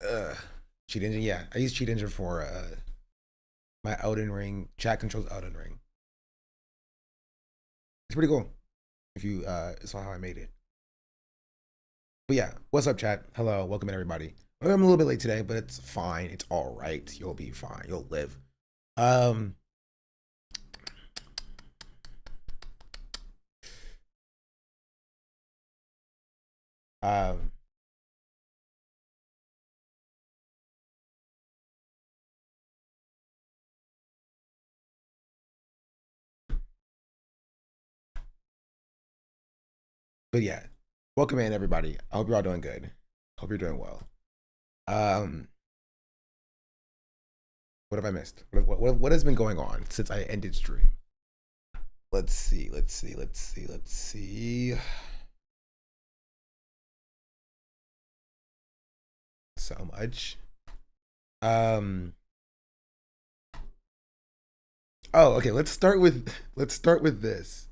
uh, cheat engine. Yeah, I use cheat engine for my Elden Ring chat controls Elden Ring. It's pretty cool. If you saw how I made it. But yeah, what's up, chat? Hello, welcome in everybody. I'm a little bit late today, but it's fine. It's all right. You'll be fine. You'll live. Um, um, but yeah, welcome in everybody. I hope you're all doing good. Hope you're doing well. Um, what have I missed? What has been going on since I ended stream? Let's see. Let's see. Let's see. Let's see. So much. Um. Oh, okay. Let's start with this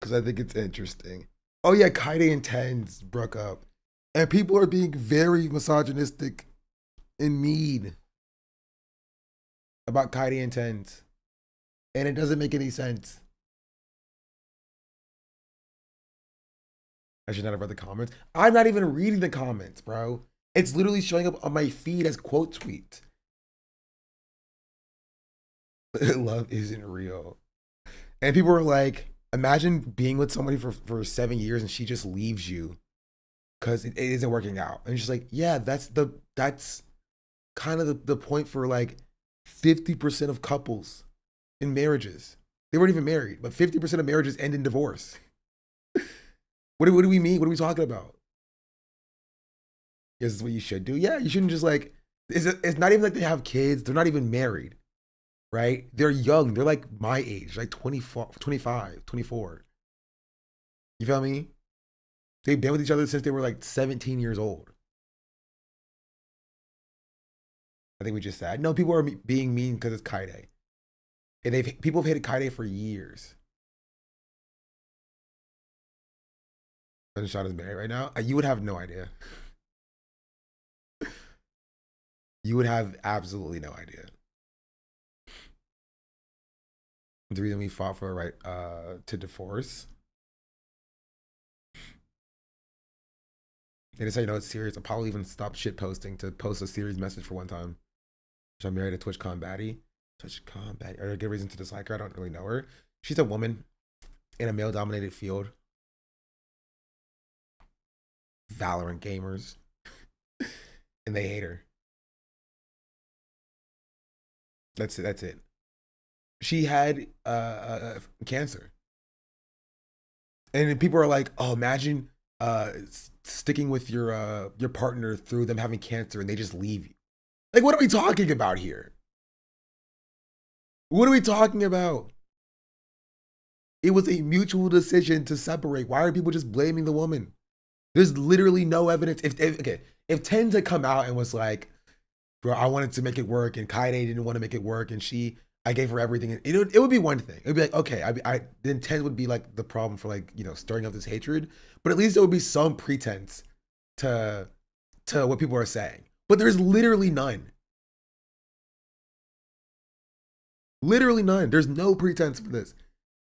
because I think it's interesting. Oh yeah, Kaide and Tens broke up, and people are being very misogynistic and mean about Kaide and Tens, and it doesn't make any sense. I should not have read the comments. I'm not even reading the comments, bro. It's literally showing up on my feed as quote tweet. Love isn't real. And people were like, imagine being with somebody for 7 years and she just leaves you because it isn't working out. And it's just like, yeah, that's kind of the point for like 50% of couples in marriages. They weren't even married, but 50% of marriages end in divorce. What do we mean? What are we talking about? Is this what you should do? Yeah, you shouldn't just like, it's not even like they have kids. They're not even married, right? They're young. They're like my age, like 24, 25, 24. You feel me? They've been with each other since they were like 17 years old. I think we just said, no, people are being mean because it's Kaide. And people have hated Kaide for years. Sunshine is married right now. You would have no idea. You would have absolutely no idea. The reason we fought for a right to divorce. They just say, you know, it's serious. I'll probably even stop shit posting to post a serious message for one time. I'm married to TwitchCon baddie. TwitchCon baddie. Are there a good reason to dislike her? I don't really know her. She's a woman in a male dominated field. Valorant gamers. And they hate her. That's it. That's it. She had cancer. And people are like, oh, imagine sticking with your partner through them having cancer and they just leave you. Like, what are we talking about here? What are we talking about? It was a mutual decision to separate. Why are people just blaming the woman? There's literally no evidence. If Tens had come out and was like, bro, I wanted to make it work, and Kaide didn't want to make it work, and I gave her everything. It would be one thing. It'd be like, okay, then Tens would be like the problem for like, you know, stirring up this hatred. But at least there would be some pretense to what people are saying. But there's literally none. Literally none. There's no pretense for this.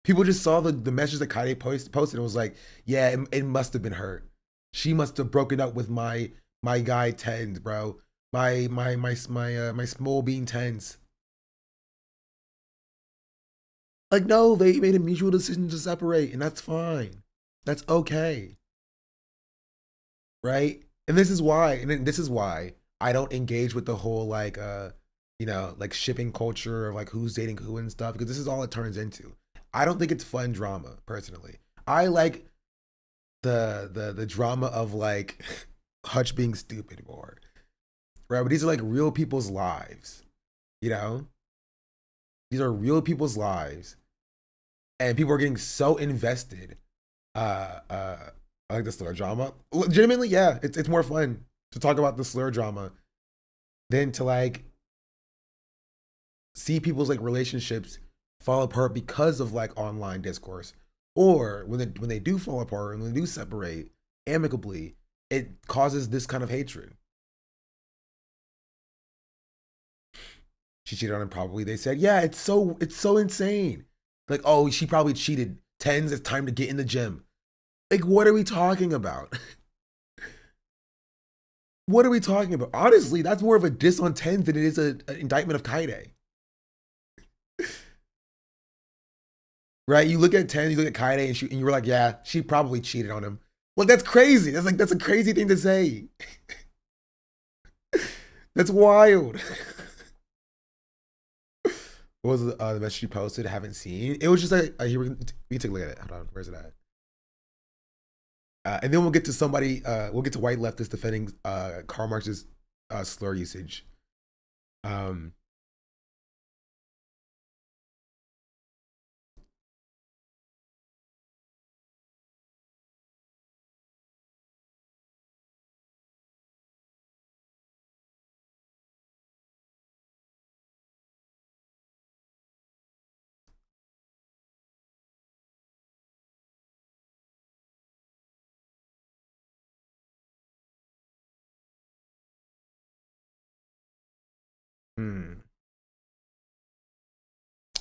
People just saw the message that Kaide posted and was like, yeah, it must have been her. She must have broken up with my guy Tens, bro. My small bean Tens. Like, no, they made a mutual decision to separate, and that's fine. That's okay. Right? And this is why I don't engage with the whole like you know, like shipping culture of like who's dating who and stuff, because this is all it turns into. I don't think it's fun drama, personally. I like the drama of like Hutch being stupid more. Right? But these are like real people's lives. You know? These are real people's lives. And people are getting so invested. I like the slur drama. Legitimately, yeah, it's more fun to talk about the slur drama than to like see people's like relationships fall apart because of like online discourse, or when they do fall apart and when they do separate amicably, it causes this kind of hatred. she cheated on him probably. They said, yeah, it's so insane. Like, oh, she probably cheated. Tens, it's time to get in the gym. Like, what are we talking about? What are we talking about? Honestly, that's more of a diss on Tens than it is an indictment of Kaide. Right? You look at Tens, you look at Kaide, and you were like, yeah, she probably cheated on him. Well, that's crazy. That's a crazy thing to say. That's wild. What was the message she posted? Haven't seen. It was just like here we take a look at it. Hold on, where's it at? And then we'll get to somebody. We'll get to white leftists defending Karl Marx's slur usage. Um, hmm.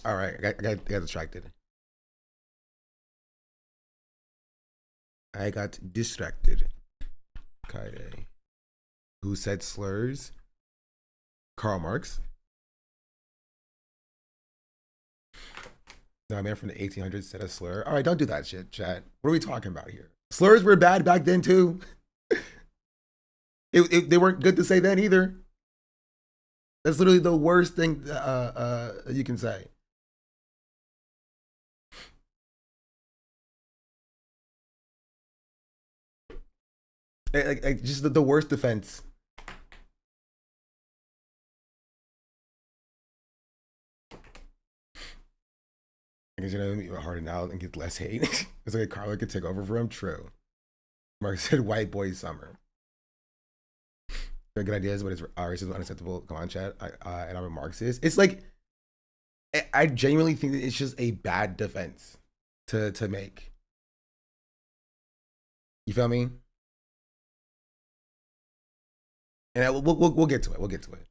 All right, I got distracted. I got distracted. Kaide. Who said slurs? Karl Marx. No, a man from the 1800s said a slur. All right, don't do that shit, chat. What are we talking about here? Slurs were bad back then too. They weren't good to say then either. That's literally the worst thing you can say. Like just the worst defense. Because harden out and get less hate. It's like Carla could take over for him. True. Mark said, "White boy summer." Good ideas, but it's racism unacceptable. Come on, chat. And I'm a Marxist. It's like I genuinely think that it's just a bad defense to make. You feel me? And we'll get to it. We'll get to it.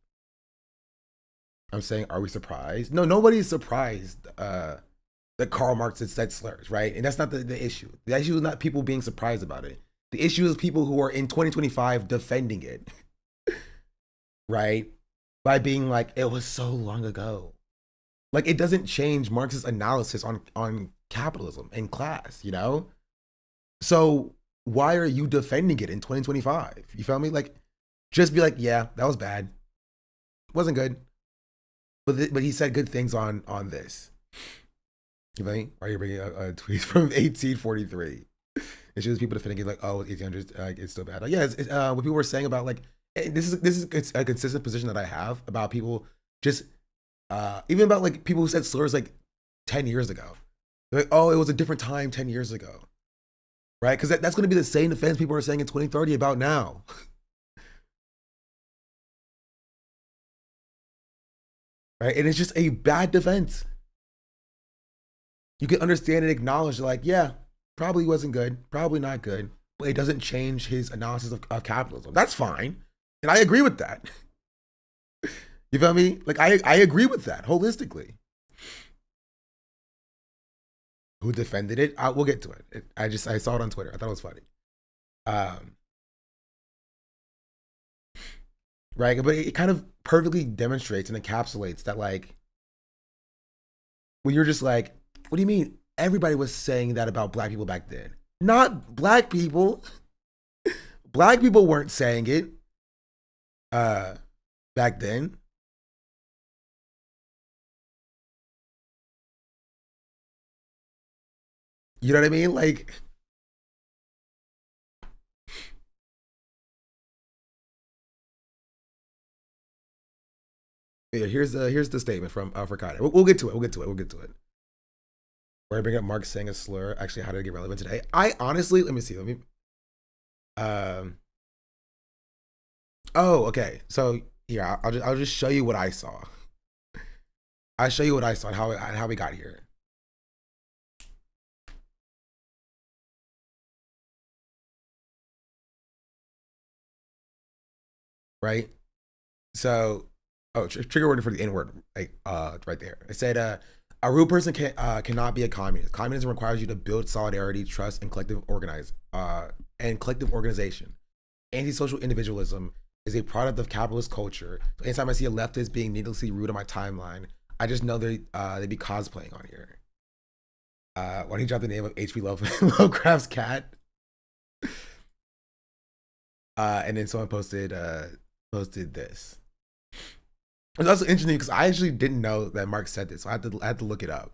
I'm saying, are we surprised? No, nobody's surprised that Karl Marx had said slurs, right? And that's not the issue. The issue is not people being surprised about it. The issue is people who are in 2025 defending it, right? By being like, it was so long ago. Like, it doesn't change Marx's analysis on capitalism and class, you know? So why are you defending it in 2025? You feel me? Like, just be like, yeah, that was bad. Wasn't good. But he said good things on this. You feel me? Why are you bringing a tweet from 1843? It shows people defending it like, oh, 1800s, it's still bad. Like, yeah, it's what people were saying about like this is it's a consistent position that I have about people just even about like people who said slurs like 10 years ago. They're like, oh, it was a different time 10 years ago, right? Because that's going to be the same defense people are saying in 2030 about now. Right? And it's just a bad defense. You can understand and acknowledge, like, yeah, probably wasn't good, probably not good, but it doesn't change his analysis of capitalism. That's fine. And I agree with that. You feel me? Like, I agree with that holistically. Who defended it? We'll get to it. I saw it on Twitter. I thought it was funny. Um, right? But it kind of perfectly demonstrates and encapsulates that, like, when you're just like, what do you mean? Everybody was saying that about black people back then. Not black people. Black people weren't saying it back then. You know what I mean? Like, yeah, here's the statement from Fricati. We'll get to it. We'll get to it. We'll get to it. Where I bring up Mark saying a slur. Actually, how did it get relevant today? I honestly, let me see. Let me. Um. Oh, okay. So yeah, I'll just show you what I saw. I'll show you what I saw and how we got here. Right. So Oh, trigger word for the N word, like right there. It said, a real person cannot be a communist. Communism requires you to build solidarity, trust, and collective organization. Antisocial individualism is a product of capitalist culture. So anytime I see a leftist being needlessly rude on my timeline, I just know they be cosplaying on here. Why don't you drop the name of HP Lovecraft's cat? And then someone posted this. It's also interesting because I actually didn't know that Marx said this, so I had to look it up.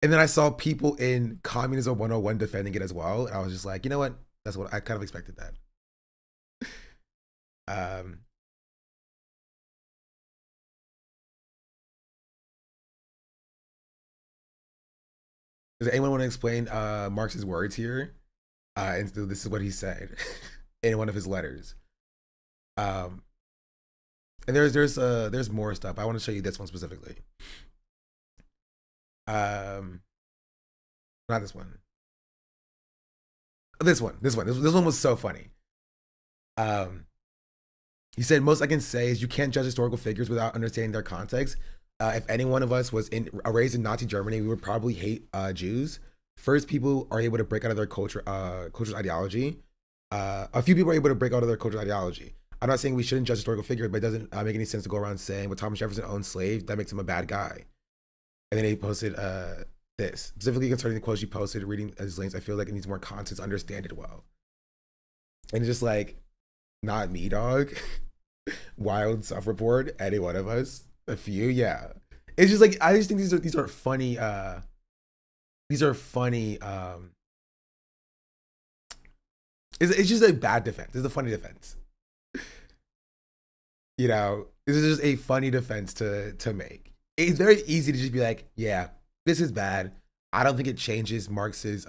And then I saw people in Communism 101 defending it as well, and I was just like, you know what? That's what I kind of expected that. Does anyone want to explain Marx's words here? And so this is what he said in one of his letters. And there's more stuff. I want to show you this one specifically. Not this one. This one was so funny. He said, most I can say is you can't judge historical figures without understanding their context. If any one of us was raised in Nazi Germany, we would probably hate Jews. First, people are able to break out of their culture's ideology. A few people are able to break out of their cultural ideology. I'm not saying we shouldn't judge historical figures, but it doesn't make any sense to go around saying, well, Thomas Jefferson owned slaves, that makes him a bad guy. And then he posted this, specifically concerning the quotes you posted, reading his links, I feel like it needs more context to understand it well. And it's just like, not me, dog. Wild self-report, any one of us. A few, yeah. It's just like, I just think these are funny, it's just a bad defense. It's a funny defense. You know, this is just a funny defense to make. It's very easy to just be like, yeah, this is bad. I don't think it changes Marx's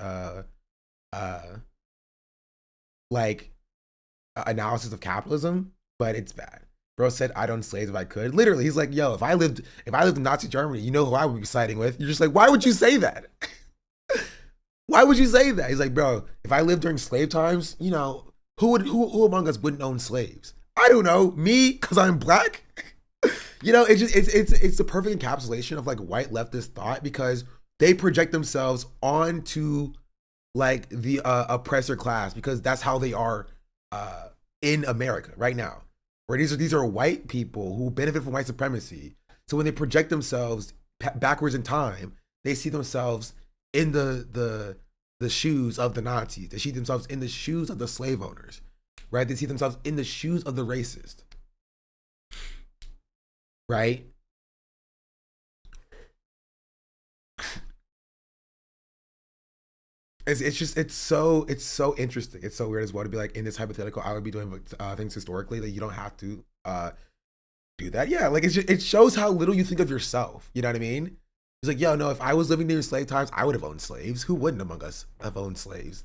analysis of capitalism, but it's bad. Bro said, I'd own slaves if I could. Literally, he's like, yo, if I lived in Nazi Germany, you know who I would be siding with. You're just like, why would you say that? Why would you say that? He's like, bro, if I lived during slave times, you know, who among us wouldn't own slaves? I don't know, me, because I'm black. You know, it's the perfect encapsulation of like white leftist thought, because they project themselves onto like the oppressor class, because that's how they are in America right now. Where these are white people who benefit from white supremacy. So when they project themselves backwards in time, they see themselves in the shoes of the Nazis. They see themselves in the shoes of the slave owners, right? They see themselves in the shoes of the racist, right? It's so interesting. It's so weird as well to be like, in this hypothetical, I would be doing things historically that you don't have to do that. Yeah, like it shows how little you think of yourself. You know what I mean? He's like, yo, no, if I was living during slave times, I would have owned slaves. Who wouldn't among us have owned slaves?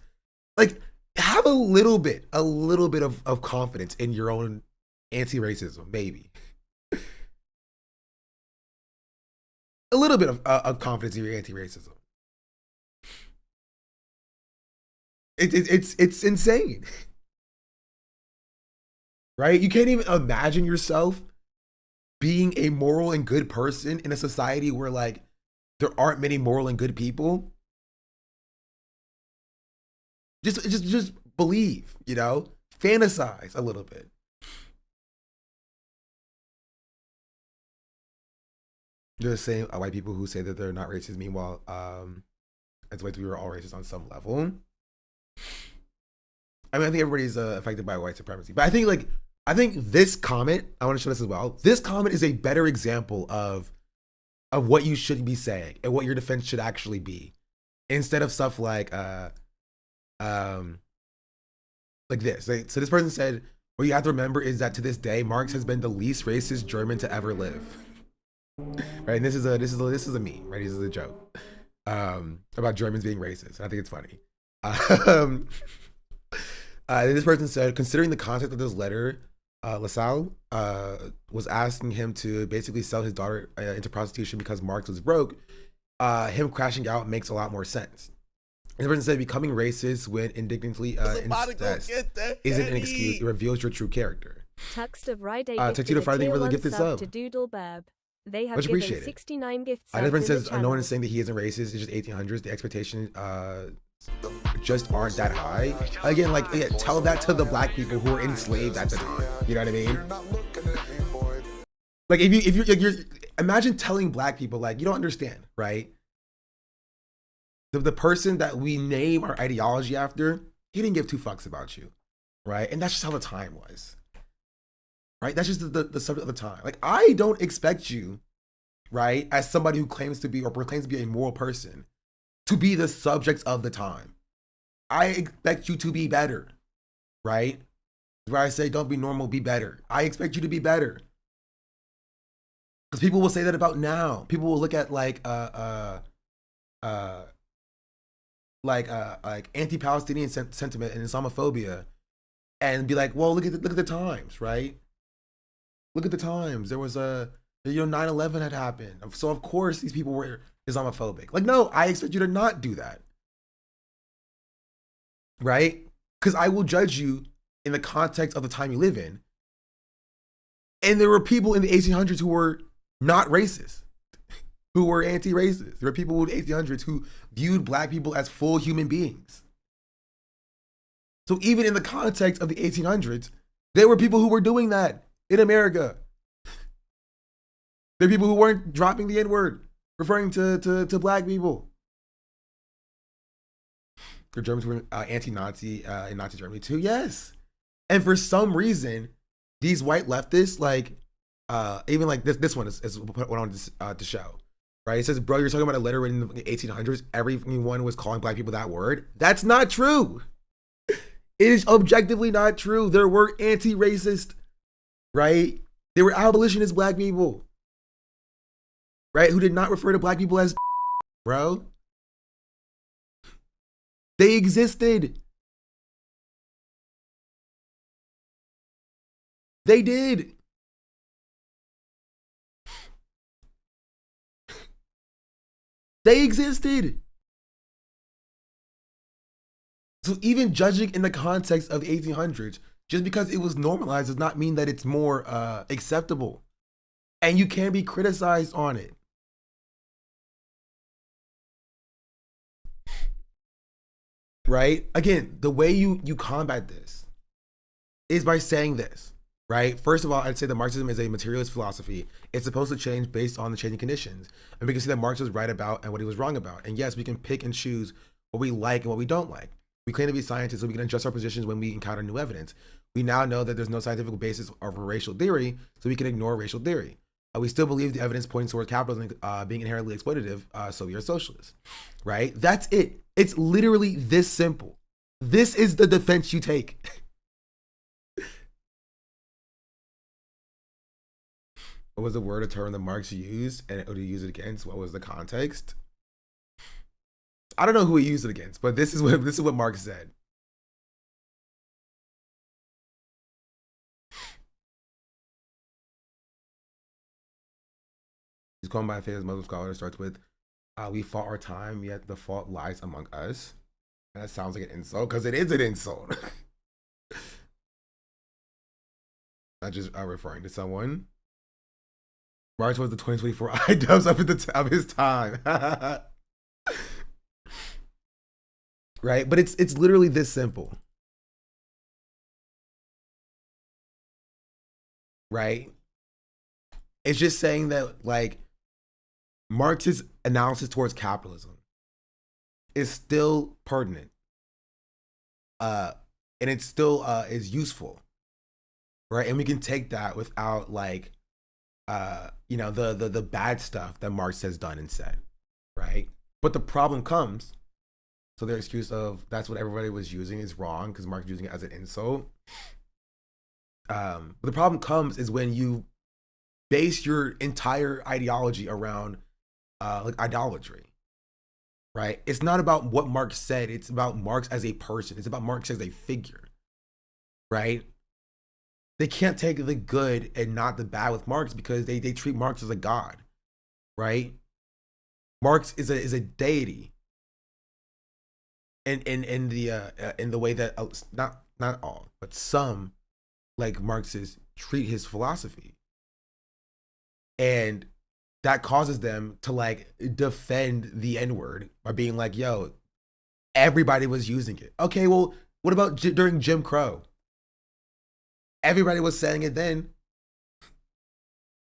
Like, have a little bit of confidence in your own anti-racism, maybe. A little bit of confidence in your anti-racism. It's insane, right? You can't even imagine yourself being a moral and good person in a society where like there aren't many moral and good people. Just believe, you know, fantasize a little bit. They're the same white people who say that they're not racist. Meanwhile, as whites, we were all racist on some level. I mean, I think everybody's affected by white supremacy, but I think this comment, I want to show this as well. This comment is a better example of what you should be saying and what your defense should actually be, instead of stuff like this. So this person said, what you have to remember is that to this day, Marx has been the least racist German to ever live. Right, and this is a meme, right? This is a joke about Germans being racist. I think it's funny. This person said, considering the context of this letter, LaSalle was asking him to basically sell his daughter into prostitution because Marx was broke. Him crashing out makes a lot more sense. And the person said, becoming racist when indignantly incest isn't an excuse. It reveals your true character. Text of Friday Tuxedo gifted a Friday, thank you tier for the 1 gifted sub sub. to Doodle Burb. They have Much given appreciated. 69 gift I never subs in the says no one channel. is saying that he isn't racist. It's just 1800s. The expectation just aren't that high. Again, like yeah, tell that to the black people who were enslaved at the time. You know what I mean? Like if you're imagine telling black people like you don't understand, right? The person that we name our ideology after, he didn't give two fucks about you, right? And that's just how the time was, right? That's just the subject of the time. Like I don't expect you, right, as somebody who claims to be or proclaims to be a moral person, to be the subjects of the time. I expect you to be better, right? Where I say don't be normal, be better. I expect you to be better. Because people will say that about now. People will look at like anti-Palestinian sentiment and Islamophobia and be like, well, look at the times, right? Look at the times. There was 9/11 had happened. So of course these people were Islamophobic. Like, no, I expect you to not do that. Right? Because I will judge you in the context of the time you live in. And there were people in the 1800s who were not racist, who were anti-racist. There were people in the 1800s who viewed black people as full human beings. So even in the context of the 1800s, there were people who were doing that in America. There are people who weren't dropping the N-word, referring to black people. The Germans were anti-Nazi in Nazi Germany too, yes. And for some reason, these white leftists, like, even like this one is what I wanted to show, right? It says, bro, you're talking about a letter written in the 1800s. Everyone was calling black people that word. That's not true. It is objectively not true. There were anti-racist, right? There were abolitionist black people, right? Who did not refer to black people as bro. They existed. They did. They existed. So even judging in the context of the 1800s, just because it was normalized does not mean that it's more acceptable. And you can be criticized on it. Right? Again, the way you combat this is by saying this, right? First of all, I'd say that Marxism is a materialist philosophy. It's supposed to change based on the changing conditions. And we can see that Marx was right about and what he was wrong about. And yes, we can pick and choose what we like and what we don't like. We claim to be scientists so we can adjust our positions when we encounter new evidence. We now know that there's no scientific basis for racial theory, so we can ignore racial theory. We still believe the evidence points toward capitalism being inherently exploitative, so we are socialists, right? That's it. It's literally this simple. This is the defense you take. What was the word or term that Marx used and who to use it against? What was the context? I don't know who he used it against, but this is what Marx said. He's called by a famous Muslim scholar. Starts with, "We fought our time, yet the fault lies among us." And that sounds like an insult because it is an insult. Not just referring to someone. Marx was the 2024 iDubbbz up at the top of his time. Right? But it's literally this simple. Right? It's just saying that like Marx's analysis towards capitalism is still pertinent. And it still is useful. Right? And we can take that without like the bad stuff that Marx has done and said. Right? But the problem comes, so their excuse of that's what everybody was using is wrong because Marx is using it as an insult. But the problem comes is when you base your entire ideology around like idolatry, right? It's not about what Marx said. It's about Marx as a person. It's about Marx as a figure, right? They can't take the good and not the bad with Marx because they treat Marx as a god, right? Marx is a deity, and in the way that not all, but some like Marxists treat his philosophy. And that causes them to like defend the N-word by being like, yo, everybody was using it. Okay, well, what about during Jim Crow? Everybody was saying it then.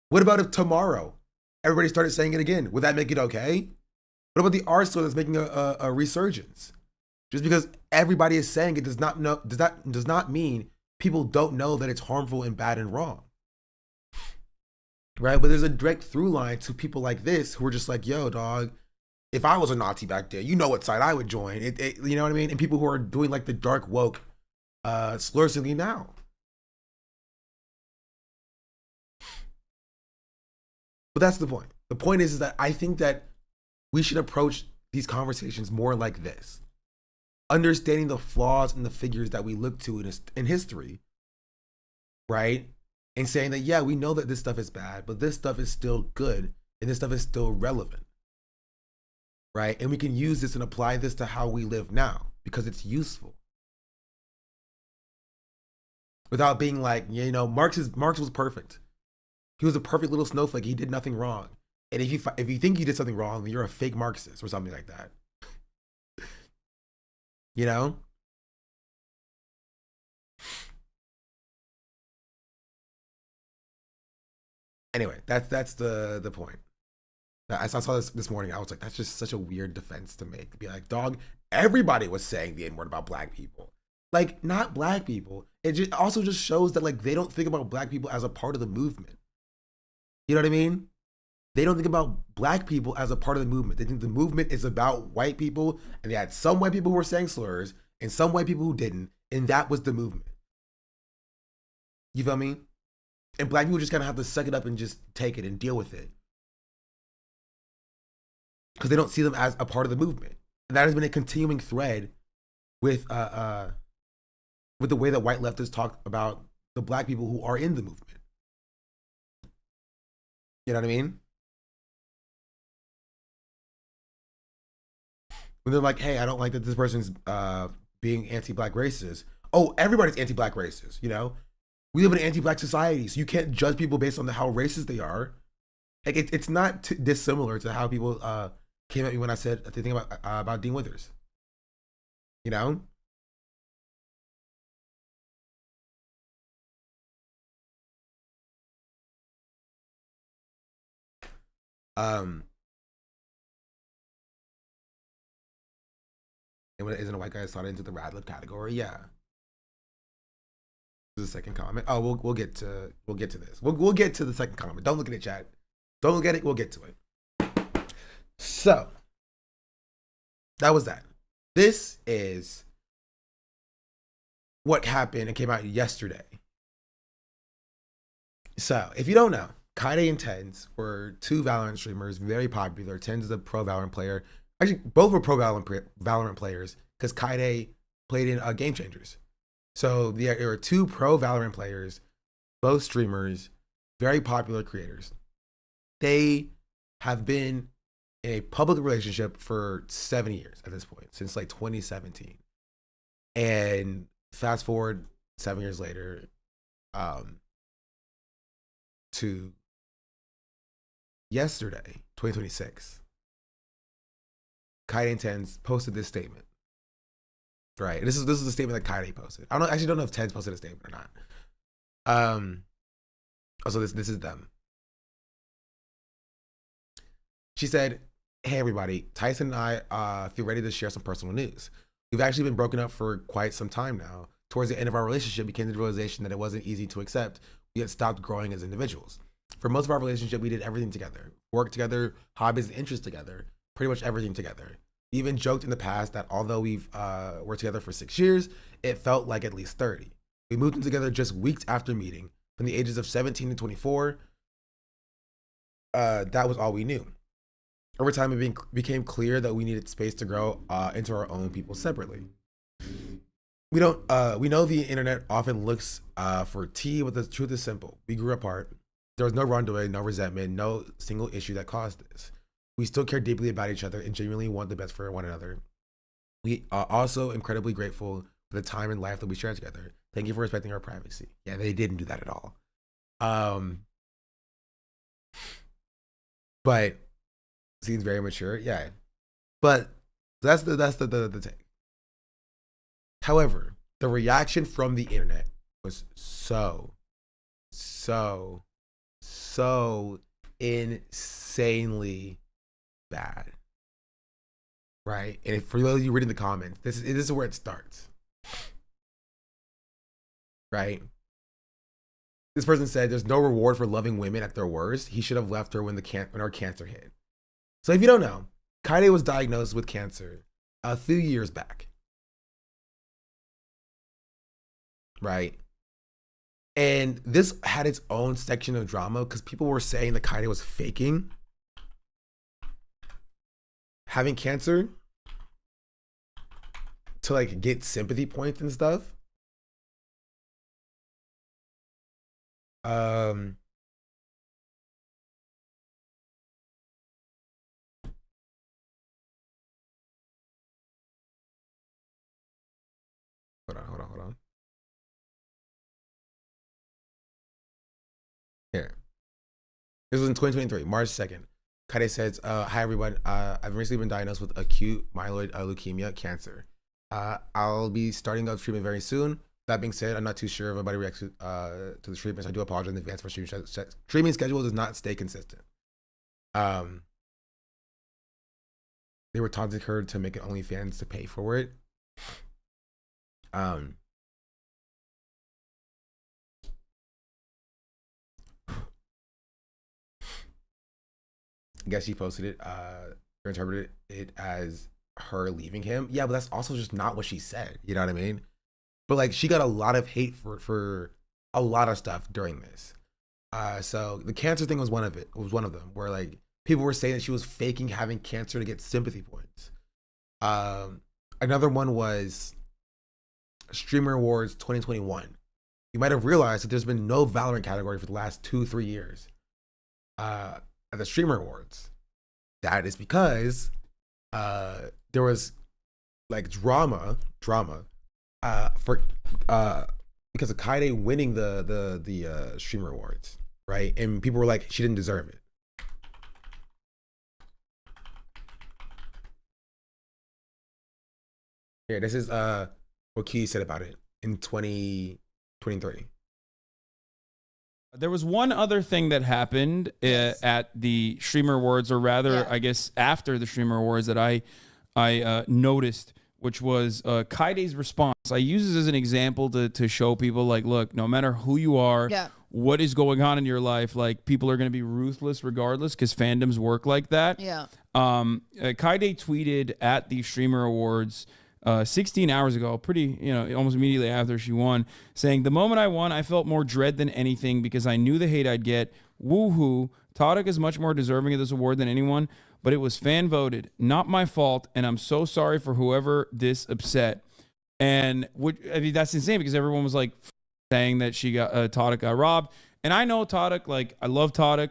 What about if tomorrow everybody started saying it again? Would that make it okay? What about the art store that's making a resurgence? Just because everybody is saying it does not mean people don't know that it's harmful and bad and wrong. Right? But there's a direct through line to people like this who are just like, yo, dog, if I was a Nazi back there, you know what side I would join. You know what I mean? And people who are doing like the dark woke slur singing now. But that's the point. The point is that I think that we should approach these conversations more like this. Understanding the flaws in the figures that we look to in history, right? And saying that, yeah, we know that this stuff is bad, but this stuff is still good and this stuff is still relevant, right? And we can use this and apply this to how we live now because it's useful. Without being like, you know, Marx was perfect. He was a perfect little snowflake. He did nothing wrong. And if you think you did something wrong, then you're a fake Marxist or something like that. You know? Anyway, that's the point. I saw this morning. I was like, that's just such a weird defense to make. To be like, dog, everybody was saying the N-word about black people. Like, not black people. It also just shows that like they don't think about black people as a part of the movement. You know what I mean? They don't think about black people as a part of the movement. They think the movement is about white people, and they had some white people who were saying slurs and some white people who didn't, and that was the movement. You feel me? And black people just kind of have to suck it up and just take it and deal with it. Because they don't see them as a part of the movement. And that has been a continuing thread with the way that white leftists talk about the black people who are in the movement. You know what I mean? When they're like, hey, I don't like that this person's being anti-black racist. Oh, everybody's anti-black racist, you know? We live in an anti-black society, so you can't judge people based on how racist they are. Like, it's not dissimilar to how people came at me when I said the thing about Dean Withers. You know? And isn't a white guy slotted into the Radcliffe category? Yeah. This is the second comment. Oh, we'll get to this. We'll get to the second comment. Don't look at it, chat. Don't look at it. We'll get to it. So that was that. This is what happened and came out yesterday. So if you don't know, Kaide and Tens were two Valorant streamers, very popular. Tens is a pro Valorant player. Actually, both were pro Valorant players because Kaide played in Game Changers. So there were two pro Valorant players, both streamers, very popular creators. They have been in a public relationship for 7 years at this point, since like 2017. And fast forward 7 years later, to yesterday, 2026, Kaide and Tens posted this statement. Right. This is the statement that Kaide posted. I actually don't know if Tens posted a statement or not. So this is them. She said, "Hey everybody, Tyson and I feel ready to share some personal news. We've actually been broken up for quite some time now. Towards the end of our relationship, we came to the realization that it wasn't easy to accept. We had stopped growing as individuals. For most of our relationship, we did everything together. Worked together, hobbies and interests together, pretty much everything together. We even joked in the past that although we've worked together for 6 years, it felt like at least 30. We moved in together just weeks after meeting. From the ages of 17 to 24, that was all we knew. Over time, it became clear that we needed space to grow into our own people separately. We know the internet often looks for tea, but the truth is simple. We grew apart. There was no rendezvous, no resentment, no single issue that caused this. We still care deeply about each other and genuinely want the best for one another. We are also incredibly grateful for the time and life that we shared together. Thank you for respecting our privacy." Yeah, they didn't do that at all. Um, but seems very mature. Yeah, but that's the take. However, the reaction from the internet was so insanely bad, right? And for those of you reading the comments, this is where it starts, right? This person said, "There's no reward for loving women at their worst. He should have left her when her cancer hit." So if you don't know, Kaide was diagnosed with cancer a few years back, right? And this had its own section of drama because people were saying that Kaide was faking having cancer to like get sympathy points and stuff. Um, hold on. Here. This was in 2023, March 2nd. Kaide says, hi everyone. I've recently been diagnosed with acute myeloid leukemia, cancer. I'll be starting up treatment very soon. That being said, I'm not too sure if everybody reacts to the treatments. I do apologize in advance for treatment schedule does not stay consistent. They were taunting her to make it OnlyFans to pay for it. I guess she posted it, interpreted it as her leaving him. Yeah, but that's also just not what she said. You know what I mean? But like, she got a lot of hate for a lot of stuff during this. So the cancer thing was one of it. It was one of them where like people were saying that she was faking having cancer to get sympathy points. Another one was Streamer Awards 2021. You might have realized that there's been no Valorant category for the last 2-3 years at the Streamer Awards. That is because there was like drama for because of Kaide winning the Streamer Awards, right? And people were like, she didn't deserve it. Here, this is what Key said about it in 2023. There was one other thing that happened at the Streamer Awards, or rather, I guess after the Streamer Awards, that I noticed, which was Kaide's response. I use this as an example to show people, like, look, no matter who you are, what is going on in your life, like, people are going to be ruthless regardless, because fandoms work like that. Yeah. Kaide tweeted at the Streamer Awards 16 hours ago, pretty, almost immediately after she won, saying, "The moment I won, I felt more dread than anything because I knew the hate I'd get. Woohoo. Todok is much more deserving of this award than anyone, but it was fan voted, not my fault, and I'm so sorry for whoever this upset." And that's insane because everyone was like saying that Todok got robbed. And I know Todok, like, I love Todok.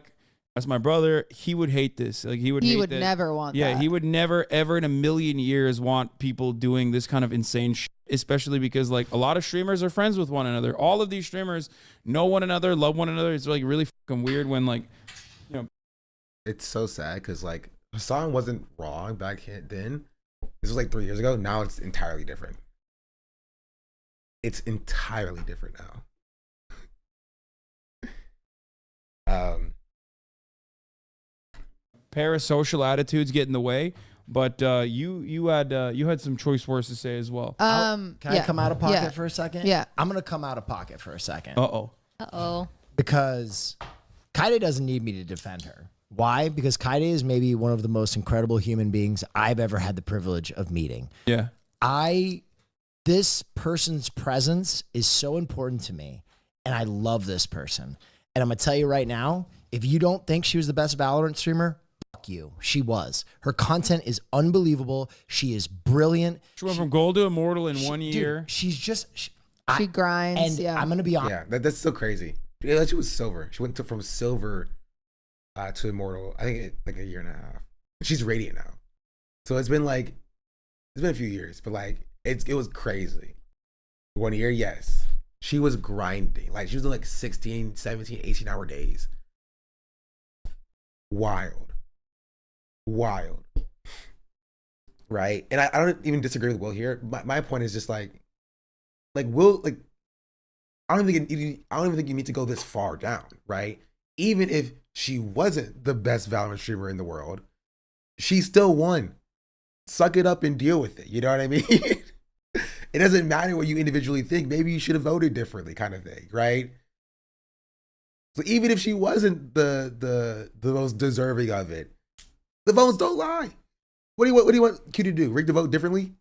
That's my brother. He would hate this. Like, he would never want that. Yeah, he would never, ever in a million years want people doing this kind of insane shit, especially because, like, a lot of streamers are friends with one another. All of these streamers know one another, love one another. It's, like, really fucking weird when, like, It's so sad because, like, Hassan wasn't wrong back then. This was, like, 3 years ago. Now it's entirely different. It's entirely different now. Parasocial attitudes get in the way, but you had some choice words to say as well. Can I come out of pocket for a second? Yeah. I'm gonna come out of pocket for a second. Uh-oh. Because Kaide doesn't need me to defend her. Why? Because Kaide is maybe one of the most incredible human beings I've ever had the privilege of meeting. Yeah. This person's presence is so important to me, and I love this person. And I'm gonna tell you right now, if you don't think she was the best Valorant streamer, fuck you. She was. Her content is unbelievable. She is brilliant. She went from gold to immortal in 1 year. Dude, she's just... She grinds, and I'm gonna be honest. Yeah, that's so crazy. Yeah, she was silver. She went from silver to immortal. I think like a year and a half. She's radiant now. So it's been a few years, but like it was crazy. 1 year, yes. she was grinding. Like, she was doing like 16, 17, 18-hour days. Wild. Right? And I don't even disagree with Will here. My point is just like Will, like, I don't even think you need to go this far down, right? Even if she wasn't the best Valorant streamer in the world, she still won. Suck it up and deal with it. You know what I mean? It doesn't matter what you individually think. Maybe you should have voted differently, kind of thing, right? So even if she wasn't the most deserving of it, the votes don't lie. What do you want Q to do? Rig the vote differently?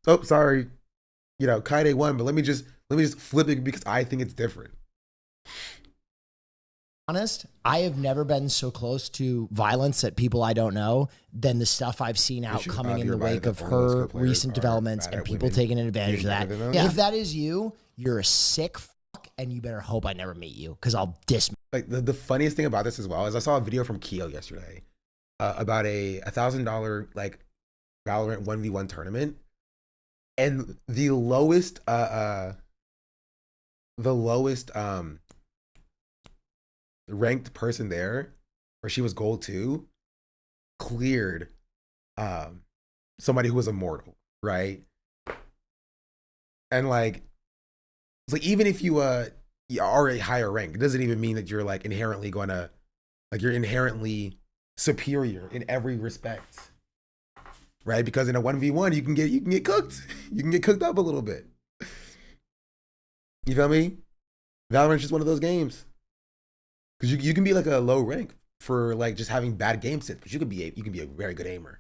Oh, sorry. You know, Kaide won, but let me just flip it because I think it's different. Honest, I have never been so close to violence at people I don't know than the stuff I've seen out coming in the wake of her recent developments and people taking advantage of that. Yeah. If that is you, you're a sick fuck, and you better hope I never meet you because I'll diss. Like the funniest thing about this as well is I saw a video from Keo yesterday about a $1,000 like Valorant 1v1 tournament, and the lowest ranked person there, where she was gold 2, cleared somebody who was immortal, right? And like, it's like, even if you are a higher rank, it doesn't even mean that you're like inherently gonna, like, you're inherently superior in every respect, right? Because in a 1v1 you can get cooked. You can get cooked up a little bit. You feel me? Valorant's just one of those games. Because you can be like a low rank for like just having bad game sense, but you can be a very good aimer,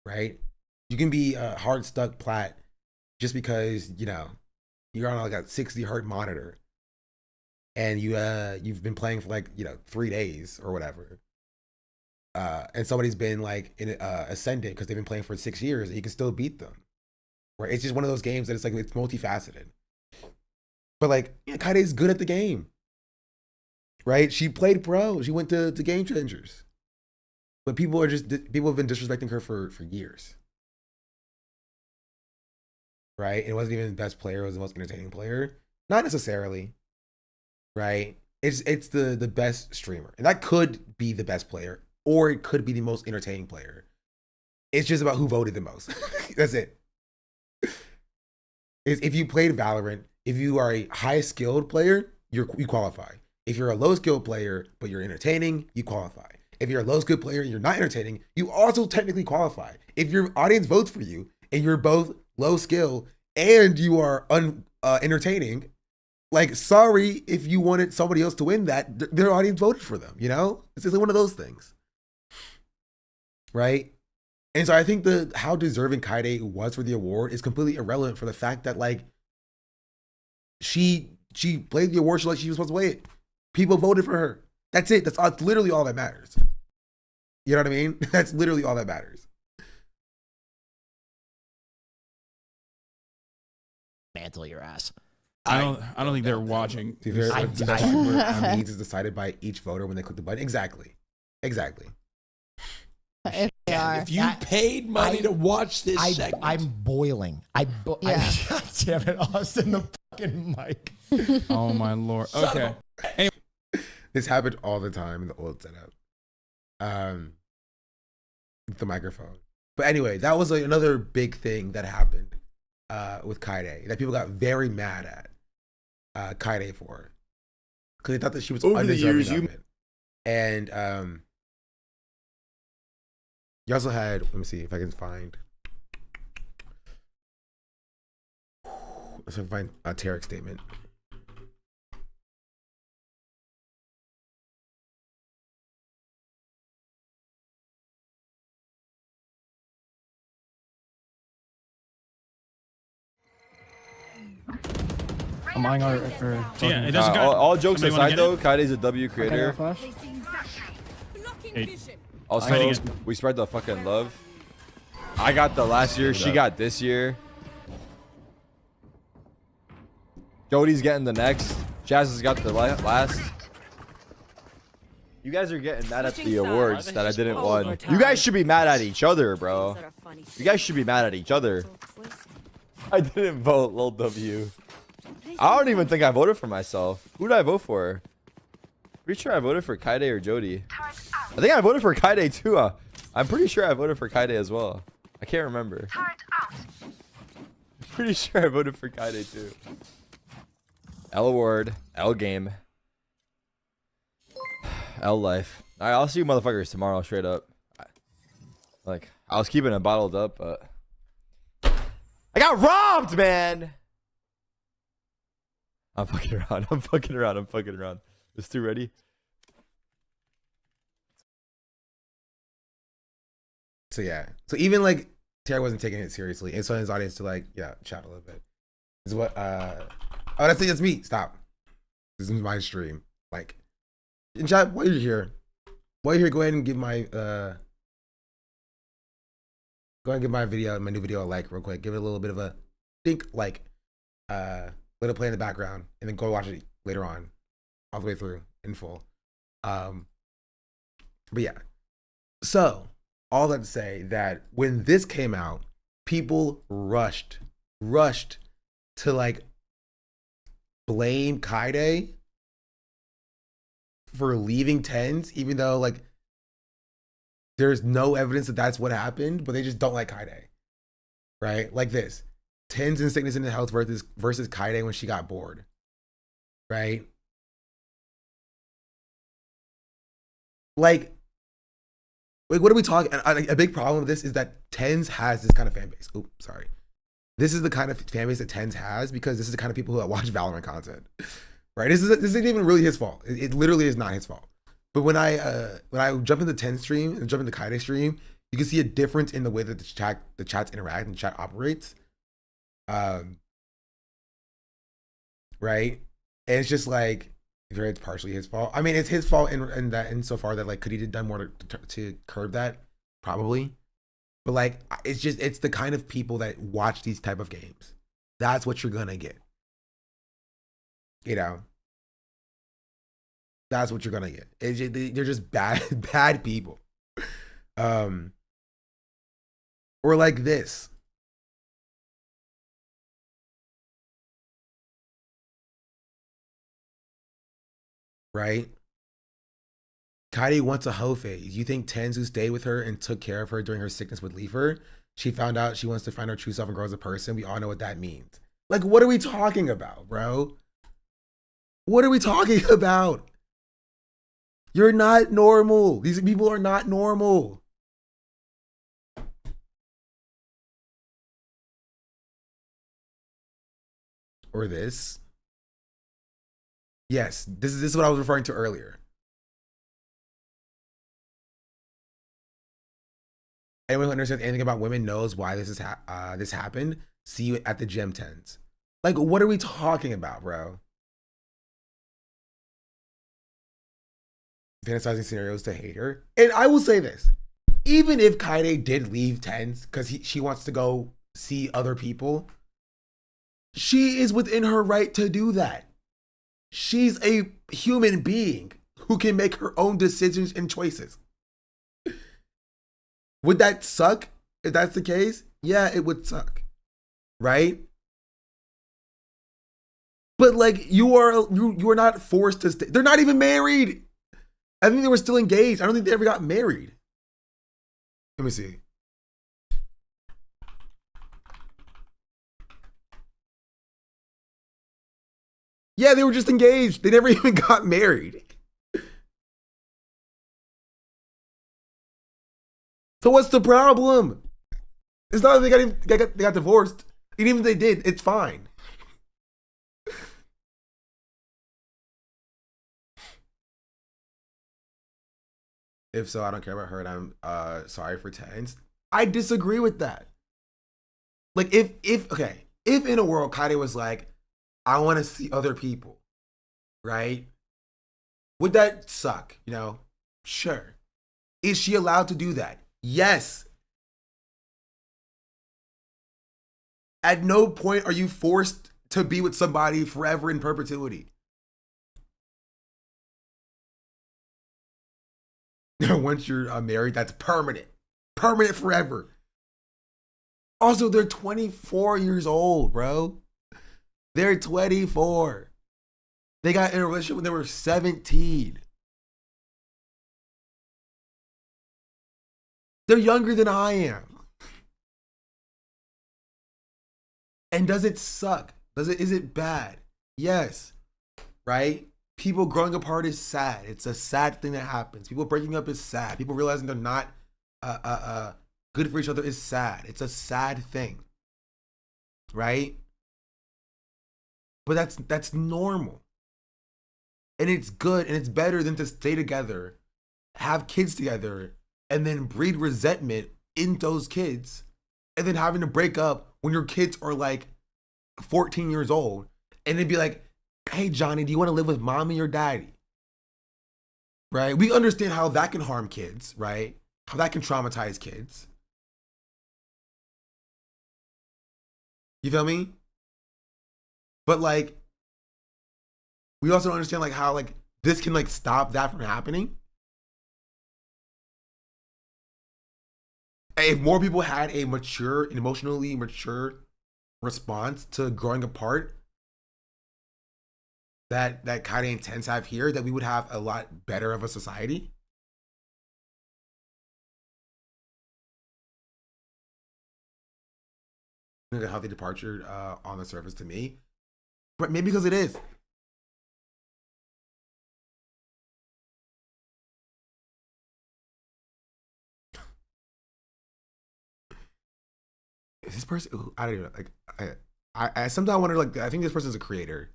right? You can be a hard stuck plat just because, you know, you're on like a 60 hertz monitor and you've been playing for like, you know, 3 days or whatever, and somebody's been like in ascendant because they've been playing for 6 years, and you can still beat them. Right? It's just one of those games that it's like, it's multifaceted. But like, yeah, Kaide's good at the game. Right? She played pro. She went to Game Changers. But people have been disrespecting her for years. Right? It wasn't even the best player, it was the most entertaining player. Not necessarily. Right? It's the best streamer. And that could be the best player, or it could be the most entertaining player. It's just about who voted the most. That's it. If you played Valorant, if you are a high skilled player, you qualify. If you're a low skilled player, but you're entertaining, you qualify. If you're a low skilled player and you're not entertaining, you also technically qualify. If your audience votes for you and you're both low skill and you are entertaining, like, sorry if you wanted somebody else to win that, their audience voted for them, you know? It's just one of those things. Right? And so I think how deserving Kaide was for the award is completely irrelevant for the fact that, like, she played the award like she was supposed to play it. People voted for her. That's it. That's literally all that matters. You know what I mean? That's literally all that matters. Mantle your ass. I don't think they're watching. Needs is decided by each voter when they click the button. Exactly. If they are. If you paid money to watch this segment. I'm boiling. Yeah. God damn it, Austin, the fucking mic. Oh my lord. Okay. Anyway. This happened all the time in the old setup. With the microphone. But anyway, that was another big thing that happened with Kaide that people got very mad at Kaide for. Because they thought that she was over the years of it. And you also had, let me see if I can find. Let's find a Tarek's statement. I'm eyeing our for Yeah, it doesn't got. All jokes Somebody wanna aside, get though, it? Kaide's a W creator. Eight. Also, Fighting it. we spread the fucking love. I got the last year. She got this year. Jody's getting the next. Jazz has got the last. You guys are getting mad at the awards that I didn't win. You guys should be mad at each other, bro. You guys should be mad at each other. I didn't vote, lol W. I don't even think I voted for myself. Who did I vote for? Pretty sure I voted for Kaide or Jody. I think I voted for Kaide too. I'm pretty sure I voted for Kaide as well. I can't remember. Pretty sure I voted for Kaide too. L award, L game, L life. All right, I'll see you motherfuckers tomorrow, straight up. Like, I was keeping it bottled up, but I got robbed, man. I'm fucking around. I'm fucking around. I'm fucking around. Is Stu ready? So yeah. So even like Terry wasn't taking it seriously, and so his audience to like, yeah, chat a little bit. This is what oh, that's it, that's me. Stop. This is my stream. Like, in chat, while you're here, go ahead and give my video, my new video a like real quick. Give it a little bit of a think, like, let it play in the background, and then go watch it later on, all the way through in full. But yeah. So all that to say that when this came out, people rushed to like blame Kaide for leaving tens, even though like there's no evidence that that's what happened, but they just don't like Kaide, right? Like this, tens in sickness and in health versus Kaide when she got bored, right? Like what are we talking? A big problem with this is that tens has this kind of fan base. Oops, sorry. This is the kind of fan base that tens has because this is the kind of people who watch Valorant content, right? This isn't even really his fault. It literally is not his fault. But when I jump into the 10 stream and jump into Kaide stream, you can see a difference in the way that the chats interact and the chat operates. Right? And it's just like, it's partially his fault. I mean, it's his fault in that insofar that like, could he have done more to curb that? Probably. But like, it's the kind of people that watch these type of games. That's what you're gonna get. You know? That's what you're gonna get. They're just bad people. Or like this. Right? Kaide wants a hoe phase. You think tens who stayed with her and took care of her during her sickness would leave her? She found out she wants to find her true self and grow as a person. We all know what that means. Like, what are we talking about, bro? What are we talking about? You're not normal. These people are not normal. Or this. Yes, this is what I was referring to earlier. Anyone who understands anything about women knows why this happened. See you at the gym tens. Like, what are we talking about, bro? Fantasizing scenarios to hate her. And I will say this. Even if Kaide did leave tens because she wants to go see other people, she is within her right to do that. She's a human being who can make her own decisions and choices. Would that suck if that's the case? Yeah, it would suck. Right? But like, you are not forced to stay. They're not even married. I think they were still engaged. I don't think they ever got married. Let me see. Yeah, they were just engaged. They never even got married. So what's the problem? It's not that they got divorced. And even if they did, it's fine. If so, I don't care about her and I'm sorry for tens. I disagree with that. Like if in a world Kaide was like, I want to see other people, right? Would that suck? You know? Sure. Is she allowed to do that? Yes. At no point are you forced to be with somebody forever in perpetuity. Once you're married, that's permanent. Permanent forever. Also, they're 24 years old, bro. They're 24. They got in a relationship when they were 17. They're younger than I am. And does it suck? Is it bad? Yes. Right? People growing apart is sad. It's a sad thing that happens. People breaking up is sad. People realizing they're not good for each other is sad. It's a sad thing. Right? But that's normal. And it's good and it's better than to stay together, have kids together, and then breed resentment in those kids, and then having to break up when your kids are like 14 years old, and then be like, hey, Johnny, do you want to live with mommy or daddy? Right? We understand how that can harm kids, right? How that can traumatize kids. You feel me? But like, we also don't understand like how like this can like stop that from happening. If more people had a mature, emotionally mature response to growing apart that Kaide and Tense have here, that we would have a lot better of a society. A healthy departure on the surface to me, but maybe because it is. Is this person? Ooh, I don't even like. I sometimes wonder. Like, I think this person is a creator.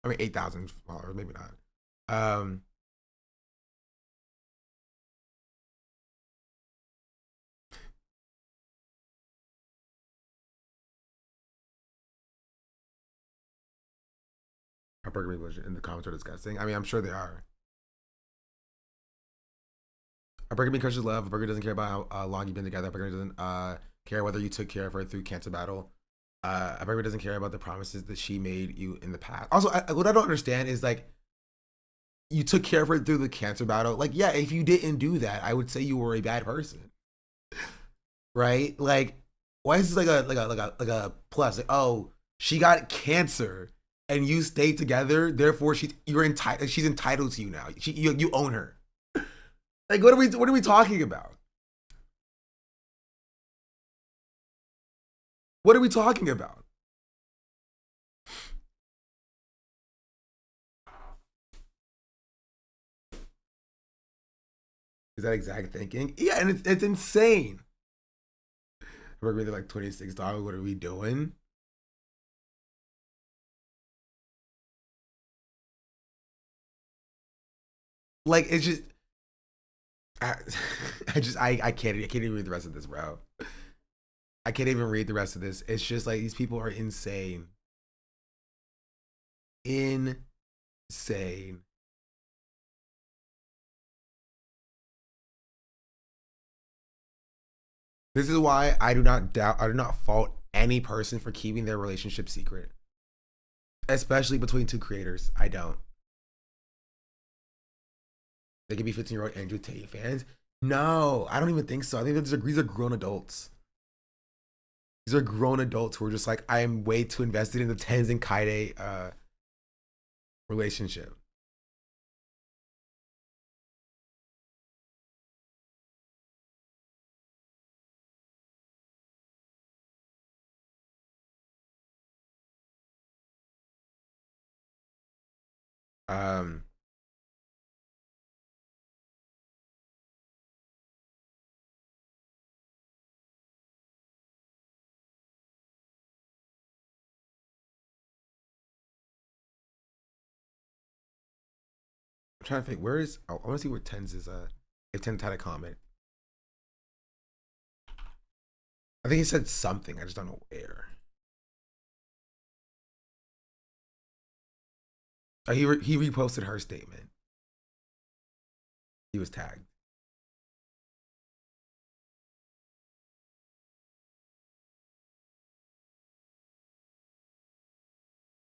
I mean, 8,000 followers, maybe not. Burger English in the comments are disgusting. I mean, I'm sure they are. A burger encourages love. A burger doesn't care about how long you've been together. A burger doesn't care whether you took care of her through cancer battle. A burger doesn't care about the promises that she made you in the past. Also, what I don't understand is like, you took care of her through the cancer battle. Like, yeah, if you didn't do that, I would say you were a bad person, right? Like, why is this like a plus? Like, oh, she got cancer and you stayed together, therefore she's entitled to you now. You own her. Like, what are we talking about? What are we talking about? Is that exact thinking? Yeah, and it's insane. We're really like $26. What are we doing? Like, it's just, I can't even read the rest of this, bro. I can't even read the rest of this. It's just like, these people are insane. Insane. This is why I do not fault any person for keeping their relationship secret. Especially between two creators. I don't. They could be 15-year-old Andrew Tate fans. No, I don't even think so. I think these are grown adults. These are grown adults who are just like, I am way too invested in the Tens and Kaide relationship. I'm trying to think, where is, I want to see where Tens is, if Tens had a comment. I think he said something, I just don't know where. Oh, he reposted her statement. He was tagged.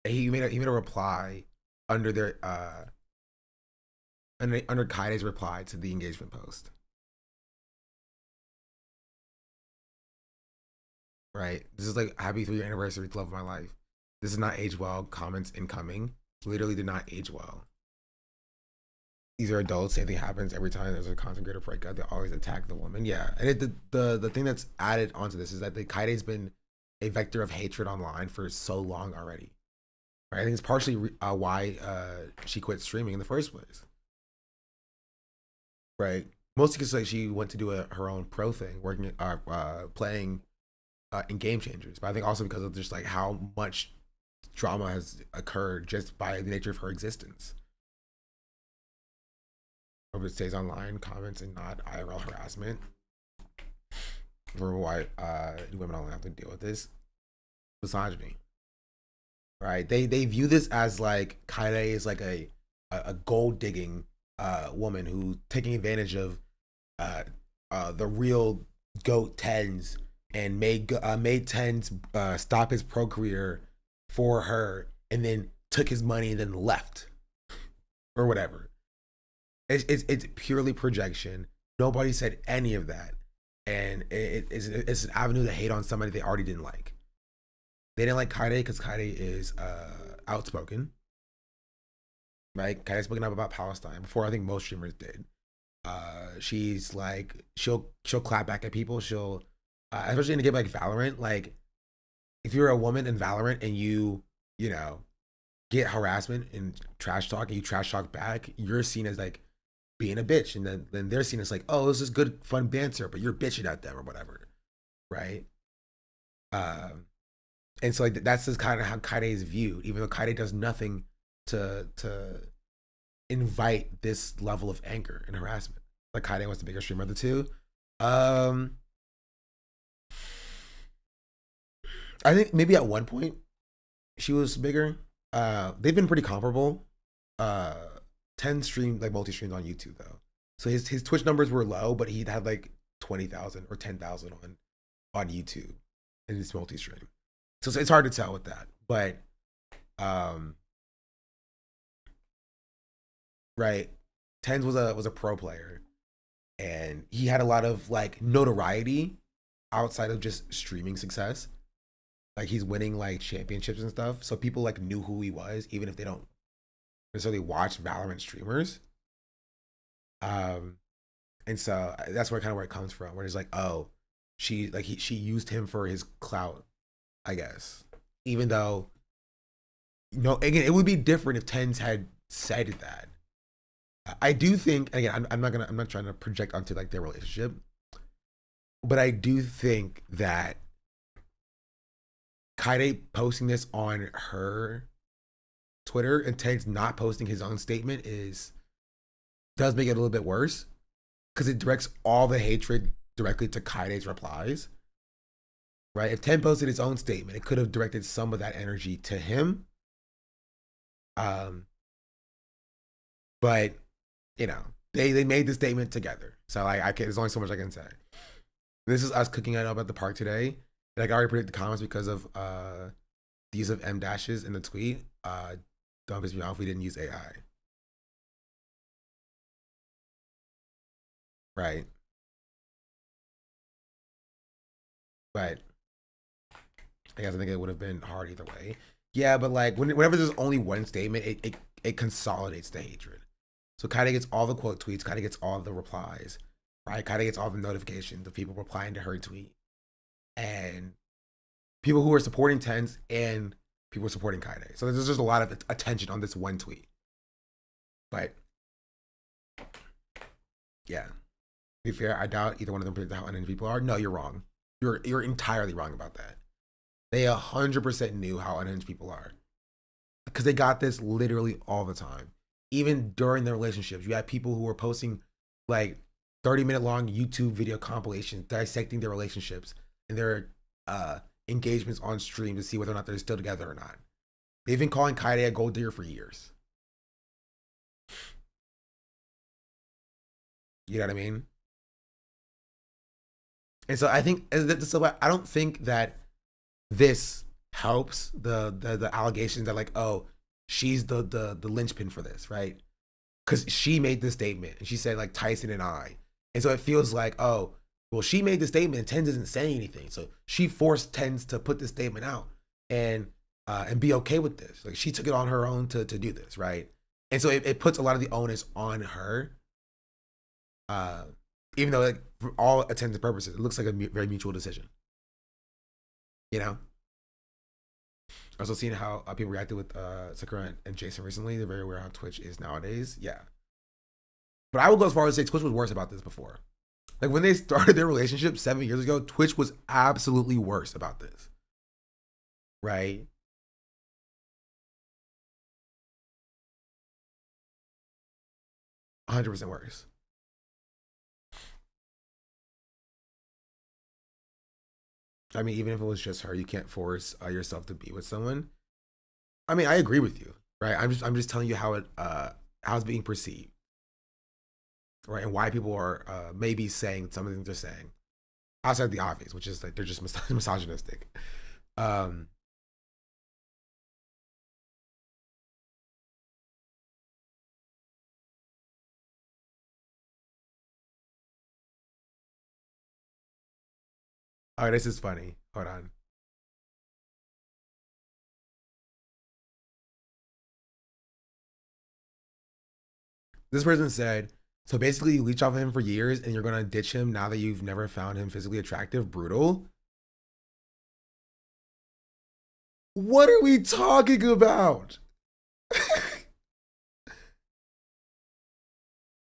He made a reply under their under Kaide's reply to the engagement post. Right? This is like, happy 3-year anniversary, love of my life. This does not age well. Comments incoming. Literally did not age well. These are adults. Same thing happens every time there's a content creator breakout. They always attack the woman. Yeah, and the thing that's added onto this is that the Kaide's been a vector of hatred online for so long already. Right? I think it's partially why she quit streaming in the first place. Right? Mostly because like she went to do her own pro thing, working playing in Game Changers. But I think also because of just like how much drama has occurred just by the nature of her existence. Hope it stays online, comments, and not IRL harassment. For why women online have to deal with this misogyny, right? They view this as like Kaide is like a gold digging woman who taking advantage of the real goat Tens and made Tens stop his pro career for her and then took his money and then left or whatever. It's purely projection. Nobody said any of that. And it's an avenue to hate on somebody they already didn't like. They didn't like Kaide because Kaide is outspoken. Right? Kaide's spoken up about Palestine before I think most streamers did. She's like, she'll clap back at people. She'll, especially in a game like Valorant, like if you're a woman in Valorant and you know, get harassment and trash talk and you trash talk back, you're seen as like being a bitch, and then they're seen as like, oh, this is good fun banter, but you're bitching at them or whatever, right? And so like that's just kind of how Kaide is viewed, even though Kaide does nothing to invite this level of anger and harassment. Like Kaide was the bigger streamer of the two. I think maybe at one point she was bigger. They've been pretty comparable. 10 streamed like multi-streamed on YouTube though. So his Twitch numbers were low, but he had like 20,000 or 10,000 on YouTube in his multi-stream. So it's hard to tell with that. But right, Tens was a pro player, and he had a lot of like notoriety outside of just streaming success. Like he's winning like championships and stuff, so people like knew who he was, even if they don't necessarily watch Valorant streamers. And so that's where it comes from, where it's like, oh, she used him for his clout, I guess. Even though, you know, again, it would be different if Tens had said that. I do think, again, I'm not trying to project onto like their relationship, but I do think that Kaide posting this on her Twitter and Ted's not posting his own statement does make it a little bit worse, because it directs all the hatred directly to Kaide's replies. Right? If Ted posted his own statement, it could have directed some of that energy to him. But you know, they made the statement together, so there's only so much I can say. This is us cooking it up at the park today. Like I already predicted the comments because of the use of M dashes in the tweet. Don't piss me off, we didn't use AI. Right. But I guess I think it would have been hard either way. Yeah, but like whenever there's only one statement, it consolidates the hatred. So Kaide gets all the quote tweets, Kaide gets all the replies, right? Kaide gets all the notifications of people replying to her tweet. And people who are supporting Tens and people supporting Kaide. So there's just a lot of attention on this one tweet. But yeah, to be fair, I doubt either one of them predicted how unhinged people are. No, you're wrong. You're entirely wrong about that. They 100% knew how unhinged people are, because they got this literally all the time. Even during their relationships, you had people who were posting like 30-minute long YouTube video compilations dissecting their relationships and their engagements on stream to see whether or not they're still together or not. They've been calling Kaide a gold digger for years. You know what I mean? And so I think, I don't think that this helps the allegations that like, oh, she's the linchpin for this, right? Because she made this statement and she said like Tyson and I. And so it feels like, oh, well, she made the statement and Tens isn't saying anything. So she forced Tens to put this statement out. And and be okay with this. Like she took it on her own to do this, right? And so it puts a lot of the onus on her. Even though like, for all intents and purposes, it looks like a very mutual decision. You know? Also seeing how people reacted with Sakura and Jason recently. They're very aware how Twitch is nowadays. Yeah. But I would go as far as to say Twitch was worse about this before. Like when they started their relationship 7 years ago, Twitch was absolutely worse about this. Right? %100 worse. I mean, even if it was just her, you can't force yourself to be with someone. I mean, I agree with you, right? I'm just telling you how it's being perceived, right? And why people are maybe saying some of the things they're saying outside of the obvious, which is like they're just misogynistic. Oh, this is funny. Hold on. This person said, so basically you leech off of him for years and you're going to ditch him now that you've never found him physically attractive? Brutal. What are we talking about?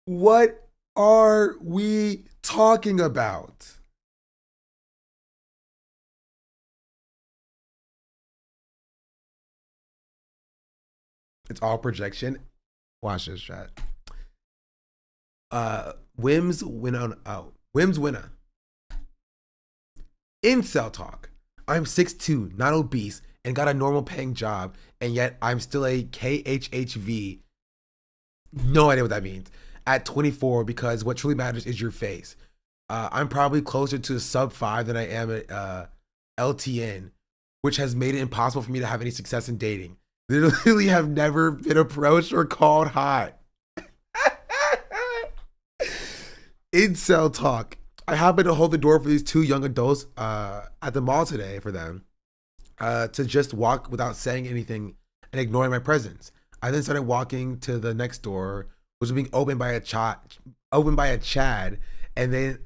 What are we talking about? It's all projection. Watch this chat. Whims winner. Incel talk. I'm 6'2", not obese, and got a normal paying job, and yet I'm still a KHHV. No idea what that means. At 24, because what truly matters is your face. I'm probably closer to sub 5 than I am at LTN, which has made it impossible for me to have any success in dating. Literally have never been approached or called hot. Incel talk. I happened to hold the door for these 2 young adults at the mall today for them to just walk without saying anything and ignoring my presence. I then started walking to the next door, which was being opened by a Chad, and they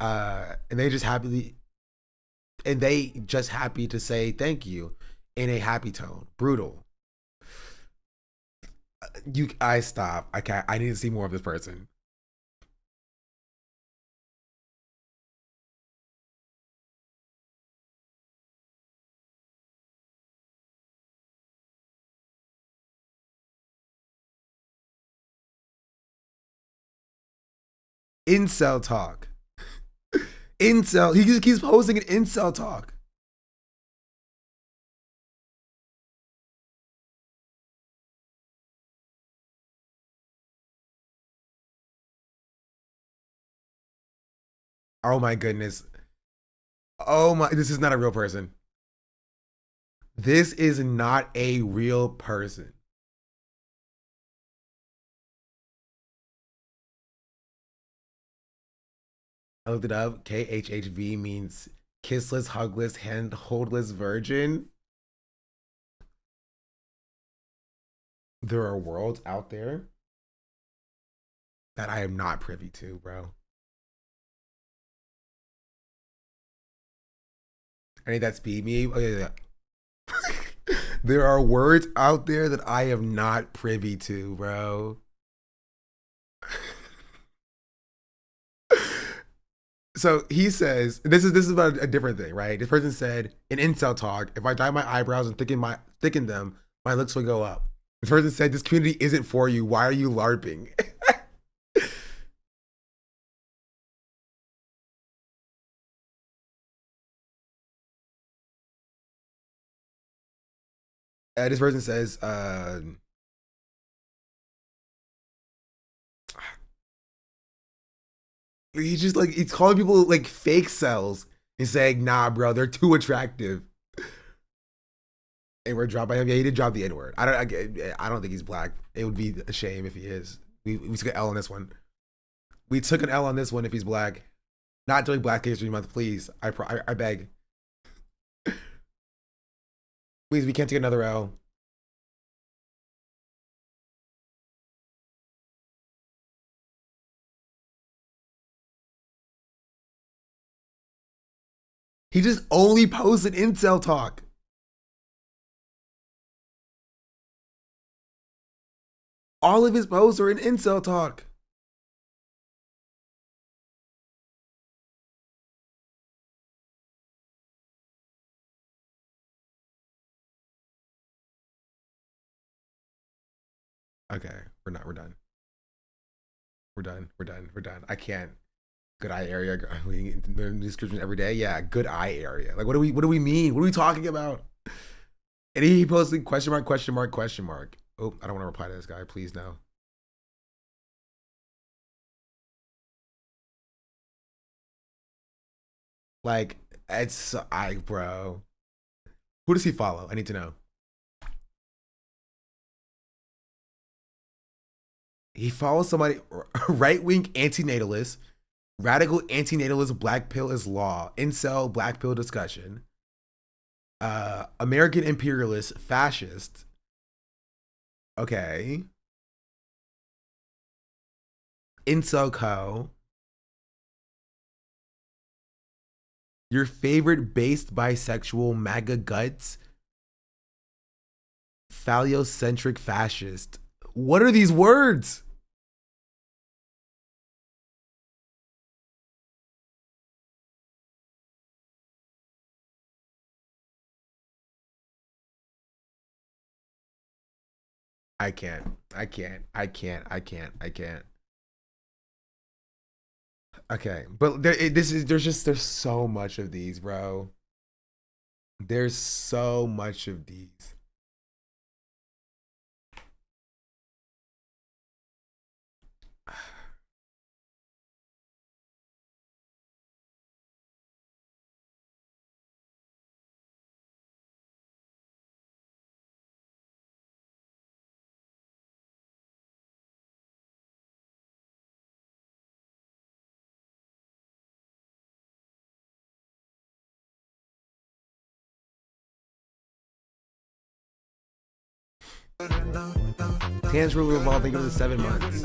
just happy to say thank you in a happy tone. Brutal. I stop. I can't. I need to see more of this person. Incel talk. Incel. He just keeps posting an incel talk. Oh my goodness. Oh my, this is not a real person. This is not a real person. I looked it up. KHHV means kissless, hugless, handholdless virgin. There are worlds out there that I am not privy to, bro. I need that speed meme. Oh, yeah. There are words out there that I am not privy to, bro. So he says, this is about a different thing, right? This person said, in incel talk, if I dye my eyebrows and thicken them, my looks will go up. This person said, this community isn't for you. Why are you LARPing? This person says, he's just like, he's calling people like fake cells and saying, nah, bro, they're too attractive. And we're dropped by him. Yeah, he did drop the N-word. I don't think he's black. It would be a shame if he is. We took an L on this one. We took an L on this one if he's black. Not during Black History Month, please. I beg. Please, we can't take another L. He just only posted incel talk. All of his posts are in incel talk. Okay, we're done. We're done. I can't. Good eye area. We get the description every day. Yeah, good eye area. Like, what do we mean? What are we talking about? And he posted question mark. Oh, I don't want to reply to this guy. Please no. Like, it's bro. Who does he follow? I need to know. He follows somebody, right-wing antinatalist, radical antinatalist, black pill is law, incel, black pill discussion, American imperialist, fascist. Okay. Incel co. Your favorite based bisexual MAGA guts, phallocentric fascist. What are these words? I can't. Okay, but there's so much of these, bro. There's so much of these. Tan's rule of law, thank you for the 7 months.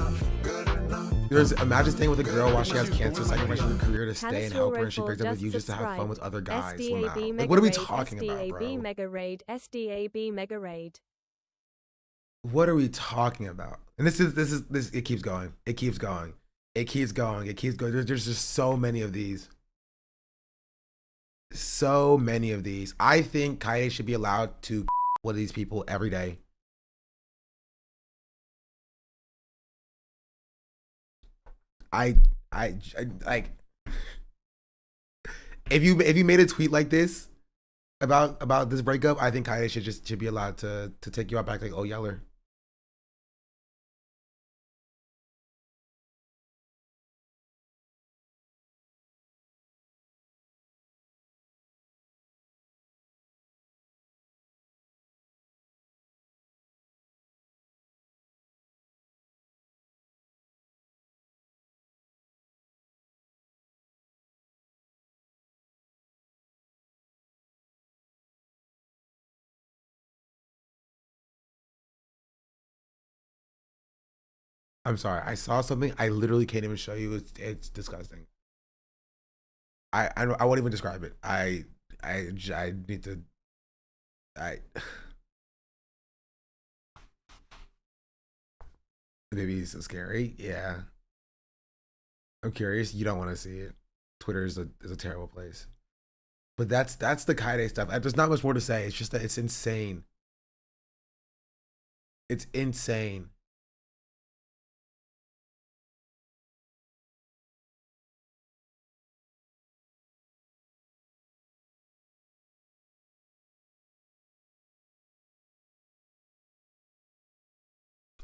Imagine staying with a girl while she has cancer, sacrificing her career to stay and help her, and she breaks up with you just to have fun with other guys. Like, what are we talking about, bro? SDAB Mega Raid. What are we talking about? And this it keeps going. It keeps going. There's just so many of these. I think Kaide should be allowed to one of these people every day. I like, if you made a tweet like this about this breakup, I think Kaide should be allowed to take you out back like, oh, Yeller. I'm sorry. I saw something. I literally can't even show you. It's disgusting. I won't even describe it. I need to. Maybe it's so scary. Yeah. I'm curious. You don't want to see it. Twitter is a terrible place. But that's the Kaide stuff. There's not much more to say. It's just that it's insane. It's insane.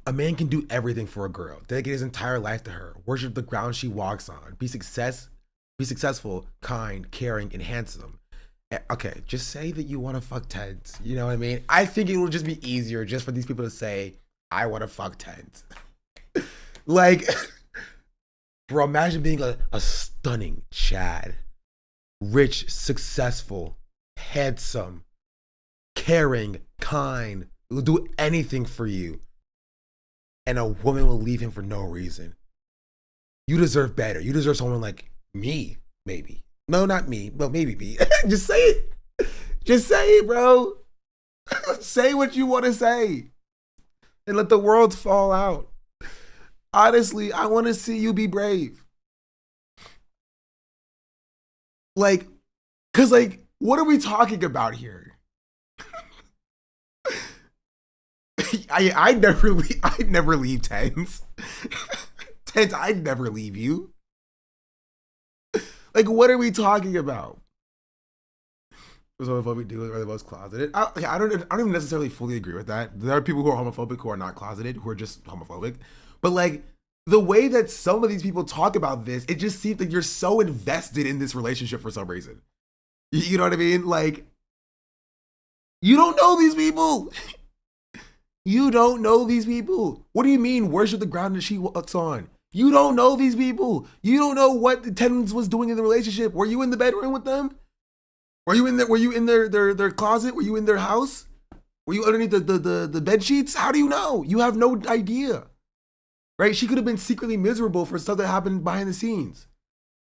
A man can do everything for a girl, dedicate his entire life to her, worship the ground she walks on, be successful, kind, caring, and handsome. Okay, just say that you want to fuck Teds. You know what I mean? I think it will just be easier just for these people to say, I want to fuck Teds. Like, bro, imagine being a stunning Chad. Rich, successful, handsome, caring, kind, will do anything for you. And a woman will leave him for no reason. You deserve better. You deserve someone like me, maybe. No, not me. Well, maybe me. Just say it. Just say it, bro. Say what you want to say. And let the world fall out. Honestly, I want to see you be brave. Like, cause like, what are we talking about here? I'd never leave tens. Tens, I'd never leave you. Like, what are we talking about? So what we do are the most closeted. I don't even necessarily fully agree with that. There are people who are homophobic who are not closeted, who are just homophobic. But like the way that some of these people talk about this, it just seems like you're so invested in this relationship for some reason. You know what I mean? Like, you don't know these people. You don't know these people. What do you mean worship the ground that she walks on? You don't know these people. You don't know what the Tens was doing in the relationship. Were you in the bedroom with them? Were you in their closet? Were you in their house? Were you underneath the bed sheets? How do you know? You have no idea. Right? She could have been secretly miserable for stuff that happened behind the scenes.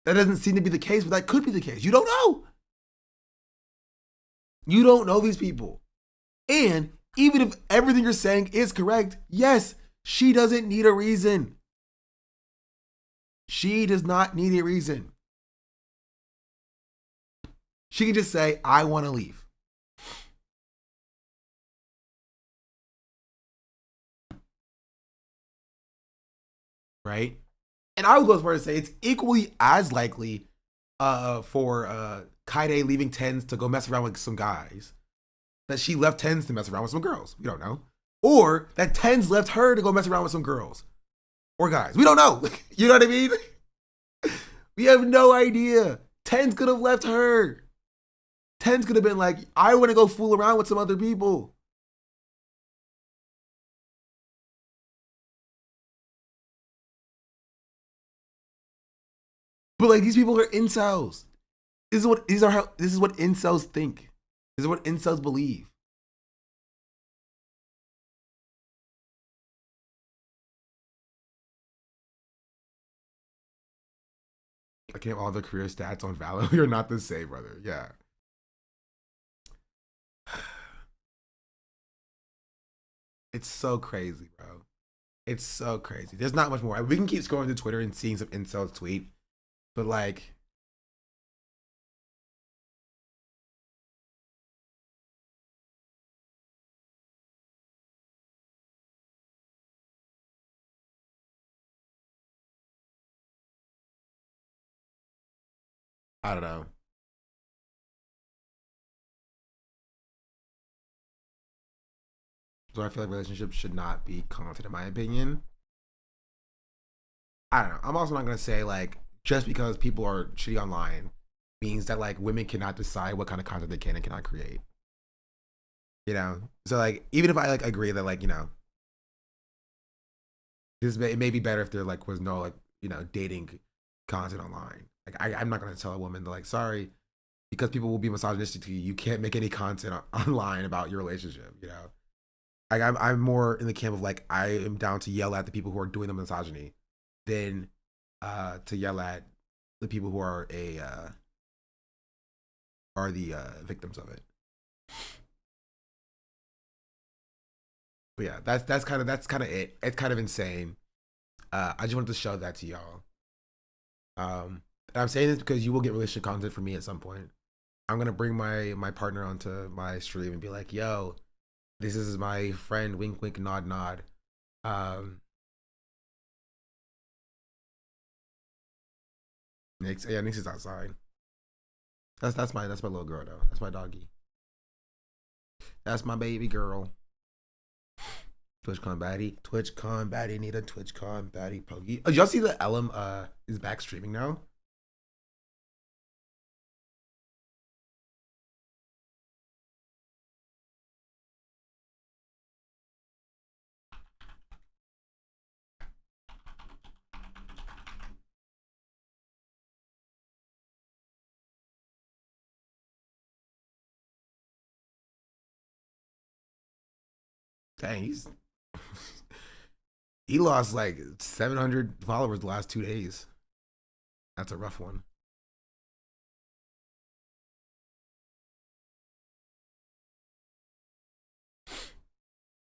That doesn't seem to be the case, but that could be the case. You don't know. You don't know these people. And even if everything you're saying is correct, yes, she doesn't need a reason. She does not need a reason. She can just say, I want to leave. Right? And I would go as far as to say it's equally as likely for Kaide leaving Tens to go mess around with some guys that she left Tens to mess around with some girls. We don't know. Or that Tens left her to go mess around with some girls or guys. We don't know. You know what I mean? We have no idea. Tens could have left her. Tens could have been like, I want to go fool around with some other people. But like, these people are incels. This is what incels think. This is what incels believe. I can't all the career stats on Valo. You're not the same, brother. Yeah. It's so crazy, bro. It's so crazy. There's not much more. We can keep scrolling to Twitter and seeing some incels tweet, but like, I don't know. So I feel like relationships should not be content, in my opinion. I don't know. I'm also not gonna say like just because people are shitty online means that like women cannot decide what kind of content they can and cannot create. You know? So like even if I like agree that like, you know, it may be better if there like was no like, you know, dating content online. Like I'm not gonna tell a woman to like, sorry, because people will be misogynistic to you, you can't make any content online about your relationship, you know? Like I'm more in the camp of like I am down to yell at the people who are doing the misogyny than to yell at the people who are the victims of it. But yeah, that's kind of it. It's kind of insane. I just wanted to show that to y'all. And I'm saying this because you will get relationship content from me at some point. I'm gonna bring my partner onto my stream and be like, yo, this is my friend, wink wink nod nod. Nix is outside. That's my little girl though. That's my doggy. That's my baby girl. TwitchCon baddie, need a TwitchCon baddie pokey. Oh, y'all see that Ellum is back streaming now? Dang, he lost like 700 followers the last 2 days. That's a rough one.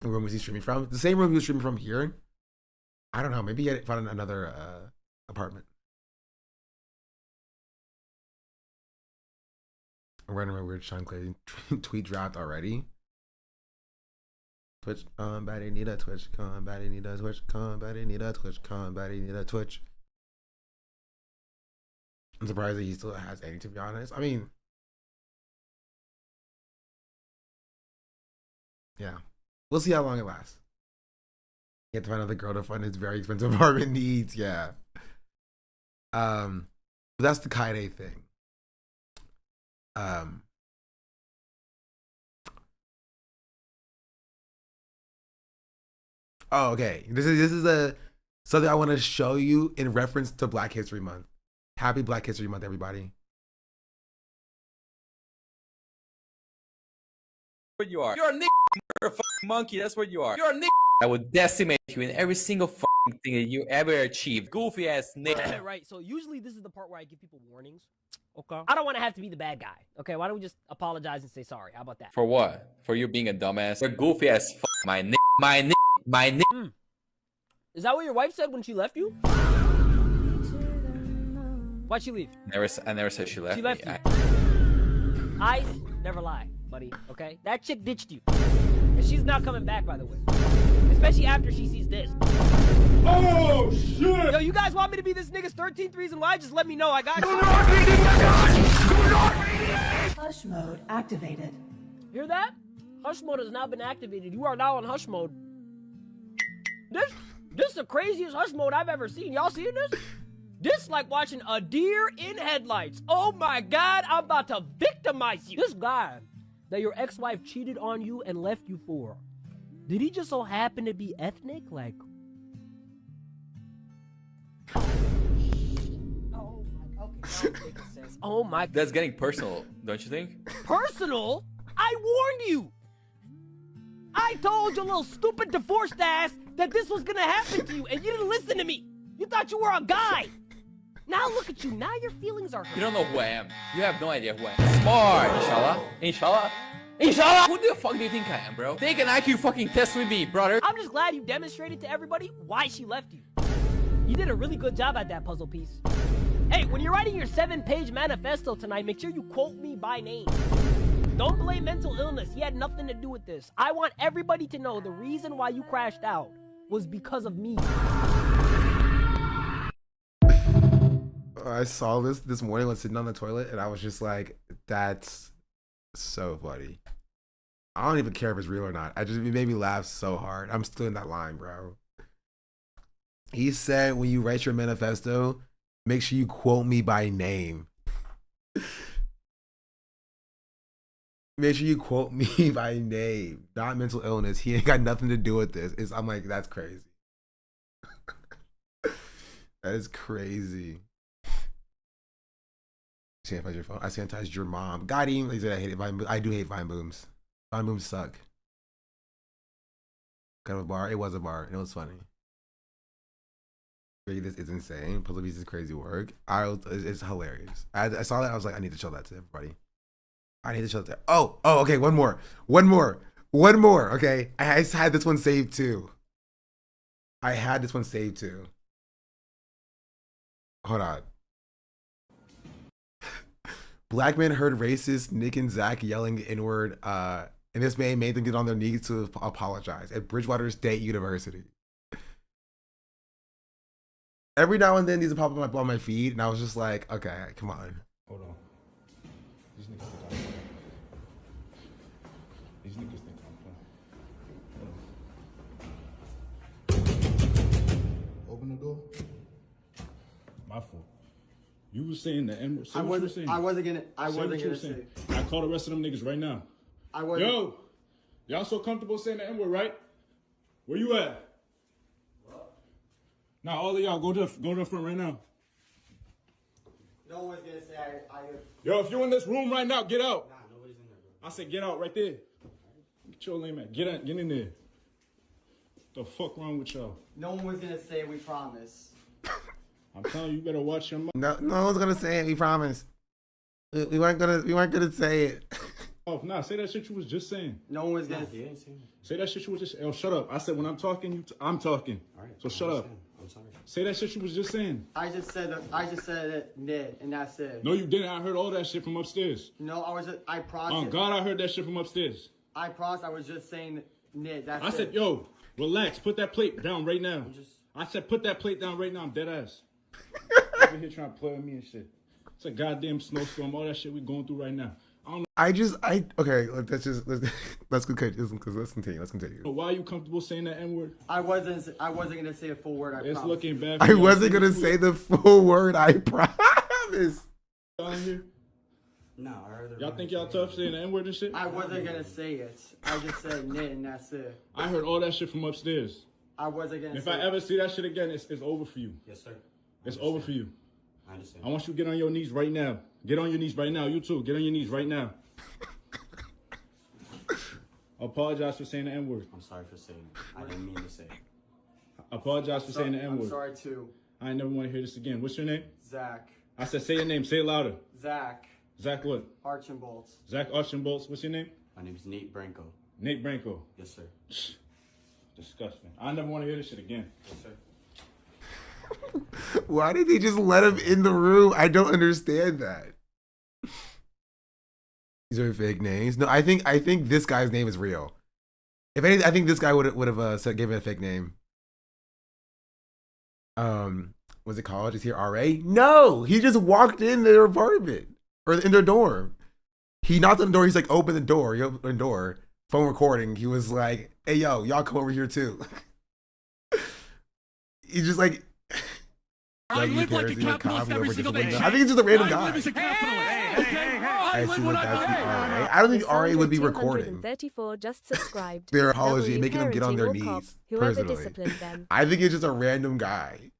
What room was he streaming from? The same room he was streaming from here. I don't know. Maybe he had found another apartment. Random weird Sean Clay tweet dropped already. Twitch, baddie need a Twitch, baddie need a Twitch, baddie need a Twitch, baddie need a Twitch. I'm surprised that he still has any, to be honest. I mean, yeah, we'll see how long it lasts. You have to find another girl to fund his very expensive apartment needs. Yeah. But that's the Kaide thing. Oh, okay. This is something I want to show you in reference to Black History Month. Happy Black History Month, everybody. What you are? You're a nigga. You're a fucking monkey. That's what you are. You're a nigga. I will decimate you in every single fucking thing that you ever achieved. Goofy ass nigga. Right. So usually this is the part where I give people warnings. Okay. I don't want to have to be the bad guy. Okay. Why don't we just apologize and say sorry? How about that? For what? For you being a dumbass? You're goofy ass fuck. My nigga. My nigga. My nigga. Is that what your wife said when she left you? Why'd she leave? I never said she left. She left me. you. I never lie, buddy. Okay. That chick ditched you, and she's not coming back. By the way, especially after she sees this. Oh shit! Yo, you guys want me to be this nigga's 13th reason why? Just let me know. I got you. Hush mode activated. Hear that? Hush mode has now been activated. You are now on hush mode. This is the craziest hush mode I've ever seen. Y'all seeing this? This is like watching a deer in headlights. Oh my God, I'm about to victimize you. This guy that your ex-wife cheated on you and left you for, did he just so happen to be ethnic? Like, oh my, okay, sense. Oh my. That's getting personal, don't you think? Personal? I warned you. I told your little stupid divorced ass that this was gonna happen to you, and you didn't listen to me. You thought you were a guy. Now look at you. Now your feelings are hurt. You don't know who I am. You have no idea who I am. Smart, inshallah. Inshallah. Inshallah. Who the fuck do you think I am, bro? Take an IQ fucking test with me, brother. I'm just glad you demonstrated to everybody why she left you. You did a really good job at that puzzle piece. Hey, when you're writing your 7-page manifesto tonight, make sure you quote me by name. Don't blame mental illness. He had nothing to do with this. I want everybody to know the reason why you crashed out was because of me. I saw this morning when sitting on the toilet, and I was just like, that's so funny. I don't even care if it's real or not. It made me laugh so hard. I'm still in that line, bro. He said, when you write your manifesto, make sure you quote me by name. Make sure you quote me by name, not mental illness. He ain't got nothing to do with this. I'm like, that's crazy. That is crazy. Sanitize your phone. I sanitized your mom. Got him. He said I hate it. I do hate Vine Booms. Vine Booms suck. Kind of a bar. It was a bar. And it was funny. This is insane. Puzzle Piece is crazy work. It's hilarious. I saw that. I was like, I need to show that to everybody. I need to show that. Oh, okay. One more. Okay. I had this one saved too. Hold on. Black men heard racist Nick and Zach yelling the N-word, and this man made them get on their knees to apologize at Bridgewater State University. Every now and then these will pop up on my feed, and I was just like, okay, come on. Hold on. These niggas think I'm playing. These niggas think I'm playing. Open the door. My fault. You was saying the N-word. I wasn't gonna say. I call the rest of them niggas right now. Yo, y'all so comfortable saying the N-word, right? Where you at? What? Now all of y'all go to the front right now. No one's gonna say I. Yo, if you're in this room right now, get out. Nah, nobody's in there, bro. I said get out right there. Get your lame man. Get in there. The fuck wrong with y'all? No one was gonna say we promise. I'm telling you, you better watch your mouth. No one's gonna say it. We promise. We weren't gonna say it. Oh, nah, say that shit you was just saying. No one was gonna say that shit you was just saying. Oh, shut up. I said when I'm talking, I'm talking. All right, so shut up. I'm sorry. Say that shit you was just saying. I just said it, Ned, and that's it. No, you didn't. I heard all that shit from upstairs. No, I promised. On God, I heard that shit from upstairs. I promised I was just saying Ned, that's it. I said, yo, relax. Put that plate down right now. I said, put that plate down right now. I'm dead ass. Over here trying to play with me and shit. It's a goddamn snowstorm. All that shit we going through right now. Okay, let's continue. Let's continue. Why are you comfortable saying that N-word? I wasn't gonna say a full word. It's promise. looking bad. I wasn't gonna say the full word. I promise. No, y'all think y'all tough saying the N-word and shit? I wasn't gonna say it. I just said Ned, and that's it. I heard all that shit from upstairs. I wasn't gonna. If I ever see that shit again, it's over for you. Yes, sir. It's over for you. I understand. I want you to get on your knees right now. Get on your knees right now. You too. Get on your knees right now. I apologize for saying the N-word. I'm sorry for saying it. I didn't mean to say it. I apologize for saying the N-word. I'm sorry too. I ain't never want to hear this again. What's your name? Zach. I said say your name. Say it louder. Zach. Zach what? Archambolts. Zach Archambolts. What's your name? My name's Nate Branco. Nate Branco. Yes, sir. Disgusting. I never want to hear this shit again. Yes, sir. Why did they just let him in the room? I don't understand that. These are fake names. No, I think this guy's name is real. If anything, I think this guy would have given a fake name. What's it called? Is he RA? No, he just walked in their apartment or in their dorm. He knocked on the door. He's like, open the door. He opened the door. Phone recording. He was like, hey, yo, y'all come over here too. He's just like, I live like a capitalist every single day. I think it's just a random guy. I live as a capitalist. I see what that's the RA. I don't think RA would be recording. 34 just subscribed. Their apology, making them get on their Parenting or cop, knees. whoever Personally, disciplined them. I think it's just a random guy,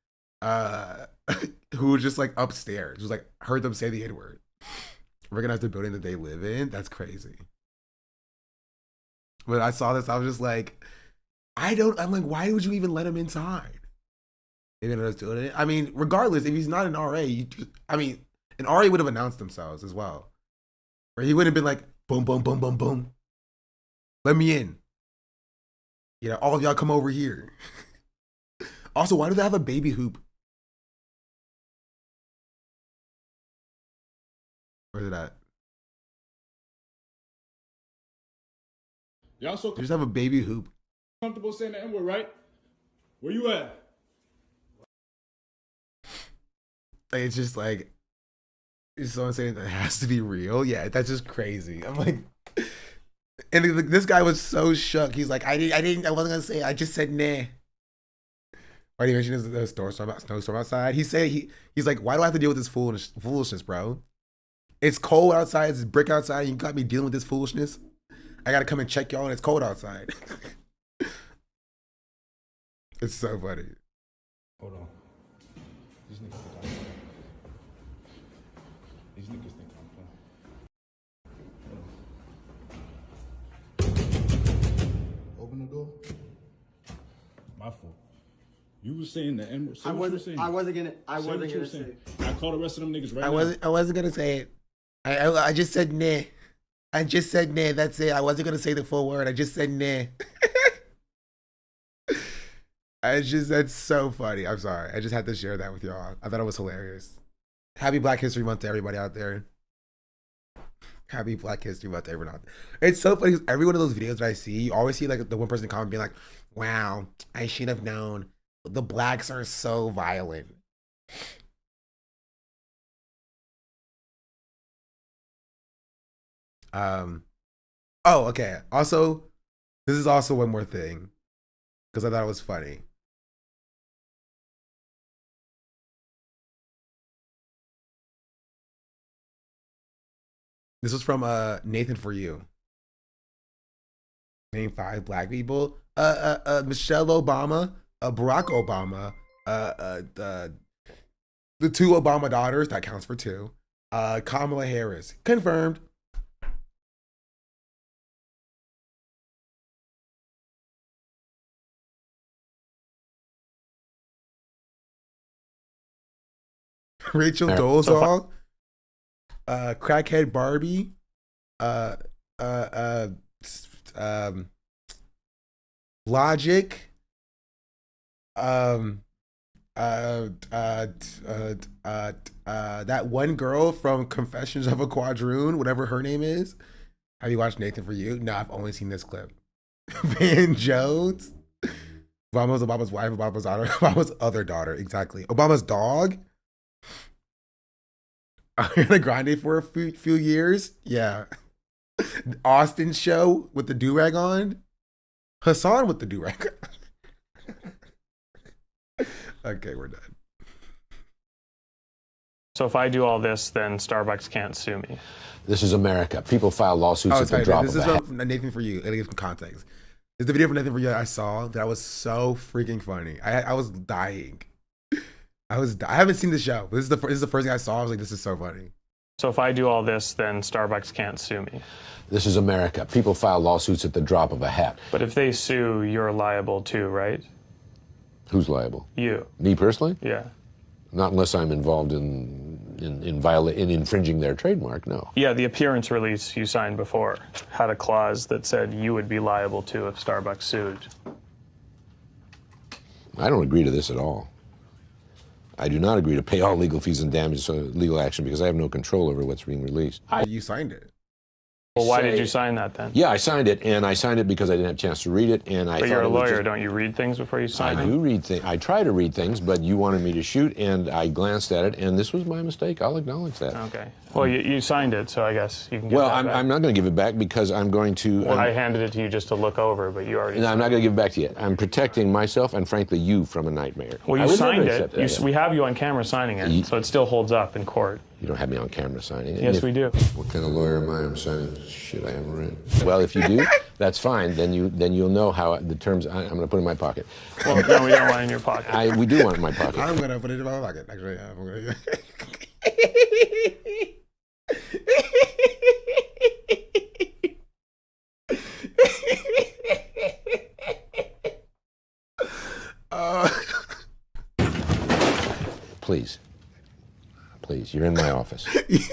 who was just like upstairs, was like heard them say the N-word, recognized the building that they live in. That's crazy. When I saw this, I was just like, I'm like, why would you even let him inside? They didn't know what's doing it. I mean, regardless, if he's not an RA, an RA would have announced themselves as well. Or he would have been like, boom, boom, boom, boom, boom. Let me in. You know, all of y'all come over here. Also, why do they have a baby hoop? Where's it at? Y'all so They just have a baby hoop. comfortable saying the N-word, right? Where you at? Like, it's just like, is someone saying that it has to be real? Yeah, that's just crazy. I'm like, and this guy was so shook. He's like, I wasn't gonna say it. I just said nah. Why do you mention the snowstorm outside? He's like, why do I have to deal with this foolishness, bro? It's cold outside. It's brick outside. You got me dealing with this foolishness. I gotta come and check y'all, and it's cold outside. It's so funny. Hold on. These niggas think I'm playing. These niggas think I'm playing. Open the door. My fault. You was saying the N-word. I wasn't gonna say it. I call the rest of them niggas right now. I wasn't gonna say it. I just said nah. I just said nah. That's it. I wasn't gonna say the full word. I just said nah. That's so funny. I'm sorry. I just had to share that with y'all. I thought it was hilarious. Happy Black History Month to everybody out there. Happy Black History Month to everyone out there. It's so funny because every one of those videos that I see, you always see like the one person comment being like, wow, I should have known. The blacks are so violent. Oh, okay. Also, this is also one more thing because I thought it was funny. This was from Nathan For You. Name 5 black people. Michelle Obama, Barack Obama, the 2 Obama daughters, that counts for 2. Kamala Harris. Confirmed. Rachel Dolezal, Crackhead Barbie, Logic, that one girl from Confessions of a Quadroon, whatever her name is. Have you watched Nathan For You? No, I've only seen this clip. Van Jones, Obama's wife, Obama's daughter, Obama's other daughter, exactly. Obama's dog. Ariana Grande for a few years, yeah. Austin show with the do-rag on. Hassan with the do-rag. Okay, we're done. So if I do all this, then Starbucks can't sue me. This is America. People file lawsuits at the drop this of a hat. This is Nathan For You. Let me give some context. This is the video from Nathan For You that I saw that was so freaking funny. I was dying. I haven't seen the show, but this is the first thing I saw. I was like, this is so funny. So if I do all this, then Starbucks can't sue me. This is America. People file lawsuits at the drop of a hat. But if they sue, you're liable too, right? Who's liable? You. Me personally? Yeah. Not unless I'm involved in infringing their trademark, no. Yeah, the appearance release you signed before had a clause that said you would be liable too if Starbucks sued. I don't agree to this at all. I do not agree to pay all legal fees and damages or legal action because I have no control over what's being released. You signed it. Well, why did you sign that then? Yeah, I signed it, and I signed it because I didn't have a chance to read it, and I thought you're a it was lawyer, just... don't you read things before you sign I them? do read things. I try to read things, but you wanted me to shoot, and I glanced at it, and this was my mistake. I'll acknowledge that. Okay. Well, you signed it, so I guess you can get Well, that back. I'm not going to give it back because I'm going to... Well, I handed it to you just to look over, but you already... No, I'm not going to give it back to you. I'm protecting myself and, frankly, you from a nightmare. Well, you signed it. We have you on camera signing it, so it still holds up in court. You don't have me on camera signing it? Yes, we do. What kind of lawyer am I? I'm signing shit I haven't read. Well, if you do, that's fine. Then you'll know how the terms... I'm going to put in my pocket. Well, no, we don't want it in your pocket. We do want it in my pocket. I'm going to put it in my pocket, actually. I'm gonna... Please. Please, you're in my office.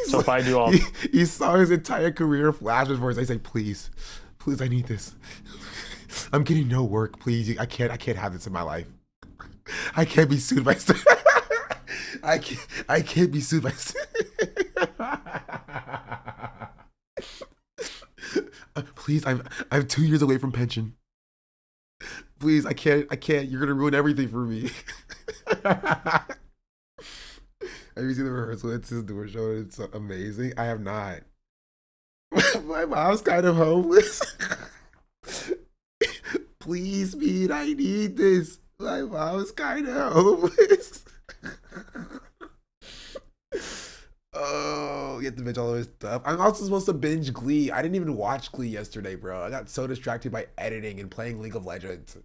So if I do all... He saw his entire career flash before his eyes. He's like, please, I need this. I'm getting no work, please. I can't have this in my life. I can't be sued by... I can't be sued by... Please, I'm 2 years away from pension. Please, I can't. You're gonna ruin everything for me. Have you seen the rehearsal? It's his door show. It's amazing. I have not. My mom's kind of homeless. Please, Pete, I need this. My mom's kind of homeless. Oh, you have to binge all of his stuff. I'm also supposed to binge Glee. I didn't even watch Glee yesterday, bro. I got so distracted by editing and playing League of Legends.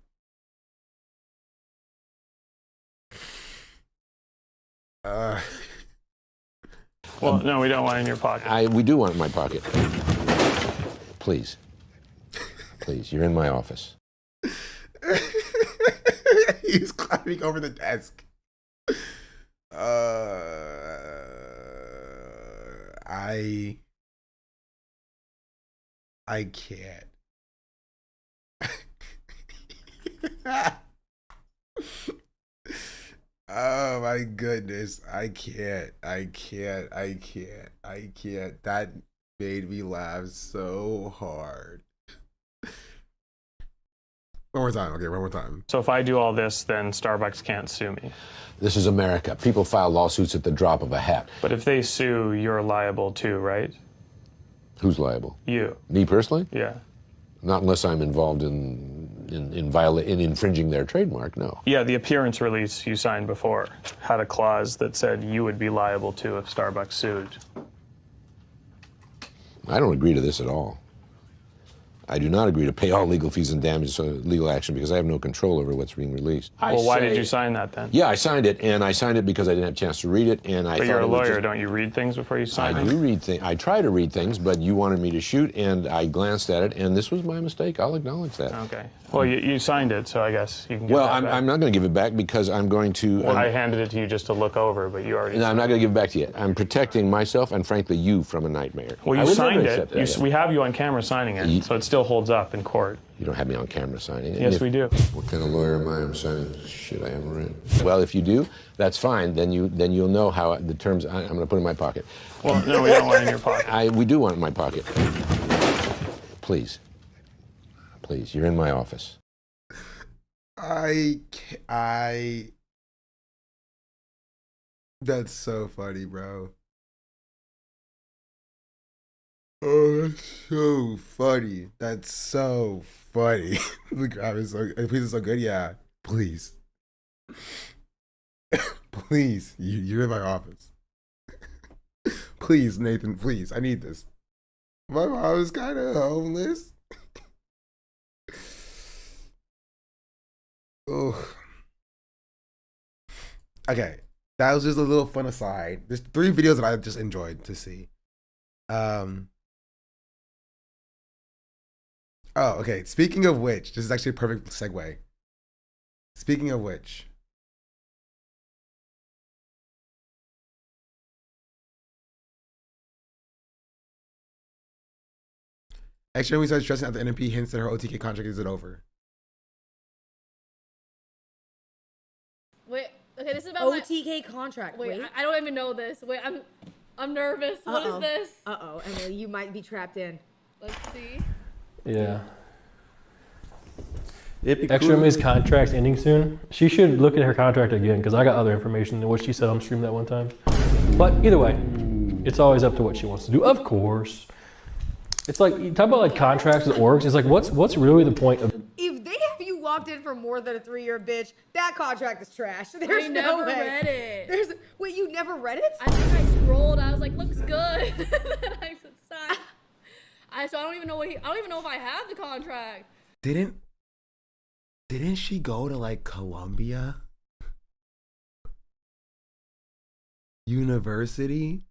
Well, no, we don't want it in your pocket. We do want it in my pocket. Please. Please, you're in my office. He's climbing over the desk. I can't. Oh my goodness. I can't. That made me laugh so hard. One more time. Okay, one more time. So if I do all this, then Starbucks can't sue me. This is America. People file lawsuits at the drop of a hat. But if they sue, you're liable too, right? Who's liable? You. Me personally? Yeah. Not unless I'm involved in infringing their trademark, no. Yeah, the appearance release you signed before had a clause that said you would be liable too if Starbucks sued. I don't agree to this at all. I do not agree to pay all legal fees and damages or legal action because I have no control over what's being released. Well, why did you sign that then? Yeah, I signed it, and I signed it because I didn't have a chance to read it, and I But thought you're a it was lawyer, just, don't you read things before you sign I them? do read things. I try to read things, but you wanted me to shoot, and I glanced at it, and this was my mistake. I'll acknowledge that. Okay. Well, you signed it, so I guess you can get Well, that back. I'm not going to give it back because I'm going to... Well, I handed it to you just to look over, but you already... No, I'm not going to give it back to you. I'm protecting myself and, frankly, you from a nightmare. Well, I you would never signed accept it. that. We have you on camera signing it, so it still holds up in court. You don't have me on camera signing it. Yes, we do. What kind of lawyer am I? I'm signing shit I haven't read. Well, if you do, that's fine. Then you'll know how the terms I'm going to put in my pocket. Well, no, we don't want it in your pocket. We do want it in my pocket. Please, you're in my office. That's so funny, bro. Oh, that's so funny. That's so funny. The grab is so. Please, is so good. Yeah, please, please. You're in my office. Please, Nathan. Please, I need this. My mom is kind of homeless. Oh. Okay, that was just a little fun aside. There's 3 videos that I just enjoyed to see. Oh, okay. Speaking of which, this is actually a perfect segue. Speaking of which, actually, when we started stressing out the NMP hints that her OTK contract isn't over. Wait, okay, this is about OTK contract. Wait, Wait. I don't even know this. Wait, I'm nervous. What is this? Uh-oh, Emily, you might be trapped in. Let's see. Yeah. Extra Miss contract's ending soon. She should look at her contract again because I got other information than what she said on stream that one time. But either way, it's always up to what she wants to do. Of course. It's like, you talk about like contracts with orgs. It's like, what's really the point of... If they have you locked in for more than a 3-year bitch, that contract is trash. There's I no never way. read it. Wait, you never read it? I think I scrolled. I was like, looks good. Then I signed. So I don't even know I don't even know if I have the contract. Didn't she go to like Columbia University?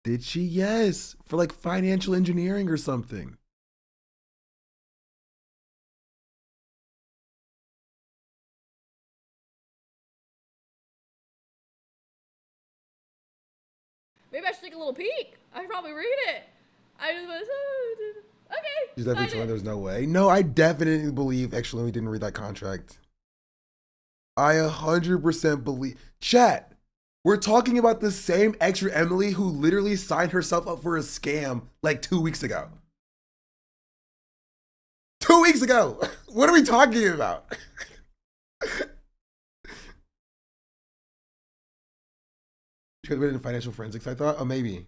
Did she? Yes, for like financial engineering or something. Maybe I should take a little peek. I should probably read it. I just was, okay. She's definitely telling there's no way. No, I definitely believe actually we didn't read that contract. I 100% believe. Chat, we're talking about the same extra Emily who literally signed herself up for a scam like 2 weeks ago. 2 weeks ago. What are we talking about? She could have been in financial forensics, I thought. Oh, maybe.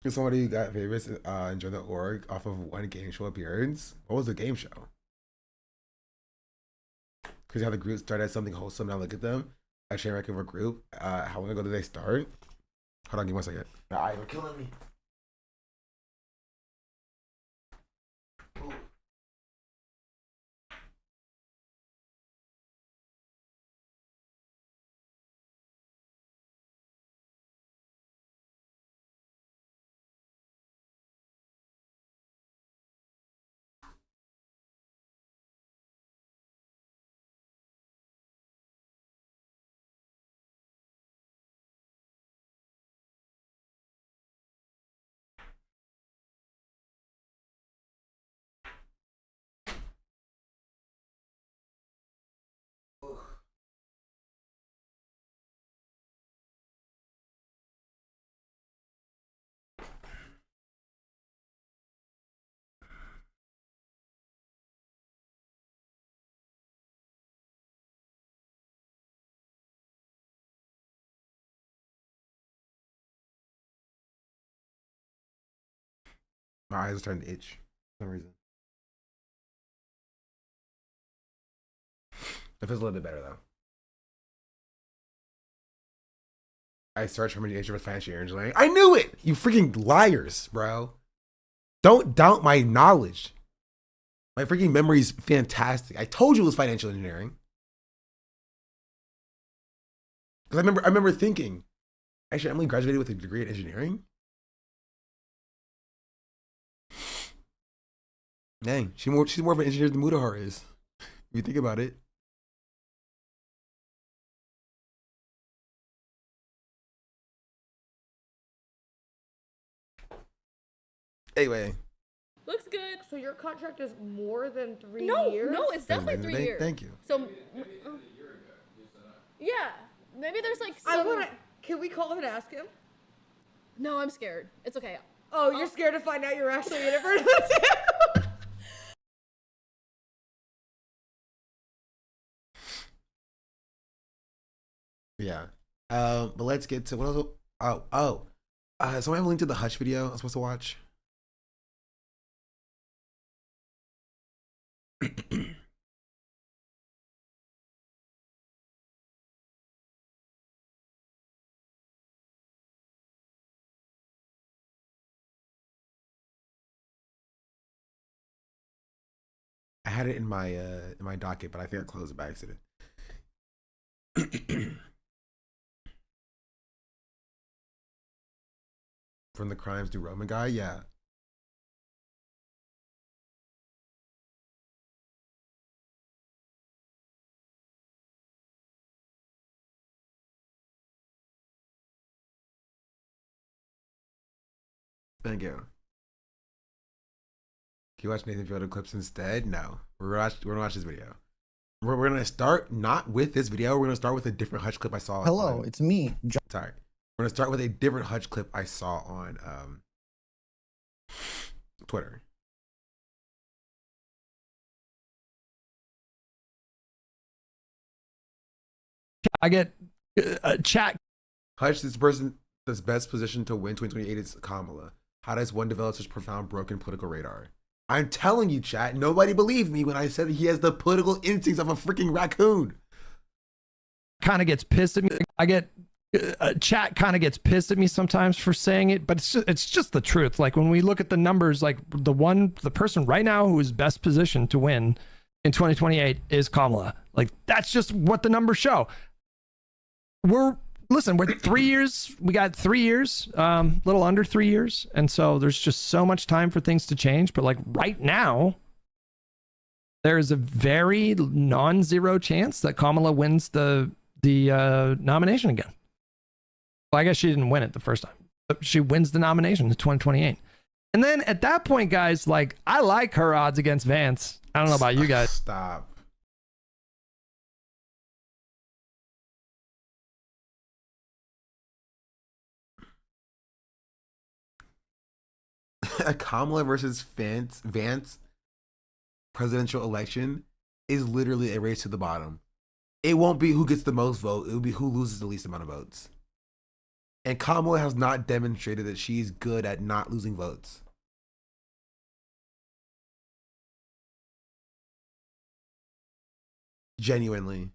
Is somebody who got famous enjoy the org off of one game show appearance? What was the game show? Because you have the group start as something wholesome. Now look at them. I share record of a group. How long ago did they start? Hold on, give me 1 second. You're killing me. My eyes are starting to itch for some reason. It feels a little bit better though. I searched for many introverts financial engineering. I knew it! You freaking liars, bro. Don't doubt my knowledge. My freaking memory's fantastic. I told you it was financial engineering. Because I remember thinking, actually, Emily graduated with a degree in engineering. Dang, she's more of an engineer than Mudahar is. If you think about it. Anyway. Looks good. So your contract is more than 3 No, years? no, it's definitely 3 years. Thank you. So, yeah, maybe there's like some... Can we call him and ask him? No, I'm scared. It's okay. Oh, you're scared to find out you're actually in it for him? Yeah. But let's get to what else. So I have a link to the Hutch video I'm supposed to watch. I had it in my docket, but I think I closed it by accident. From the Crimes Do Roman guy, yeah. Thank you. Can you watch Nathan Fielder clips instead? No. We're gonna watch this video. We're gonna start not with this video. We're gonna start with a different Hutch clip I saw. Hello, it's me. Sorry. We're gonna start with a different Hutch clip I saw on Twitter. I get chat. Hutch, this person that's best positioned to win 2028 is Kamala. How does one develop such profound broken political radar? I'm telling you, chat, nobody believed me when I said he has the political instincts of a freaking raccoon. Kind of gets pissed at me. I get chat kind of gets pissed at me sometimes for saying it, but it's just the truth. Like when we look at the numbers, like the person right now who is best positioned to win in 2028 is Kamala. Like that's just what the numbers show. We're 3 years. We got 3 years, little under 3 years, and so there's just so much time for things to change. But like right now, there is a very non-zero chance that Kamala wins the nomination again. Well, I guess she didn't win it the first time, but she wins the nomination in 2028. And then at that point, guys, like I like her odds against Vance. I don't know about you guys. Stop. A Kamala versus Vance presidential election is literally a race to the bottom. It won't be who gets the most vote. It will be who loses the least amount of votes. And Kamala has not demonstrated that she's good at not losing votes. Genuinely.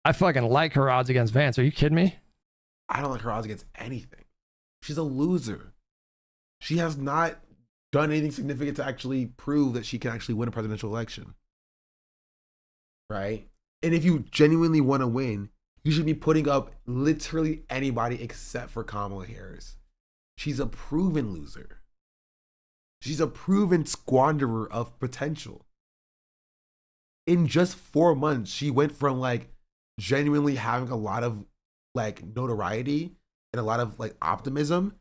I fucking like her odds against Vance. Are you kidding me? I don't like her odds against anything. She's a loser. She has not done anything significant to actually prove that she can actually win a presidential election. Right? And if you genuinely want to win, you should be putting up literally anybody except for Kamala Harris. She's a proven loser. She's a proven squanderer of potential. In just 4 months, she went from like genuinely having a lot of like notoriety and a lot of like optimism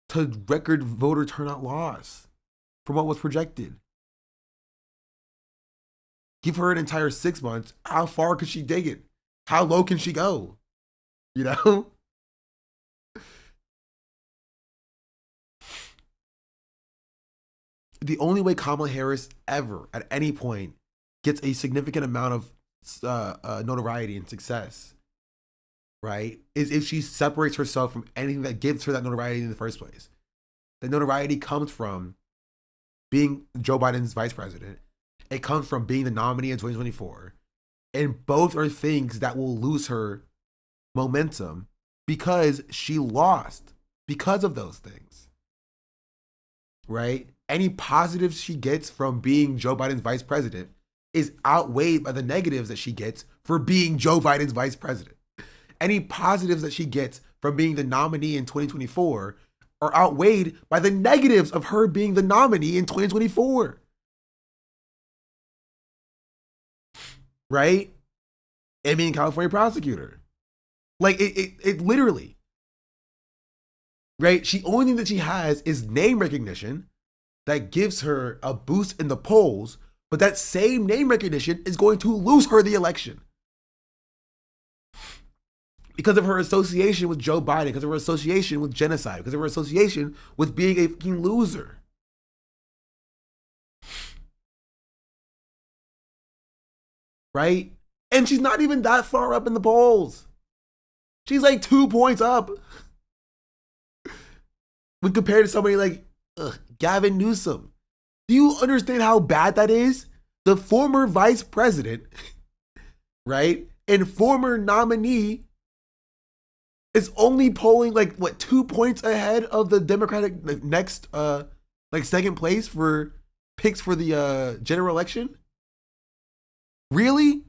to record voter turnout loss from what was projected. Give her an entire 6 months. How far could she dig it? How low can she go? You know? the only way Kamala Harris ever at any point gets a significant amount of notoriety and success, right, is if she separates herself from anything that gives her that notoriety in the first place. The notoriety comes from being Joe Biden's vice president. It comes from being the nominee in 2024. And both are things that will lose her momentum because she lost because of those things, right? Any positives she gets from being Joe Biden's vice president is outweighed by the negatives that she gets for being Joe Biden's vice president. Any positives that she gets from being the nominee in 2024 are outweighed by the negatives of her being the nominee in 2024. Right? And being a California prosecutor. Like, it literally. Right? The only thing that she has is name recognition that gives her a boost in the polls, but that same name recognition is going to lose her the election. Because of her association with Joe Biden, because of her association with genocide, because of her association with being a fucking loser. Right? And she's not even that far up in the polls. She's like 2 points up. When compared to somebody like Gavin Newsom. Do you understand how bad that is? The former vice president, right, and former nominee is only polling 2 points ahead of the Democratic next second place for picks for the general election? Really?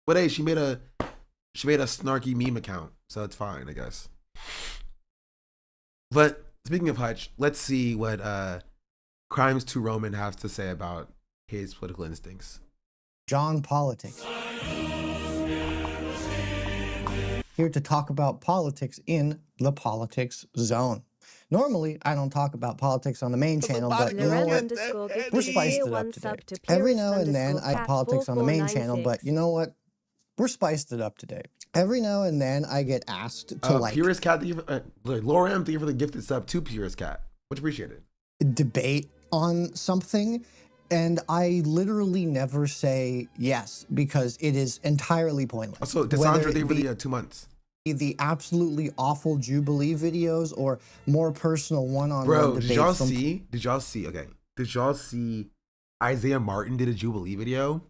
But hey, she made a snarky meme account, so it's fine, I guess. But speaking of Hutch, let's see what Crimes to Roman has to say about his political instincts. John Politics. Here to talk about politics in the politics zone. Normally, I don't talk about politics on the main channel, but you know what? We're spiced it up today. Every now and then, I politics on the main channel, but you know what? We're spiced it up today. Every now and then, I get asked to Purist Cat, Laura M, thank you for the gifted sub to Purist Cat. Much appreciated. Debate on something, and I literally never say yes because it is entirely pointless. Also, Cassandra, thank you for the 2 months. The absolutely awful Jubilee videos or more personal one-on-one debates. Did y'all see? Okay, did y'all see Isaiah Martin did a Jubilee video?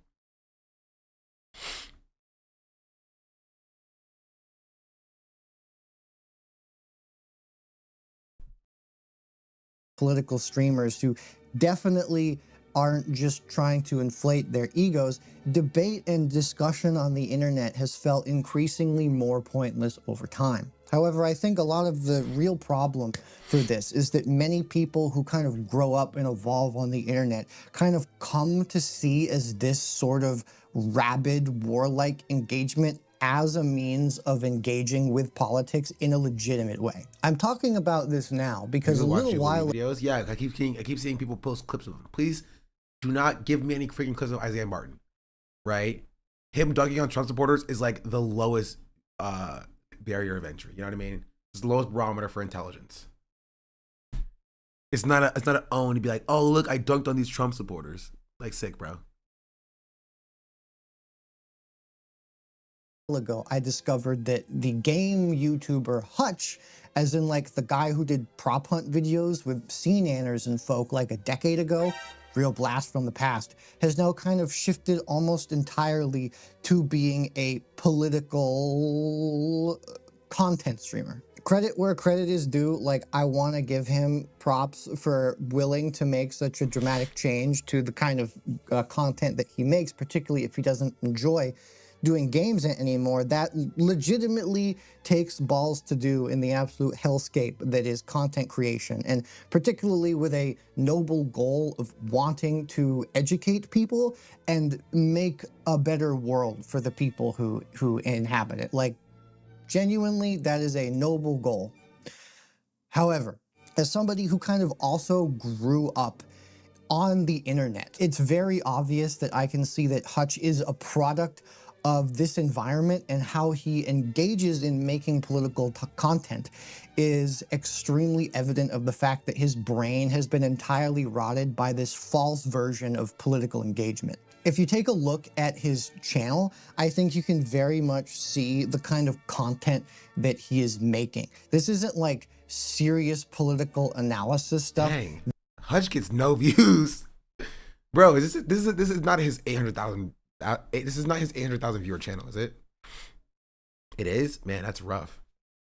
Political streamers who definitely aren't just trying to inflate their egos. Debate and discussion on the internet has felt increasingly more pointless over time. However, I think a lot of the real problem for this is that many people who kind of grow up and evolve on the internet kind of come to see as this sort of rabid, warlike engagement as a means of engaging with politics in a legitimate way. I'm talking about this now because a little while videos. Yeah, I keep seeing people post clips of them. Please do not give me any freaking clips of Isaiah Martin. Right? Him dunking on Trump supporters is like the lowest barrier of entry. You know what I mean? It's the lowest barometer for intelligence. It's not an own to be like, oh look, I dunked on these Trump supporters. Like sick, bro. Ago, I discovered that the game YouTuber Hutch, as in like the guy who did prop hunt videos with sea nanners and folk like a decade ago, real blast from the past, has now kind of shifted almost entirely to being a political content streamer. Credit where credit is due, like I want to give him props for willing to make such a dramatic change to the kind of content that he makes, particularly if he doesn't enjoy doing games anymore. That legitimately takes balls to do in the absolute hellscape that is content creation, and particularly with a noble goal of wanting to educate people and make a better world for the people who inhabit it. Like, genuinely, that is a noble goal. However, as somebody who kind of also grew up on the internet. It's very obvious that I can see that Hutch is a product of this environment, and how he engages in making political content is extremely evident of the fact that his brain has been entirely rotted by this false version of political engagement. If you take a look at his channel, I think you can very much see the kind of content that he is making. This isn't like serious political analysis stuff. Dang. Hutch gets no views. Bro, this is not his 800,000. This is not his 800,000 viewer channel, is it? It is? Man, that's rough.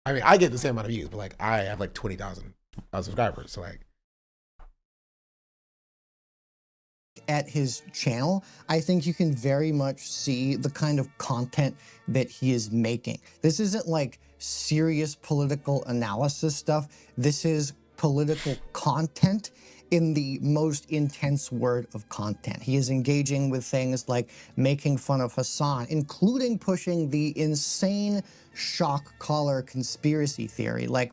I mean, I get the same amount of views, but like I have like 20,000 subscribers, so like. At his channel, I think you can very much see the kind of content that he is making. This isn't like serious political analysis stuff. This is political content in the most intense word of content. He is engaging with things like making fun of Hassan, including pushing the insane shock collar conspiracy theory. Like,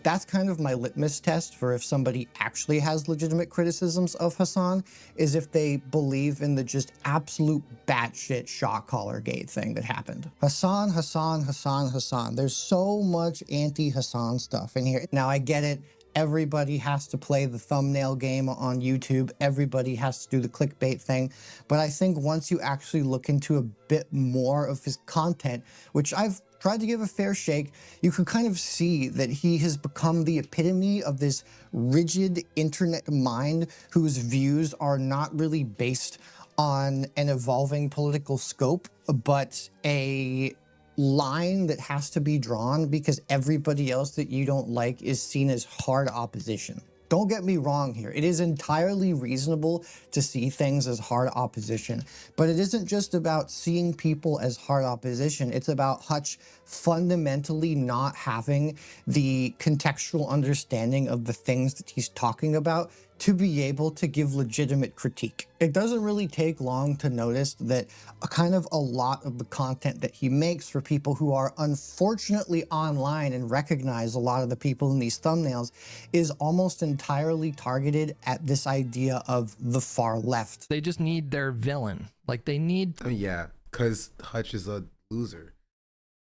that's kind of my litmus test for if somebody actually has legitimate criticisms of Hassan, is if they believe in the just absolute batshit shock collar gate thing that happened. Hassan, Hassan, Hassan, Hassan. There's so much anti-Hassan stuff in here. Now, I get it. Everybody has to play the thumbnail game on YouTube. Everybody has to do the clickbait thing. But I think once you actually look into a bit more of his content, which I've tried to give a fair shake, you can kind of see that he has become the epitome of this rigid internet mind whose views are not really based on an evolving political scope, but a line that has to be drawn because everybody else that you don't like is seen as hard opposition. Don't get me wrong here. It is entirely reasonable to see things as hard opposition, but it isn't just about seeing people as hard opposition. It's about Hutch fundamentally not having the contextual understanding of the things that he's talking about to be able to give legitimate critique. It doesn't really take long to notice that a lot of the content that he makes for people who are unfortunately online and recognize a lot of the people in these thumbnails is almost entirely targeted at this idea of the far left. They just need their villain. Like they need... I mean, yeah, because Hutch is a loser.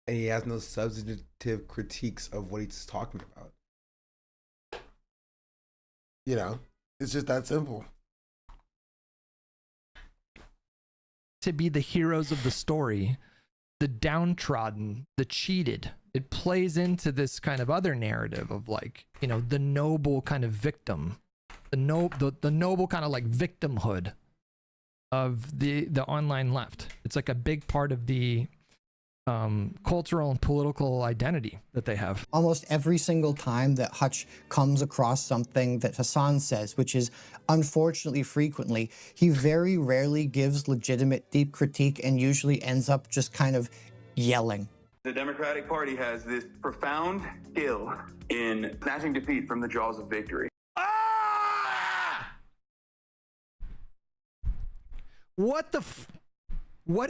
And he has no substantive critiques of what he's talking about. You know, it's just that simple. To be the heroes of the story, the downtrodden, the cheated. It plays into this kind of other narrative of like, you know, the noble kind of victim, the noble kind of like victimhood of the online left. It's like a big part of the cultural and political identity that they have. Almost every single time that Hutch comes across something that Hassan says, which is unfortunately frequently, he very rarely gives legitimate deep critique and usually ends up just kind of yelling. The Democratic Party has this profound skill in snatching defeat from the jaws of victory. What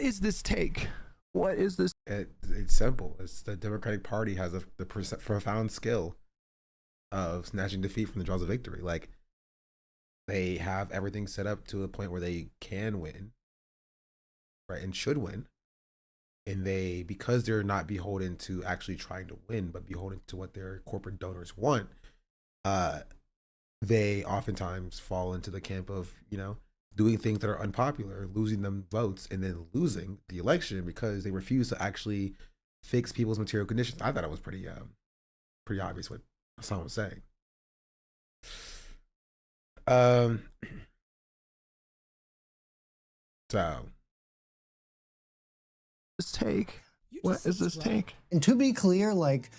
is this take? What is this? It's simple. It's the Democratic Party has the profound skill of snatching defeat from the jaws of victory. Like, they have everything set up to a point where they can win, right, and should win. And they, because they're not beholden to actually trying to win, but beholden to what their corporate donors want, they oftentimes fall into the camp of, you know, doing things that are unpopular, losing them votes, and then losing the election because they refuse to actually fix people's material conditions. I thought it was pretty obvious what Hassan was saying. So this take? What is this take? And to be clear, like,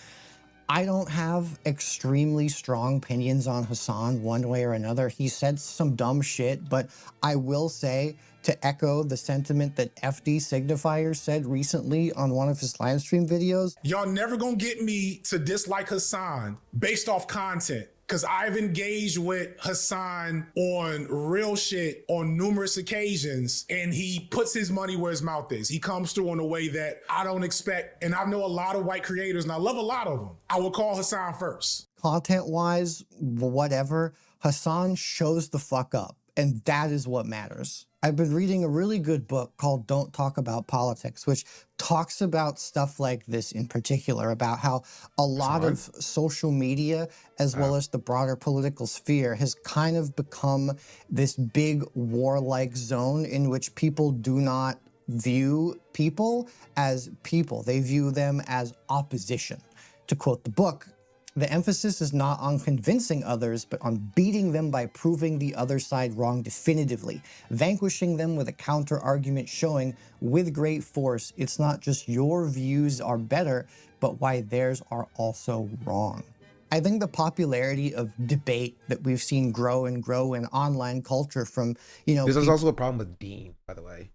I don't have extremely strong opinions on Hassan one way or another. He said some dumb shit, but I will say, to echo the sentiment that FD Signifier said recently on one of his live stream videos. Y'all never gonna get me to dislike Hassan based off content. Because I've engaged with Hassan on real shit on numerous occasions, and he puts his money where his mouth is. He comes through in a way that I don't expect, and I know a lot of white creators, and I love a lot of them. I would call Hassan first. Content-wise, whatever, Hassan shows the fuck up. And that is what matters. I've been reading a really good book called Don't Talk About Politics, which talks about stuff like this in particular, about how a lot of social media, as well as the broader political sphere, has kind of become this big warlike zone in which people do not view people as people. They view them as opposition. To quote the book, the emphasis is not on convincing others, but on beating them by proving the other side wrong definitively, vanquishing them with a counter-argument showing with great force it's not just your views are better, but why theirs are also wrong. I think the popularity of debate that we've seen grow and grow in online culture from, you know... This is also a problem with Dean, by the way.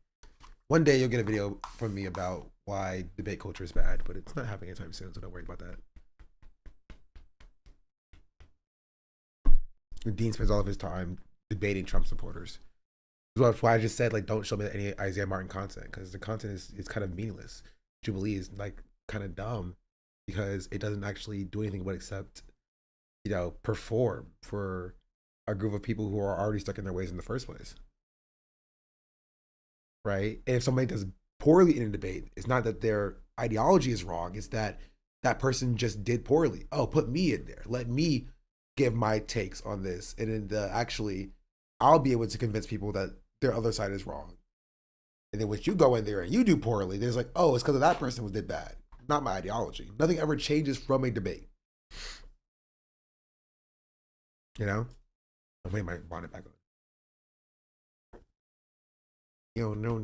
One day you'll get a video from me about why debate culture is bad, but it's not happening anytime soon, so don't worry about that. Dean spends all of his time debating Trump supporters. That's why I just said, like, don't show me any Isaiah Martin content, because the content is kind of meaningless. Jubilee is like kind of dumb because it doesn't actually do anything but except, you know, perform for a group of people who are already stuck in their ways in the first place. Right? And if somebody does poorly in a debate, it's not that their ideology is wrong, it's that that person just did poorly. Oh, put me in there. Let me give my takes on this, and then actually I'll be able to convince people that their other side is wrong. And then once you go in there and you do poorly, there's like, oh, it's because of that person who did bad, not my ideology. Nothing ever changes from a debate. You know? I'm putting my bonnet back on. No.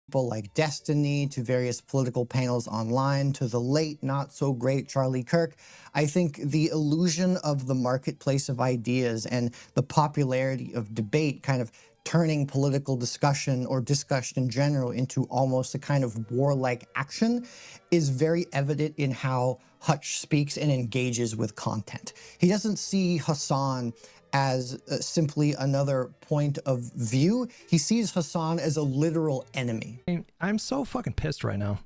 People like Destiny, to various political panels online, to the late, not so great Charlie Kirk. I think the illusion of the marketplace of ideas and the popularity of debate kind of turning political discussion or discussion in general into almost a kind of warlike action is very evident in how Hutch speaks and engages with content. He doesn't see Hassan as simply another point of view. He sees Hassan as a literal enemy. I'm so fucking pissed right now.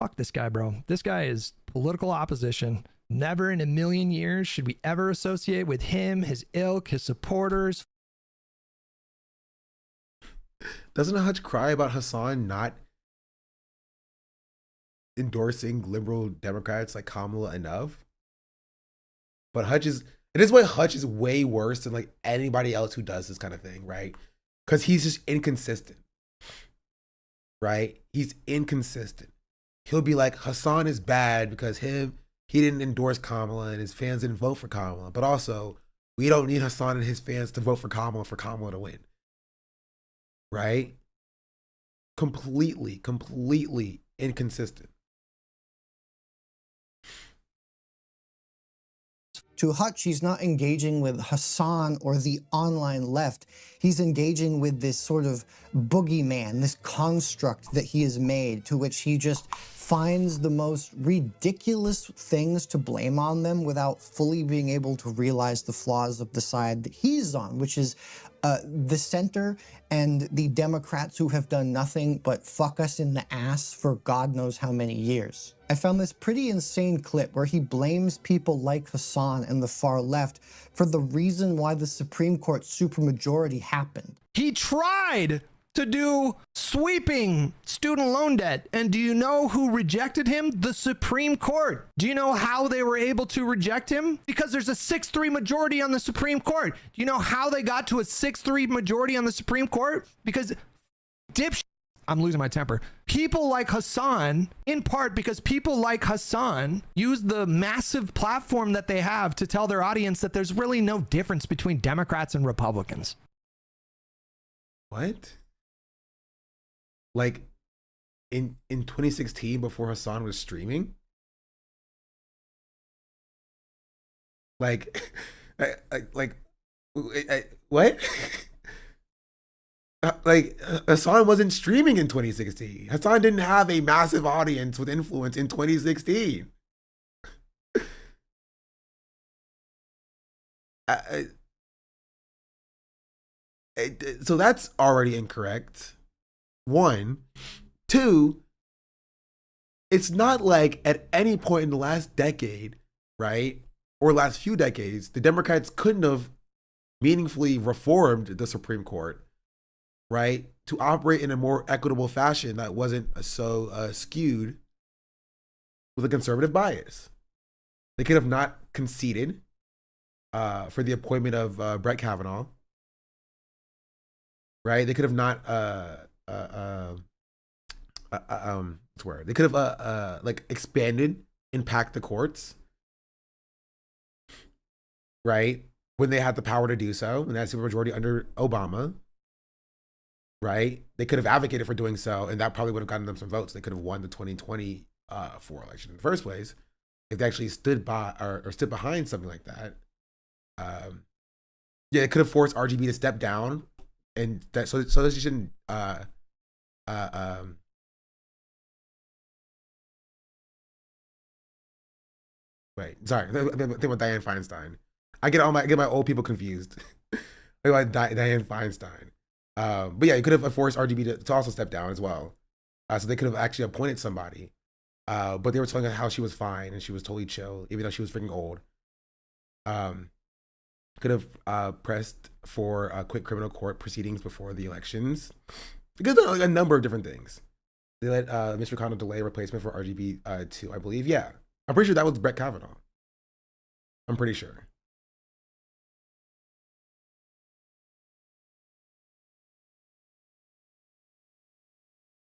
Fuck this guy, bro. This guy is political opposition. Never in a million years should we ever associate with him, his ilk, his supporters. Doesn't Hutch cry about Hassan not endorsing liberal Democrats like Kamala enough? But it is why Hutch is way worse than like anybody else who does this kind of thing, right? Because he's just inconsistent, right? He's inconsistent. He'll be like, Hassan is bad because he didn't endorse Kamala and his fans didn't vote for Kamala. But also, we don't need Hassan and his fans to vote for Kamala to win. Right? Completely inconsistent. To Hutch, he's not engaging with Hassan or the online left. He's engaging with this sort of boogeyman, this construct that he has made, to which he just finds the most ridiculous things to blame on them without fully being able to realize the flaws of the side that he's on, which is the center and the Democrats who have done nothing but fuck us in the ass for God knows how many years. I found this pretty insane clip where he blames people like Hassan and the far left for the reason why the Supreme Court supermajority happened. He tried to do sweeping student loan debt. And do you know who rejected him? The Supreme Court. Do you know how they were able to reject him? Because there's a 6-3 majority on the Supreme Court. Do you know how they got to a 6-3 majority on the Supreme Court? Because I'm losing my temper. People like Hassan, in part because people like Hassan use the massive platform that they have to tell their audience that there's really no difference between Democrats and Republicans. What? Like in 2016, before Hassan was streaming? Like what? Like Hassan wasn't streaming in 2016. Hassan didn't have a massive audience with influence in 2016. So that's already incorrect. 1. 2, it's not like at any point in the last decade, right, or last few decades, the Democrats couldn't have meaningfully reformed the Supreme Court, right, to operate in a more equitable fashion that wasn't so skewed with a conservative bias. They could have not conceded for the appointment of Brett Kavanaugh, right? They could have not they could have like expanded and packed the courts, right? When they had the power to do so, and that's the majority under Obama, right? They could have advocated for doing so, and that probably would have gotten them some votes. They could have won the 2020 election in the first place if they actually stood by or stood behind something like that. Yeah, it could have forced RGB to step down, and that so that she shouldn't. Wait, sorry, I think about Dianne Feinstein. I get my old people confused. Like Dianne Feinstein. But yeah, you could have forced RGB to also step down as well. So they could have actually appointed somebody. But they were telling her how she was fine and she was totally chill, even though she was freaking old. Could have pressed for quick criminal court proceedings before the elections. Because of a number of different things. They let Mitch McConnell delay replacement for RGB 2, I believe. Yeah. I'm pretty sure that was Brett Kavanaugh. I'm pretty sure.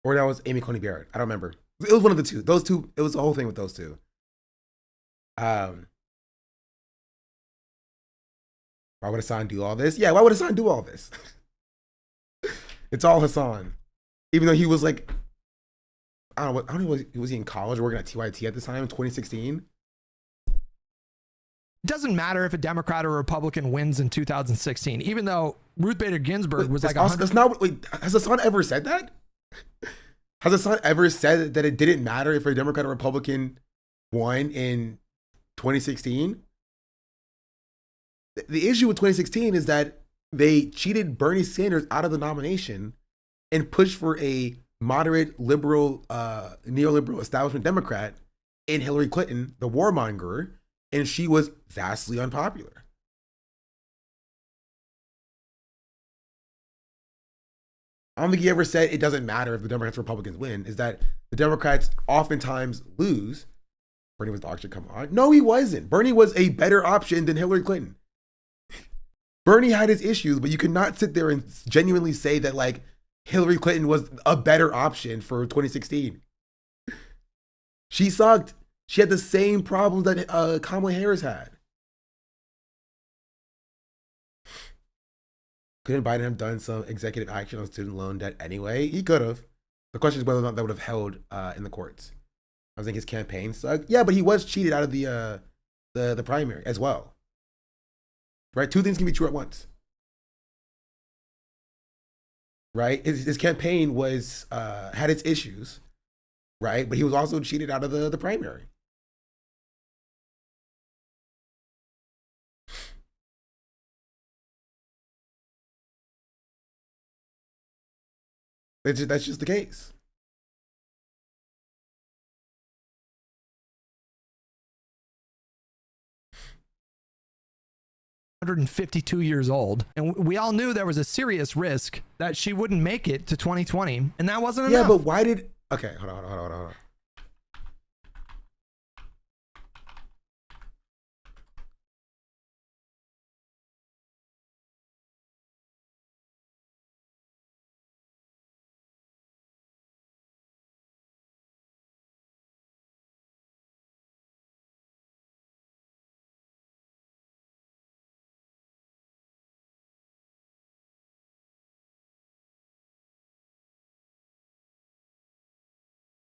Or that was Amy Coney Barrett. I don't remember. It was one of the two. Those two, it was the whole thing with those two. Why would Hassan do all this? Yeah, why would Hassan do all this? It's all Hassan. Even though he was like, I don't know, was he in college working at TYT at the time in 2016? It doesn't matter if a Democrat or Republican wins in 2016, even though Ruth Bader Ginsburg was like, that's not, wait, has Hassan ever said that? Has Hassan ever said that it didn't matter if a Democrat or Republican won in 2016? The issue with 2016 is that they cheated Bernie Sanders out of the nomination and pushed for a moderate, liberal, neoliberal establishment Democrat in Hillary Clinton, the warmonger, and she was vastly unpopular. I don't think he ever said it doesn't matter if the Democrats or Republicans win, is that the Democrats oftentimes lose. Bernie was the option, come on. No, he wasn't. Bernie was a better option than Hillary Clinton. Bernie had his issues, but you could not sit there and genuinely say that like Hillary Clinton was a better option for 2016. She sucked. She had the same problems that Kamala Harris had. Couldn't Biden have done some executive action on student loan debt anyway? He could have. The question is whether or not that would have held in the courts. I was thinking his campaign sucked. Yeah, but he was cheated out of the primary as well. Right? Two things can be true at once. Right? His campaign was had its issues, right? But he was also cheated out of the primary. That's just the case. $152 years old, and we all knew there was a serious risk that she wouldn't make it to 2020, and that wasn't enough. Yeah, but why did? Okay, hold on.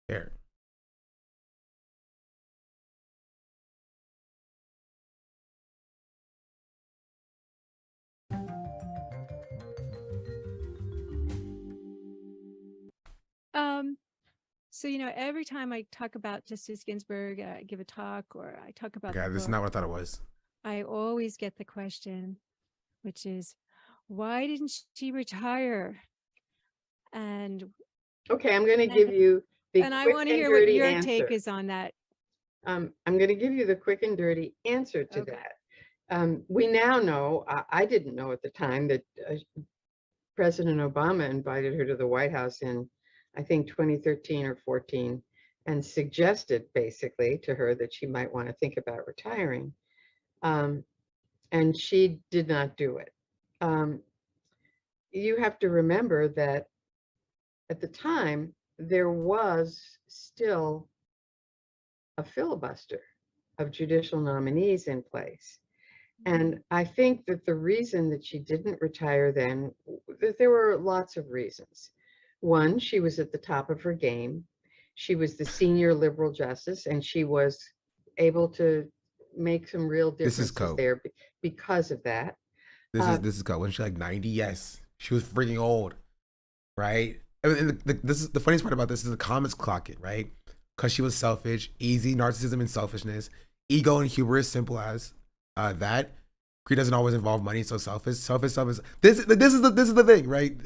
Here. So, you know, every time I talk about Justice Ginsburg, I give a talk or I talk about Okay, this is not what I thought it was. I always get the question, which is, why didn't she retire? And okay, I'm going to give you the and I quick want to and hear what dirty your answer. take is on that. I'm going to give you the quick and dirty answer to that. We now know, I didn't know at the time, that President Obama invited her to the White House in, I think, 2013 or 14, and suggested basically to her that she might want to think about retiring. And she did not do it. You have to remember that at the time, there was still a filibuster of judicial nominees in place. And I think that the reason that she didn't retire then, that there were lots of reasons. One, she was at the top of her game. She was the senior liberal justice, and she was able to make some real differences there because of that. This is when she's like 90. Yes, she was freaking old, right? I mean, and this is the funniest part about this is the comments clock it, right? Because she was selfish, easy narcissism and selfishness, ego and hubris, simple as that. Greed doesn't always involve money, so selfish. This is the thing, right?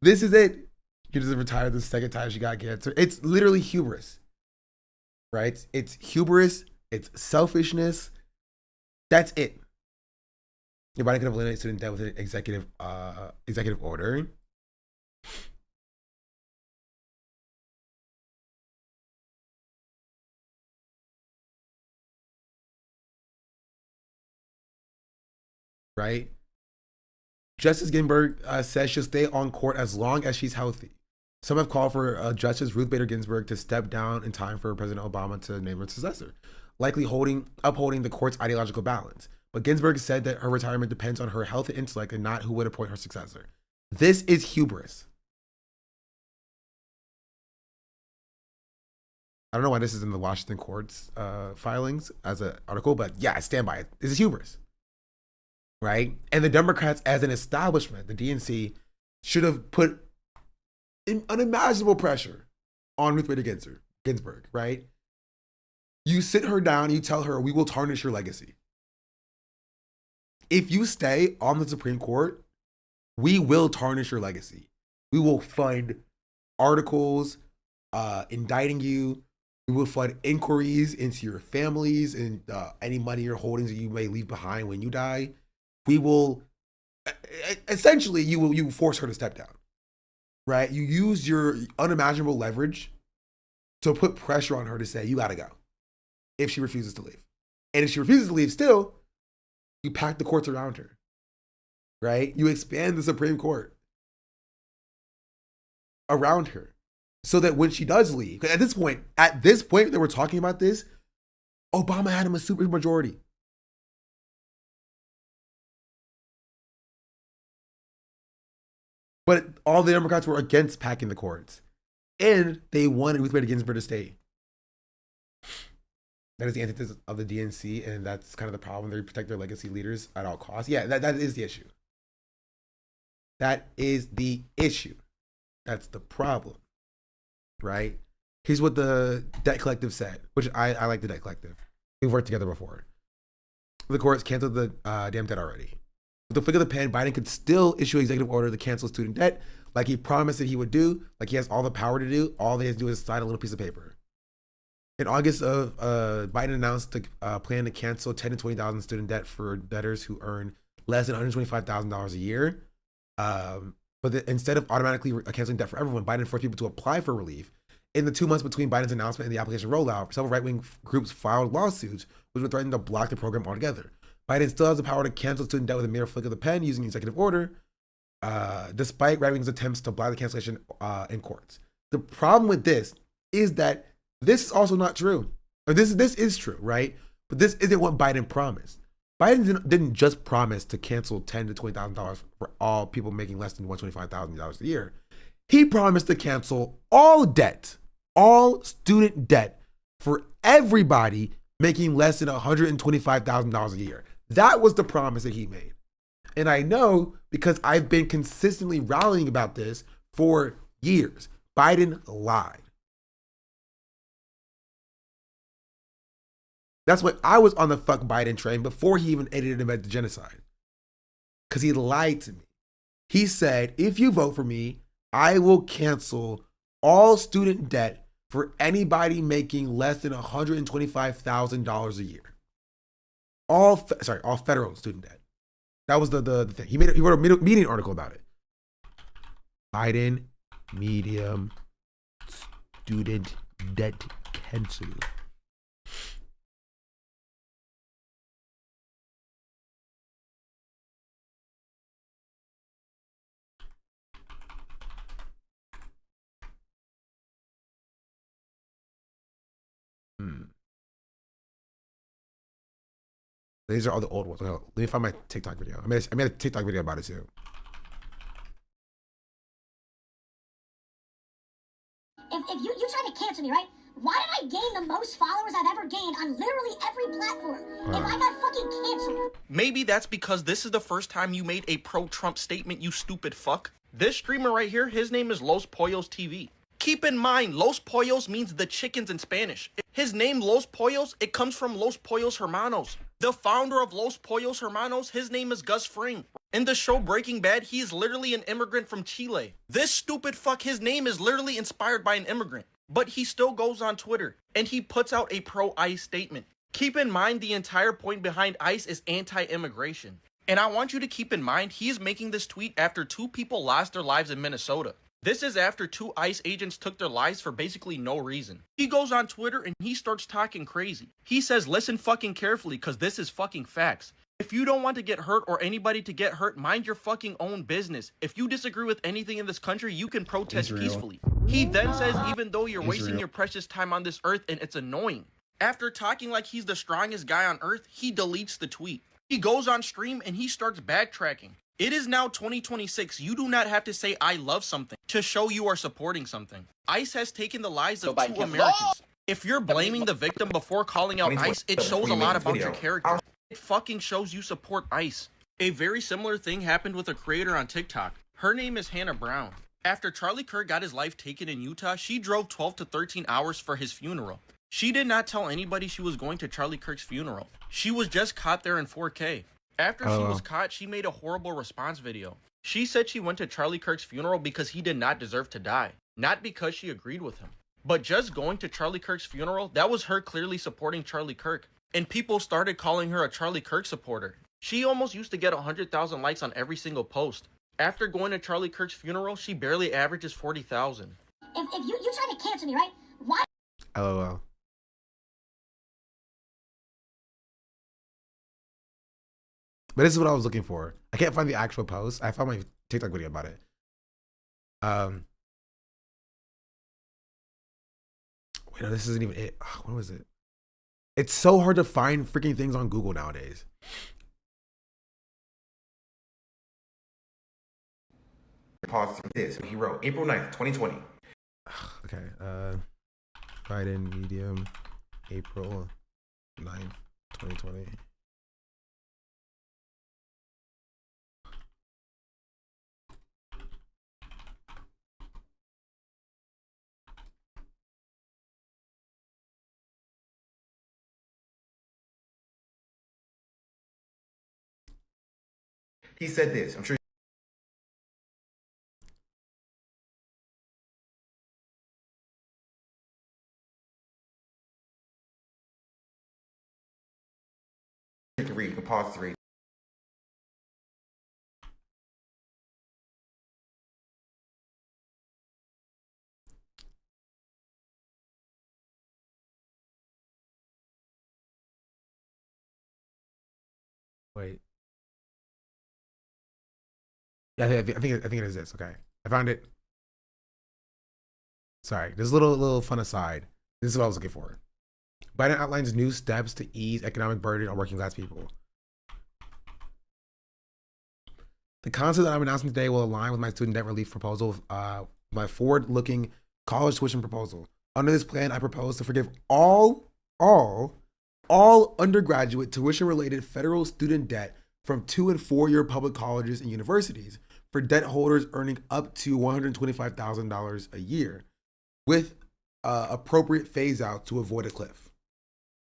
This is it. She just retired the second time she got cancer. It's literally hubris, right? It's hubris. It's selfishness. That's it. Your body could have eliminated student debt with an executive order. Right? Justice Ginsburg says she'll stay on court as long as she's healthy. Some have called for Justice Ruth Bader Ginsburg to step down in time for President Obama to name her successor, likely upholding the court's ideological balance. But Ginsburg said that her retirement depends on her health and intellect and not who would appoint her successor. This is hubris. I don't know why this is in the Washington court's filings as an article, but yeah, I stand by it. This is hubris. Right? And the Democrats as an establishment, the DNC, should have put unimaginable pressure on Ruth Bader Ginsburg, right? You sit her down, you tell her, we will tarnish your legacy. If you stay on the Supreme Court, we will tarnish your legacy. We will fund articles indicting you. We will fund inquiries into your families and any money or holdings that you may leave behind when you die. We will, essentially, you force her to step down, right? You use your unimaginable leverage to put pressure on her to say, you gotta go, if she refuses to leave. And if she refuses to leave still, you pack the courts around her, right? You expand the Supreme Court around her so that when she does leave, at this point that we're talking about this, Obama had him a super majority. But all the Democrats were against packing the courts. And they wanted Ruth Bader Ginsburg to stay. That is the antithesis of the DNC, and that's kind of the problem. They protect their legacy leaders at all costs. Yeah, that is the issue. That is the issue. That's the problem. Right? Here's what the Debt Collective said, which I like the Debt Collective. We've worked together before. The courts canceled the damn debt already. With the flick of the pen, Biden could still issue an executive order to cancel student debt, like he promised that he would do, like he has all the power to do. All they have to do is sign a little piece of paper. In August, Biden announced the plan to cancel $10,000 to $20,000 student debt for debtors who earn less than $125,000 a year. Instead of automatically canceling debt for everyone, Biden forced people to apply for relief. In the 2 months between Biden's announcement and the application rollout, several right-wing groups filed lawsuits which would threaten to block the program altogether. Biden still has the power to cancel student debt with a mere flick of the pen using an executive order, despite right-wing's attempts to block the cancellation in courts. The problem with this is that this is also not true. Or this is true, right? But this isn't what Biden promised. Biden didn't just promise to cancel $10,000 to $20,000 for all people making less than $125,000 a year. He promised to cancel all debt, all student debt for everybody making less than $125,000 a year. That was the promise that he made. And I know because I've been consistently rallying about this for years. Biden lied. That's why I was on the fuck Biden train before he even aided and abetted the genocide. Because he lied to me. He said, if you vote for me, I will cancel all student debt for anybody making less than $125,000 a year. All federal student debt. That was the thing. He wrote a Medium article about it. Biden medium student debt cancel. These are all the old ones. Let me find my TikTok video. I made a TikTok video about it too. If you try to cancel me, right? Why did I gain the most followers I've ever gained on literally every platform if I got fucking canceled? Maybe that's because this is the first time you made a pro-Trump statement, you stupid fuck. This streamer right here, his name is Los Pollos TV. Keep in mind, Los Pollos means the chickens in Spanish. His name, Los Pollos, it comes from Los Pollos Hermanos. The founder of Los Pollos Hermanos, his name is Gus Fring. In the show Breaking Bad, he is literally an immigrant from Chile. This stupid fuck, his name is literally inspired by an immigrant. But he still goes on Twitter, and he puts out a pro-ICE statement. Keep in mind, the entire point behind ICE is anti-immigration. And I want you to keep in mind, he is making this tweet after 2 people lost their lives in Minnesota. This is after 2 ICE agents took their lives for basically no reason. He goes on Twitter and he starts talking crazy. He says, listen fucking carefully, cause this is fucking facts. If you don't want to get hurt or anybody to get hurt, mind your fucking own business. If you disagree with anything in this country, you can protest peacefully. He then says, even though you're wasting your precious time on this earth and it's annoying. After talking like he's the strongest guy on earth, he deletes the tweet. He goes on stream and he starts backtracking. It is now 2026. You do not have to say I love something to show you are supporting something. ICE has taken the lives of 2 Americans. If you're blaming the victim before calling out ICE, it shows a lot about your character. It fucking shows you support ICE. A very similar thing happened with a creator on TikTok. Her name is Hannah Brown. After Charlie Kirk got his life taken in Utah, she drove 12 to 13 hours for his funeral. She did not tell anybody she was going to Charlie Kirk's funeral. She was just caught there in 4K. After she was caught, she made a horrible response video. She said she went to Charlie Kirk's funeral because he did not deserve to die, not because she agreed with him. But just going to Charlie Kirk's funeral, that was her clearly supporting Charlie Kirk. And people started calling her a Charlie Kirk supporter. She almost used to get 100,000 likes on every single post. After going to Charlie Kirk's funeral, she barely averages 40,000. If you try to cancel me, right? Why? LOL. But this is what I was looking for. I can't find the actual post. I found my TikTok video about it. Wait, no, this isn't even it. Oh, what was it? It's so hard to find freaking things on Google nowadays. Pause for this. He wrote April 9th, 2020. Okay. Biden medium, April 9th, 2020. He said this. I'm sure. You can read. You can pause to read. Wait. Yeah, I think it is this. Okay, I found it. Sorry, this little fun aside. This is what I was looking for. Biden outlines new steps to ease economic burden on working class people. The concept that I'm announcing today will align with my student debt relief proposal, my forward-looking college tuition proposal. Under this plan, I propose to forgive all undergraduate tuition-related federal student debt from 2- and 4-year public colleges and universities for debt holders earning up to $125,000 a year, with appropriate phase-out to avoid a cliff.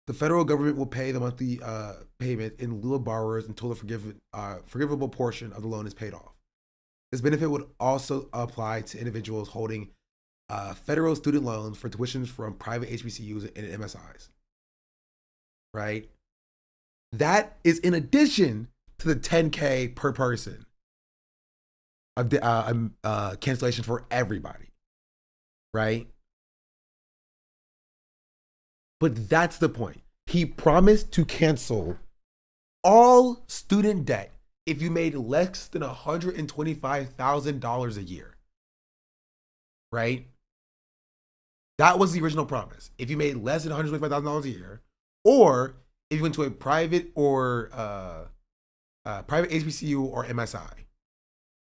The federal government will pay the monthly payment in lieu of borrowers until the forgivable portion of the loan is paid off. This benefit would also apply to individuals holding federal student loans for tuitions from private HBCUs and MSIs. Right? That is in addition to the $10K per person of the cancellation for everybody. Right? But that's the point. He promised to cancel all student debt if you made less than $125,000 a year. Right? That was the original promise. If you made less than $125,000 a year, or if you went to a private or private HBCU or MSI,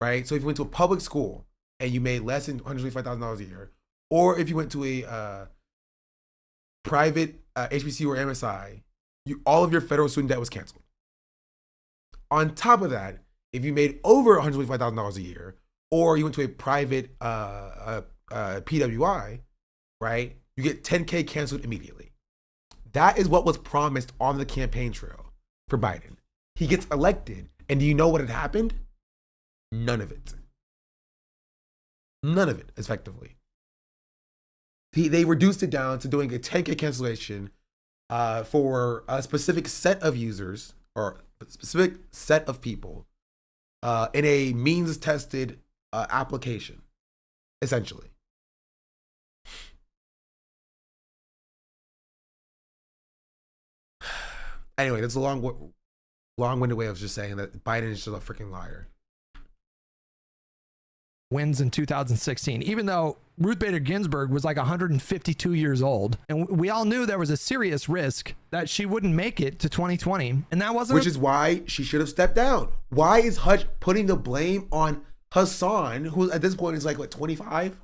right? So if you went to a public school and you made less than $125,000 a year, or if you went to a private HBCU or MSI, all of your federal student debt was canceled. On top of that, if you made over $125,000 a year, or you went to a private PWI, right, you get $10K canceled immediately. That is what was promised on the campaign trail for Biden. He gets elected, and do you know what had happened? None of it. None of it, effectively. They reduced it down to doing a $10K cancellation for a specific set of users or a specific set of people in a means-tested application, essentially. Anyway, that's a long-winded way of just saying that Biden is just a freaking liar. Wins in 2016, even though Ruth Bader Ginsburg was like 152 years old. And we all knew there was a serious risk that she wouldn't make it to 2020. And that wasn't... Which is why she should have stepped down. Why is Hutch putting the blame on Hassan, who at this point is like, what, 25?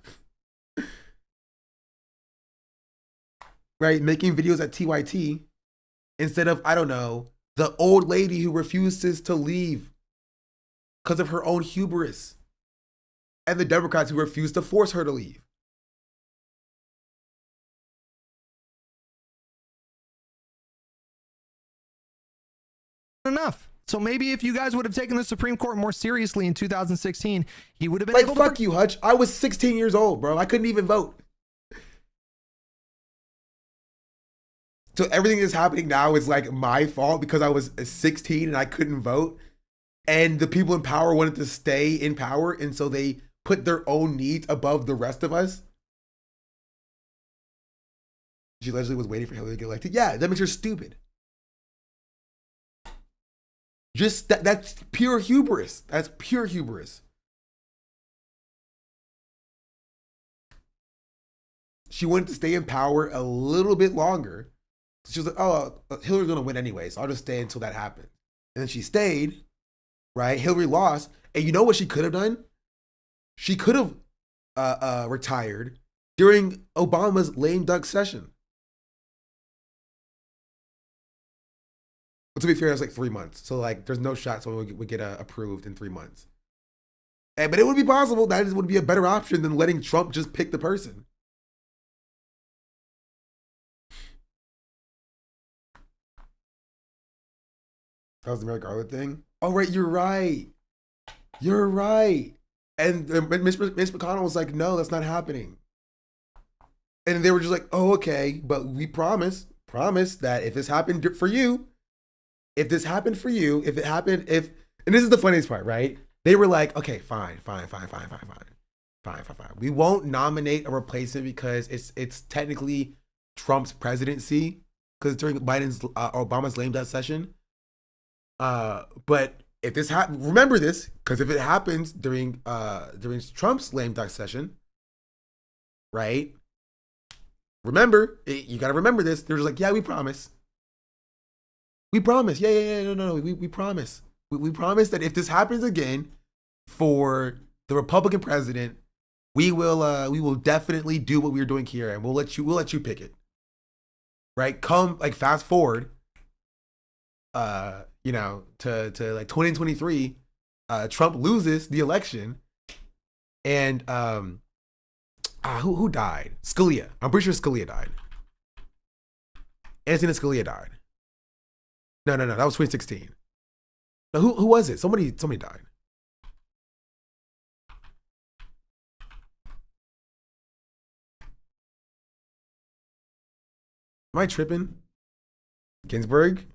Right? Making videos at TYT. Instead of, I don't know, the old lady who refuses to leave because of her own hubris. And the Democrats who refuse to force her to leave. Enough. So maybe if you guys would have taken the Supreme Court more seriously in 2016, he would have been able to... Fuck you, Hutch. I was 16 years old, bro. I couldn't even vote. So everything that's happening now is like my fault because I was 16 and I couldn't vote. And the people in power wanted to stay in power. And so they put their own needs above the rest of us. She allegedly was waiting for Hillary to get elected. Yeah, that makes her stupid. Just that's pure hubris. That's pure hubris. She wanted to stay in power a little bit longer. She was like, oh, Hillary's going to win anyway, so I'll just stay until that happens. And then she stayed, right? Hillary lost. And you know what she could have done? She could have retired during Obama's lame duck session. But to be fair, that's like 3 months. So like, there's no shot someone would get approved in 3 months. But it would be possible. That would be a better option than letting Trump just pick the person. That was the Merrick Garland thing. Oh, right. You're right. You're right. And Mitch McConnell was like, no, that's not happening. And they were just like, oh, okay. But we promise that if this happened for you, and this is the funniest part, right? They were like, okay, fine. We won't nominate a replacement because it's technically Trump's presidency because during Obama's lame duck session. But if this remember this, because if it happens during Trump's lame duck session, right? Remember, you got to remember this. They're just like, yeah, we promise. We promise. Yeah. No. We promise. We promise that if this happens again for the Republican president, we will definitely do what we're doing here, and we'll let you pick it. Right? Come like fast forward. To like 2023, Trump loses the election, and who died? Scalia. I'm pretty sure Scalia died. Anthony Scalia died. No, that was 2016. No, who was it? Somebody died. Am I tripping? Ginsburg?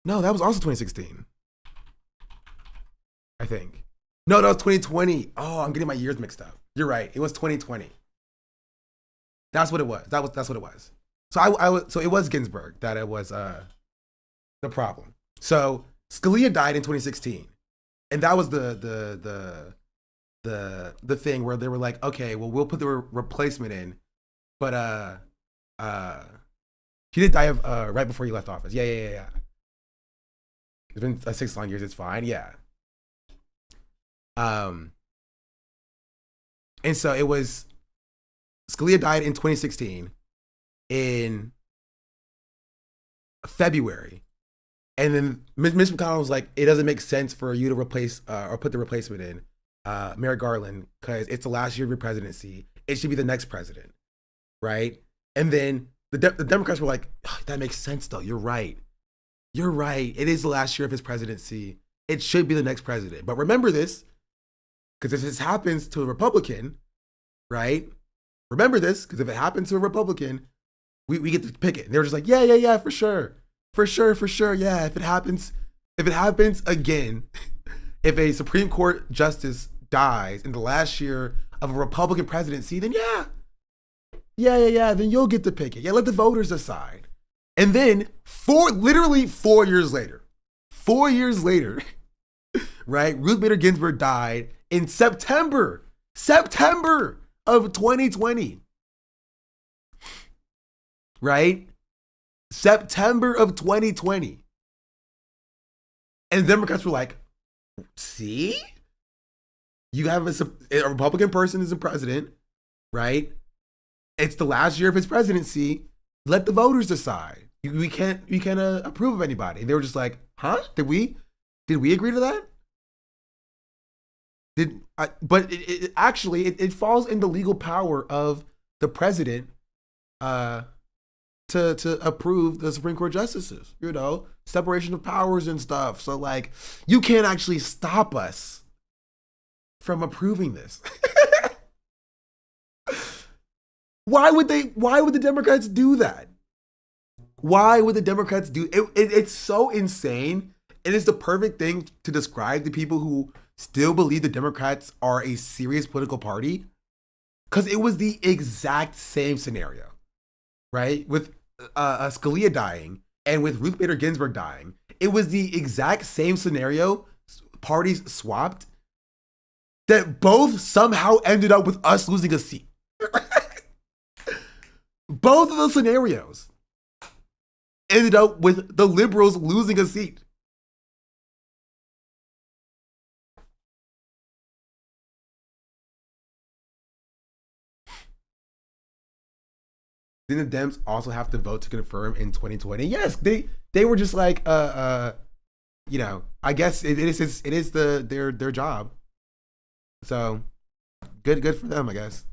No, that was also 2016. I think. No, that was 2020. Oh, I'm getting my years mixed up. You're right. It was 2020. That's what it was. That's what it was. So it was Ginsburg that it was the problem. So Scalia died in 2016, and that was the thing where they were like, okay, well, we'll put the replacement in, but he did die of right before he left office. Yeah. It's been 6 long years. It's fine. Yeah. And so it was Scalia died in 2016 in February. And then Mitch McConnell was like, it doesn't make sense for you to replace or put the replacement in Merrick Garland because it's the last year of your presidency. It should be the next president, right? And then the Democrats were like, oh, that makes sense though. You're right. You're right. It is the last year of his presidency. It should be the next president. But remember this, because if this happens to a Republican, right? Remember this, because if it happens to a Republican, we get to pick it. And they were just like, yeah, for sure. For sure. Yeah, if it happens again, if a Supreme Court justice dies in the last year of a Republican presidency, then yeah, then you'll get to pick it. Yeah, let the voters decide. And then literally 4 years later, right? Ruth Bader Ginsburg died in September of 2020, right? September of 2020. And Democrats were like, see? You have a Republican person as a president, right? It's the last year of his presidency. Let the voters decide. We can't approve of anybody. And they were just like, huh? Did we agree to that? But it actually falls in the legal power of the president to approve the Supreme Court justices, separation of powers and stuff. So like, you can't actually stop us from approving this. Why would the Democrats do that? Why would the Democrats do it? It's so insane. It is the perfect thing to describe the people who still believe the Democrats are a serious political party, because it was the exact same scenario, right? With Scalia dying and with Ruth Bader Ginsburg dying, it was the exact same scenario. Parties swapped that both somehow ended up with us losing a seat. Both of those scenarios ended up with the liberals losing a seat. Didn't the Dems also have to vote to confirm in 2020? Yes, they were just like, I guess it is their job. So good for them, I guess.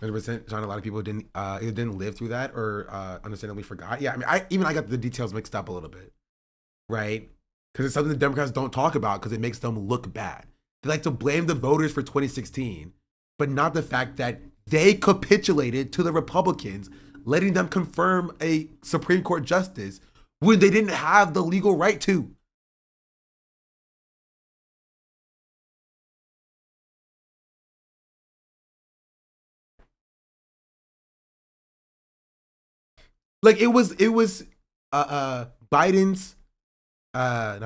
100%. John, a lot of people either didn't live through that or understandably forgot. Yeah, I mean, I got the details mixed up a little bit, right? Because it's something the Democrats don't talk about because it makes them look bad. They like to blame the voters for 2016, but not the fact that they capitulated to the Republicans, letting them confirm a Supreme Court justice when they didn't have the legal right to. Like it was Biden's not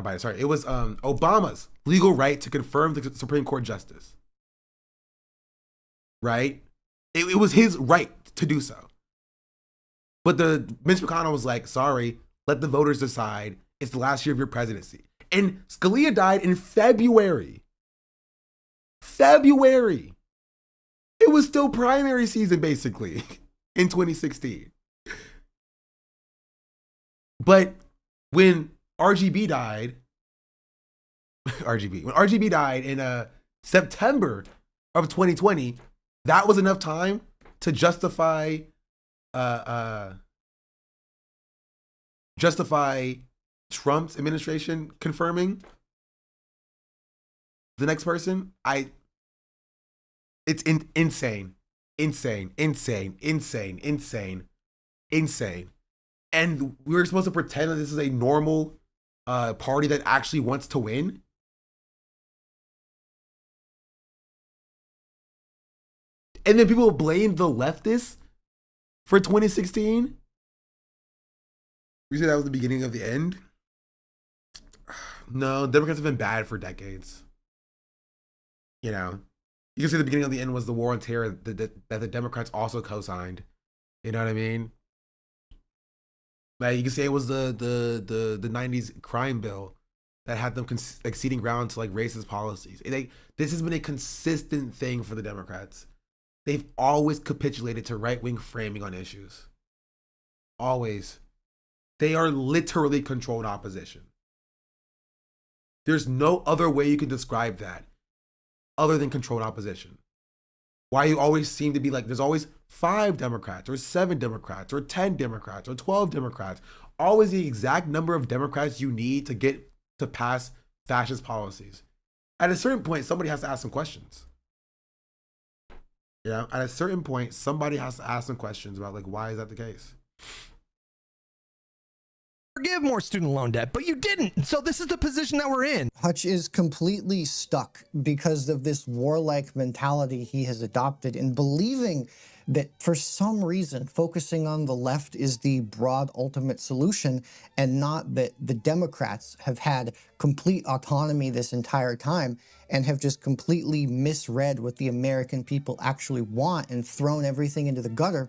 Biden, sorry. It was Obama's legal right to confirm the Supreme Court justice. Right? It was his right to do so. But Mitch McConnell was like, sorry, let the voters decide. It's the last year of your presidency. And Scalia died in February. It was still primary season, basically, in 2016. But when RGB died in September of 2020, that was enough time to justify Trump's administration confirming the next person. It's insane. insane. And we're supposed to pretend that this is a normal party that actually wants to win. And then people blame the leftists for 2016. You say that was the beginning of the end? No, Democrats have been bad for decades. You know, you can say the beginning of the end was the war on terror that the Democrats also co-signed. You know what I mean? Like you can say it was the 90s crime bill that had them ceding ground to like racist policies. This has been a consistent thing for the Democrats. They've always capitulated to right-wing framing on issues. Always. They are literally controlled opposition. There's no other way you can describe that other than controlled opposition. Why you always seem to be like, there's always 5 Democrats or 7 Democrats or 10 Democrats or 12 Democrats. Always the exact number of Democrats you need to get to pass fascist policies. At a certain point, somebody has to ask some questions. You know, at a certain point, somebody has to ask some questions about like, why is that the case? Forgive more student loan debt, but you didn't. So this is the position that we're in. Hutch is completely stuck because of this warlike mentality he has adopted in believing that for some reason focusing on the left is the broad ultimate solution, and not that the Democrats have had complete autonomy this entire time and have just completely misread what the American people actually want and thrown everything into the gutter,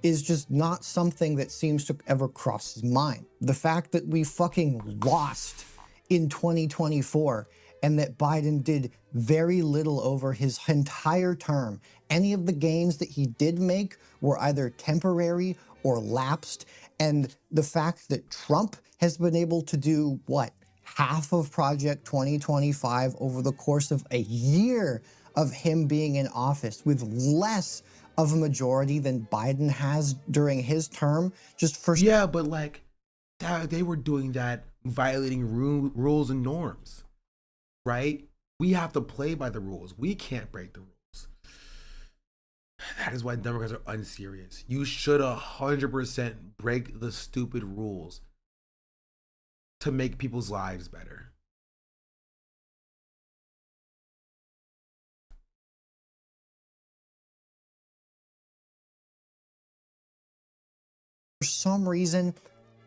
is just not something that seems to ever cross his mind. The fact that we fucking lost in 2024 and that Biden did very little over his entire term. Any of the gains that he did make were either temporary or lapsed. And the fact that Trump has been able to do, what, half of Project 2025 over the course of a year of him being in office with less of a majority than Biden has during his term, just for... Yeah, but like, they were doing that violating rules and norms, right? We have to play by the rules. We can't break the rules. That is why Democrats are unserious. You should 100% break the stupid rules to make people's lives better. For some reason,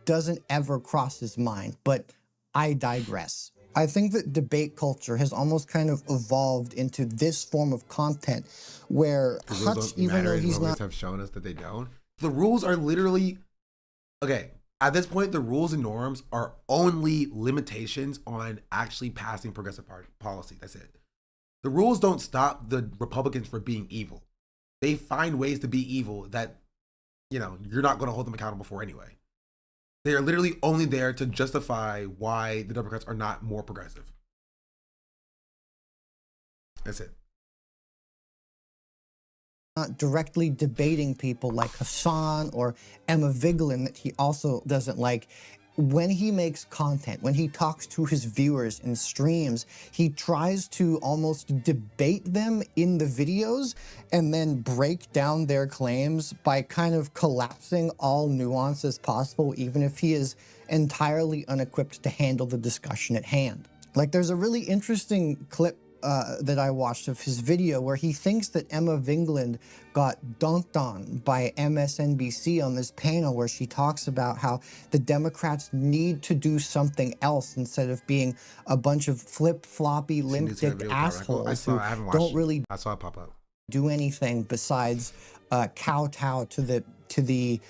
doesn't ever cross his mind, but I digress. I think that debate culture has almost kind of evolved into this form of content where Hutch, even though he's not... have shown us that they don't. The rules are literally... Okay, at this point, the rules and norms are only limitations on actually passing progressive policy. That's it. The rules don't stop the Republicans from being evil. They find ways to be evil that, you know, you're not going to hold them accountable for anyway. They are literally only there to justify why the Democrats are not more progressive. That's it. Not directly debating people like Hassan or Emma Vigeland that he also doesn't like. When he makes content, when he talks to his viewers in streams, he tries to almost debate them in the videos and then break down their claims by kind of collapsing all nuance as possible, even if he is entirely unequipped to handle the discussion at hand. Like, there's a really interesting clip that I watched of his video where he thinks that Emma Vigeland got dunked on by MSNBC on this panel where she talks about how the Democrats need to do something else instead of being a bunch of flip-floppy, limp-dicked assholes who don't really do anything besides kowtow to the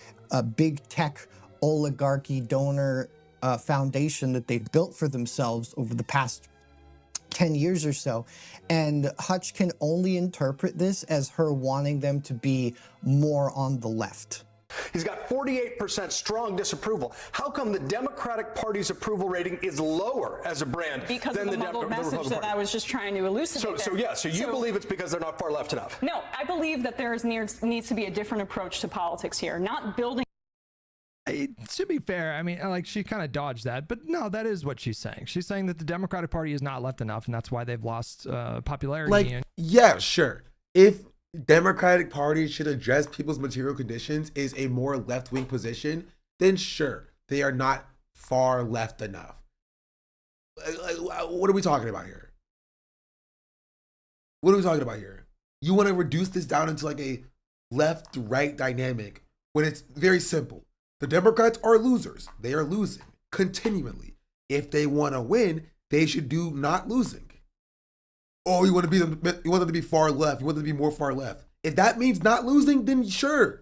big tech oligarchy donor foundation that they've built for themselves over the past 10 years or so. And Hutch can only interpret this as her wanting them to be more on the left. He's got 48% strong disapproval. How come the Democratic Party's approval rating is lower as a brand because than of the muddled message that I was just trying to elucidate. So you believe it's because they're not far left enough? No, I believe that there needs to be a different approach to politics here, not building. To be fair, I mean, like, she kind of dodged that, but no, that is what she's saying. She's saying that the Democratic Party is not left enough, and that's why they've lost popularity. Like, yeah, sure. If Democratic Party should address people's material conditions is a more left-wing position, then sure, they are not far left enough. What are we talking about here? What are we talking about here? You want to reduce this down into like a left-right dynamic when it's very simple. The Democrats are losers. They are losing continually. If they want to win, they should do not losing. Oh, you want them to be far left. You want them to be more far left. If that means not losing, then sure.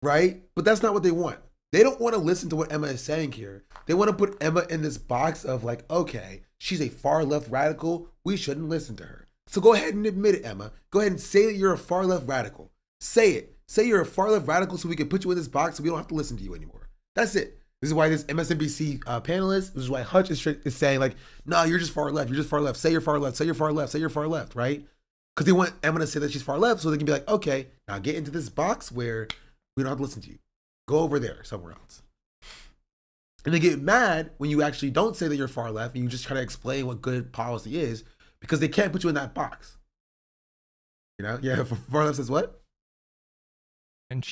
Right? But that's not what they want. They don't want to listen to what Emma is saying here. They want to put Emma in this box of like, okay, she's a far left radical. We shouldn't listen to her. So go ahead and admit it, Emma. Go ahead and say that you're a far left radical. Say it. Say you're a far left radical so we can put you in this box so we don't have to listen to you anymore. That's it. This is why this MSNBC panelist, this is why Hutch is saying like, no, you're just far left. You're just far left. Say you're far left. Say you're far left. Say you're far left, right? Because they want Emma to say that she's far left so they can be like, okay, now get into this box where we don't have to listen to you. Go over there somewhere else. And they get mad when you actually don't say that you're far left and you just try to explain what good policy is because they can't put you in that box. You know? Yeah, far left says what? And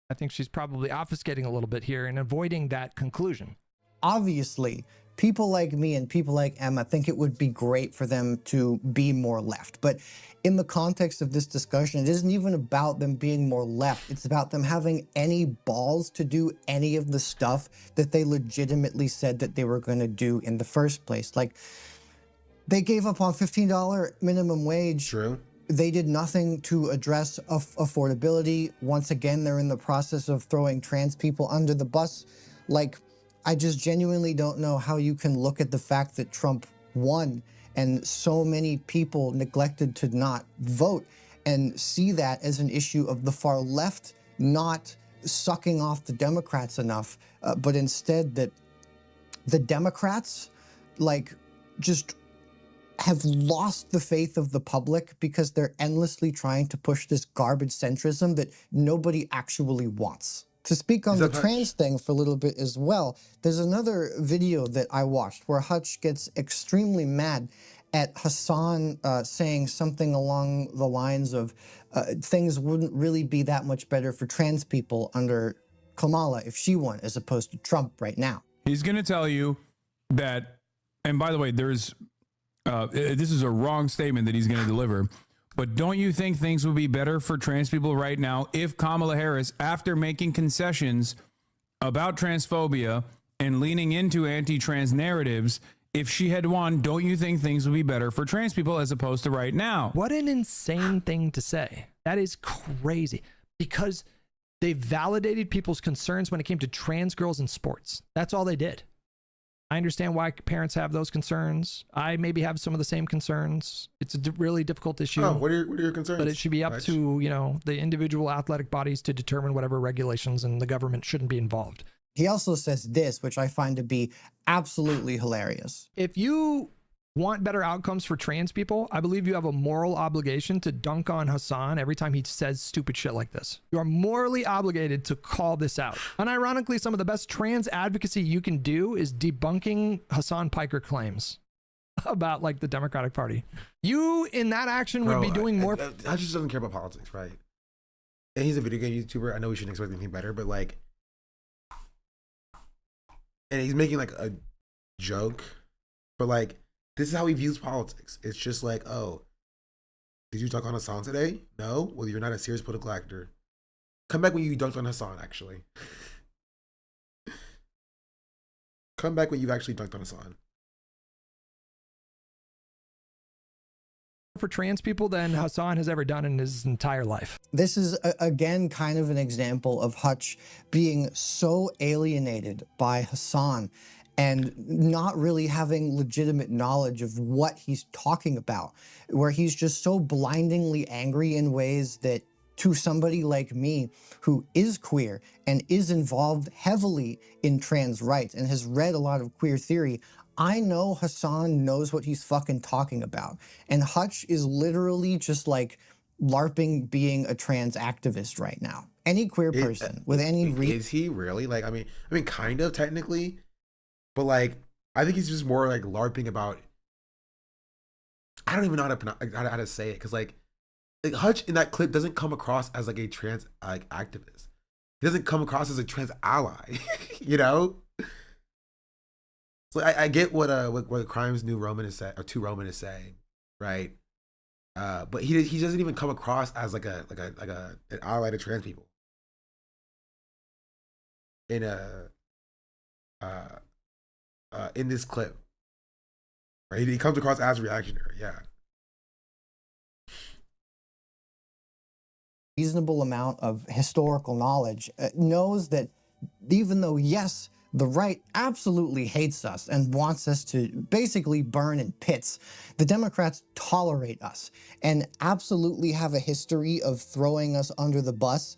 I think she's probably obfuscating a little bit here and avoiding that conclusion. Obviously, people like me and people like Emma think it would be great for them to be more left. But in the context of this discussion, it isn't even about them being more left. It's about them having any balls to do any of the stuff that they legitimately said that they were going to do in the first place. Like, they gave up on $15 minimum wage. True. They did nothing to address affordability. Once again, they're in the process of throwing trans people under the bus. Like, I just genuinely don't know how you can look at the fact that Trump won and so many people neglected to not vote and see that as an issue of the far left not sucking off the Democrats enough, but instead that the Democrats, like, just have lost the faith of the public because they're endlessly trying to push this garbage centrism that nobody actually wants. To speak on the trans thing for a little bit as well, there's another video that I watched where Hutch gets extremely mad at Hassan saying something along the lines of things wouldn't really be that much better for trans people under Kamala if she won as opposed to Trump right now. He's going to tell you that, and by the way, this is a wrong statement that he's going to deliver, but don't you think things would be better for trans people right now if Kamala Harris, after making concessions about transphobia and leaning into anti-trans narratives, if she had won, don't you think things would be better for trans people as opposed to right now? What an insane thing to say. That is crazy because they validated people's concerns when it came to trans girls in sports. That's all they did. I understand why parents have those concerns. I maybe have some of the same concerns. It's a really difficult issue. Oh, what are your concerns? But it should be up to, you know, the individual athletic bodies to determine whatever regulations, and the government shouldn't be involved. He also says this, which I find to be absolutely hilarious. If you want better outcomes for trans people, I believe you have a moral obligation to dunk on Hassan every time he says stupid shit like this. You are morally obligated to call this out. Unironically, some of the best trans advocacy you can do is debunking Hassan Piker claims about like the Democratic Party. You in that action would be doing more. I just doesn't care about politics, right? And he's a video game YouTuber. I know we shouldn't expect anything better, but like, and he's making like a joke, but like, this is how he views politics. It's just like, oh, did you talk on Hassan today? No? Well, you're not a serious political actor. Come back when you dunked on Hassan, actually. Come back when you've actually dunked on Hassan. For trans people than Hassan has ever done in his entire life. This is, again, kind of an example of Hutch being so alienated by Hassan and not really having legitimate knowledge of what he's talking about, where he's just so blindingly angry in ways that to somebody like me who is queer and is involved heavily in trans rights and has read a lot of queer theory, I know Hassan knows what he's fucking talking about. And Hutch is literally just like LARPing being a trans activist right now. Any queer person with any is he really? Like, I mean, kind of technically. But like, I think he's just more like LARPing about I don't even know how to say it because like Hutch in that clip doesn't come across as like a trans like activist. He doesn't come across as a trans ally, you know. So I get what Crimes New Roman is saying or Two Roman is saying, right? But he doesn't even come across as like an ally to trans people. In in this clip, right? He comes across as reactionary, yeah. Reasonable amount of historical knowledge knows that even though, yes, the right absolutely hates us and wants us to basically burn in pits, the Democrats tolerate us and absolutely have a history of throwing us under the bus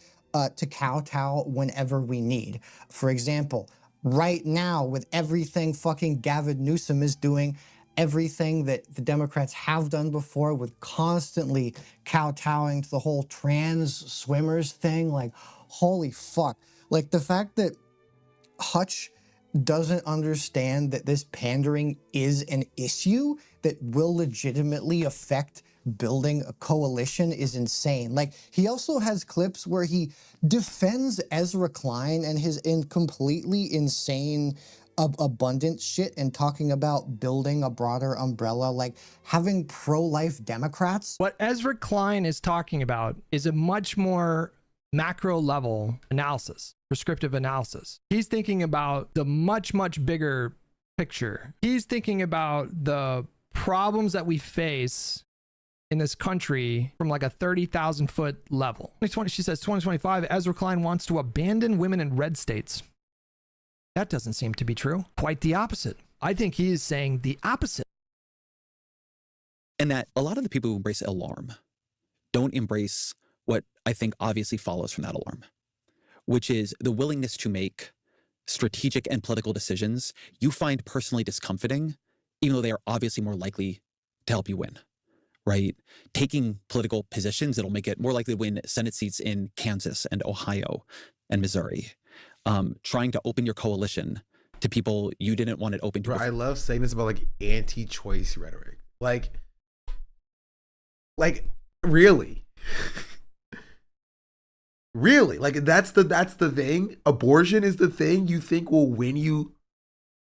to kowtow whenever we need. For example, right now with everything fucking Gavin Newsom is doing, everything that the Democrats have done before with constantly kowtowing to the whole trans swimmers thing, like, holy fuck. Like the fact that Hutch doesn't understand that this pandering is an issue that will legitimately affect building a coalition is insane. Like, he also has clips where he defends Ezra Klein and his completely insane abundant shit and talking about building a broader umbrella, like having pro-life Democrats. What Ezra Klein is talking about is a much more macro level analysis, prescriptive analysis. He's thinking about the much, much bigger picture. He's thinking about the problems that we face in this country from like a 30,000 foot level. 2020, she says 2025, Ezra Klein wants to abandon women in red states. That doesn't seem to be true. Quite the opposite. I think he is saying the opposite. And that a lot of the people who embrace alarm don't embrace what I think obviously follows from that alarm, which is the willingness to make strategic and political decisions you find personally discomforting, even though they are obviously more likely to help you win, right? Taking political positions that'll make it more likely to win Senate seats in Kansas and Ohio and Missouri. Trying to open your coalition to people you didn't want it open to. Bro, I love saying this about like anti-choice rhetoric. Like really? Really? Like that's the thing? Abortion is the thing you think will win you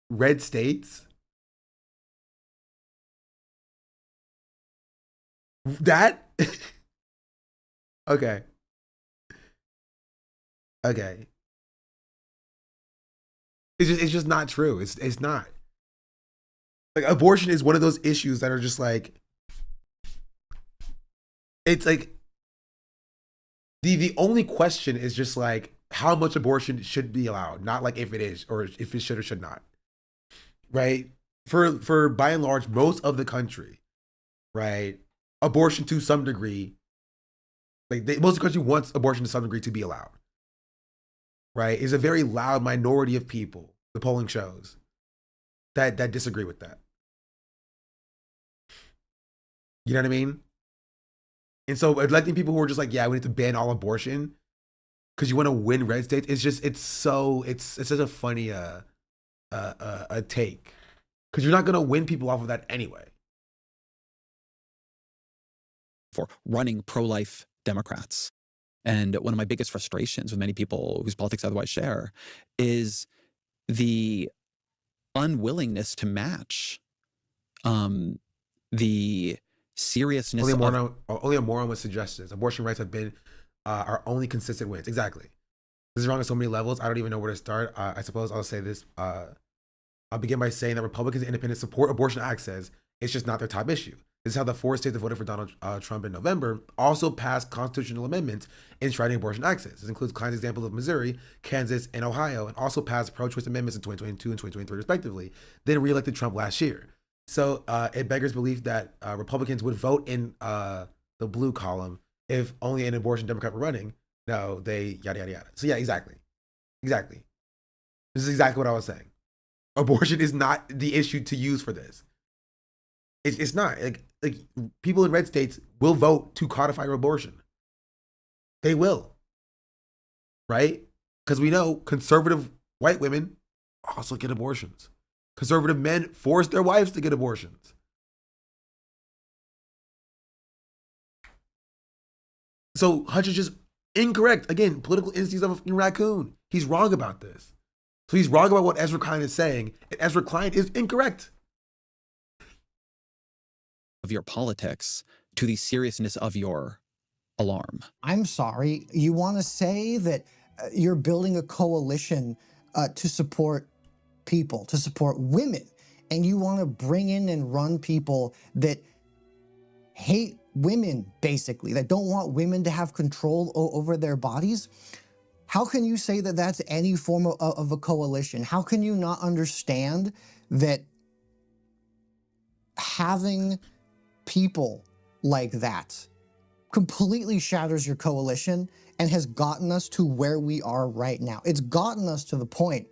red states? That? Okay. Okay. It's just not true. It's not. Like abortion is one of those issues that are just like, it's like the only question is just like how much abortion should be allowed, not like if it is or if it should or should not. Right? For by and large most of the country, right? Abortion to some degree, like most of the country wants abortion to some degree to be allowed. Right, is a very loud minority of people, the polling shows, that disagree with that. You know what I mean? And so electing people who are just like, yeah, we need to ban all abortion because you want to win red states, it's such a funny take. Because you're not gonna win people off of that anyway. For running pro-life Democrats. And one of my biggest frustrations with many people whose politics I otherwise share is the unwillingness to match the seriousness. Only a moron would suggest this. Abortion rights have been our only consistent wins. Exactly. This is wrong on so many levels. I don't even know where to start. I suppose I'll say this. I'll begin by saying that Republicans and independents support abortion access. It's just not their top issue. This is how the 4 states that voted for Donald Trump in November also passed constitutional amendments enshrining abortion access. This includes Klein's examples of Missouri, Kansas, and Ohio, and also passed pro-choice amendments in 2022 and 2023, respectively, then re-elected Trump last year. So it beggars belief that Republicans would vote in the blue column if only an abortion Democrat were running. No, they yada, yada, yada. So yeah, exactly. Exactly. This is exactly what I was saying. Abortion is not the issue to use for this. It's not. Like people in red states will vote to codify abortion. They will. Right? Because we know conservative white women also get abortions. Conservative men force their wives to get abortions. So Hutch is just incorrect. Again, political instincts of a raccoon. He's wrong about this. So he's wrong about what Ezra Klein is saying, and Ezra Klein is incorrect. Of your politics to the seriousness of your alarm. I'm sorry. You want to say that you're building a coalition to support people, to support women, and you want to bring in and run people that hate women, basically, that don't want women to have control over their bodies? How can you say that that's any form of a coalition? How can you not understand that having people like that completely shatters your coalition and has gotten us to where we are right now? It's gotten us to the point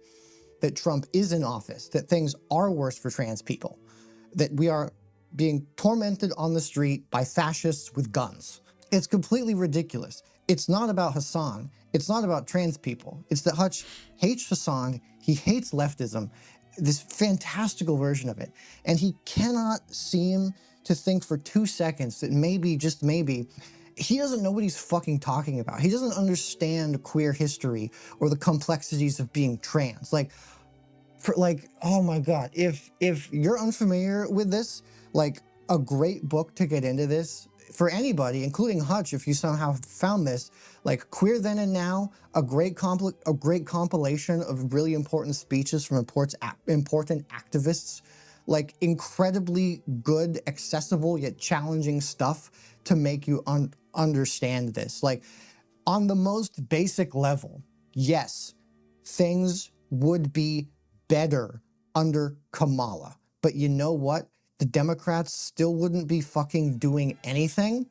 that Trump is in office, that things are worse for trans people, that we are being tormented on the street by fascists with guns. It's completely ridiculous. It's not about Hassan. It's not about trans people. It's that Hutch hates Hassan. He hates leftism, this fantastical version of it. And he cannot seem to think for 2 seconds that maybe, just maybe, he doesn't know what he's fucking talking about. He doesn't understand queer history or the complexities of being trans. Oh my God, if you're unfamiliar with this, like, a great book to get into this for anybody, including Hutch, if you somehow found this, like Queer Then and Now, a great compilation of really important speeches from important activists, like incredibly good, accessible, yet challenging stuff to make you understand this. Like, on the most basic level, yes, things would be better under Kamala. But you know what? The Democrats still wouldn't be fucking doing anything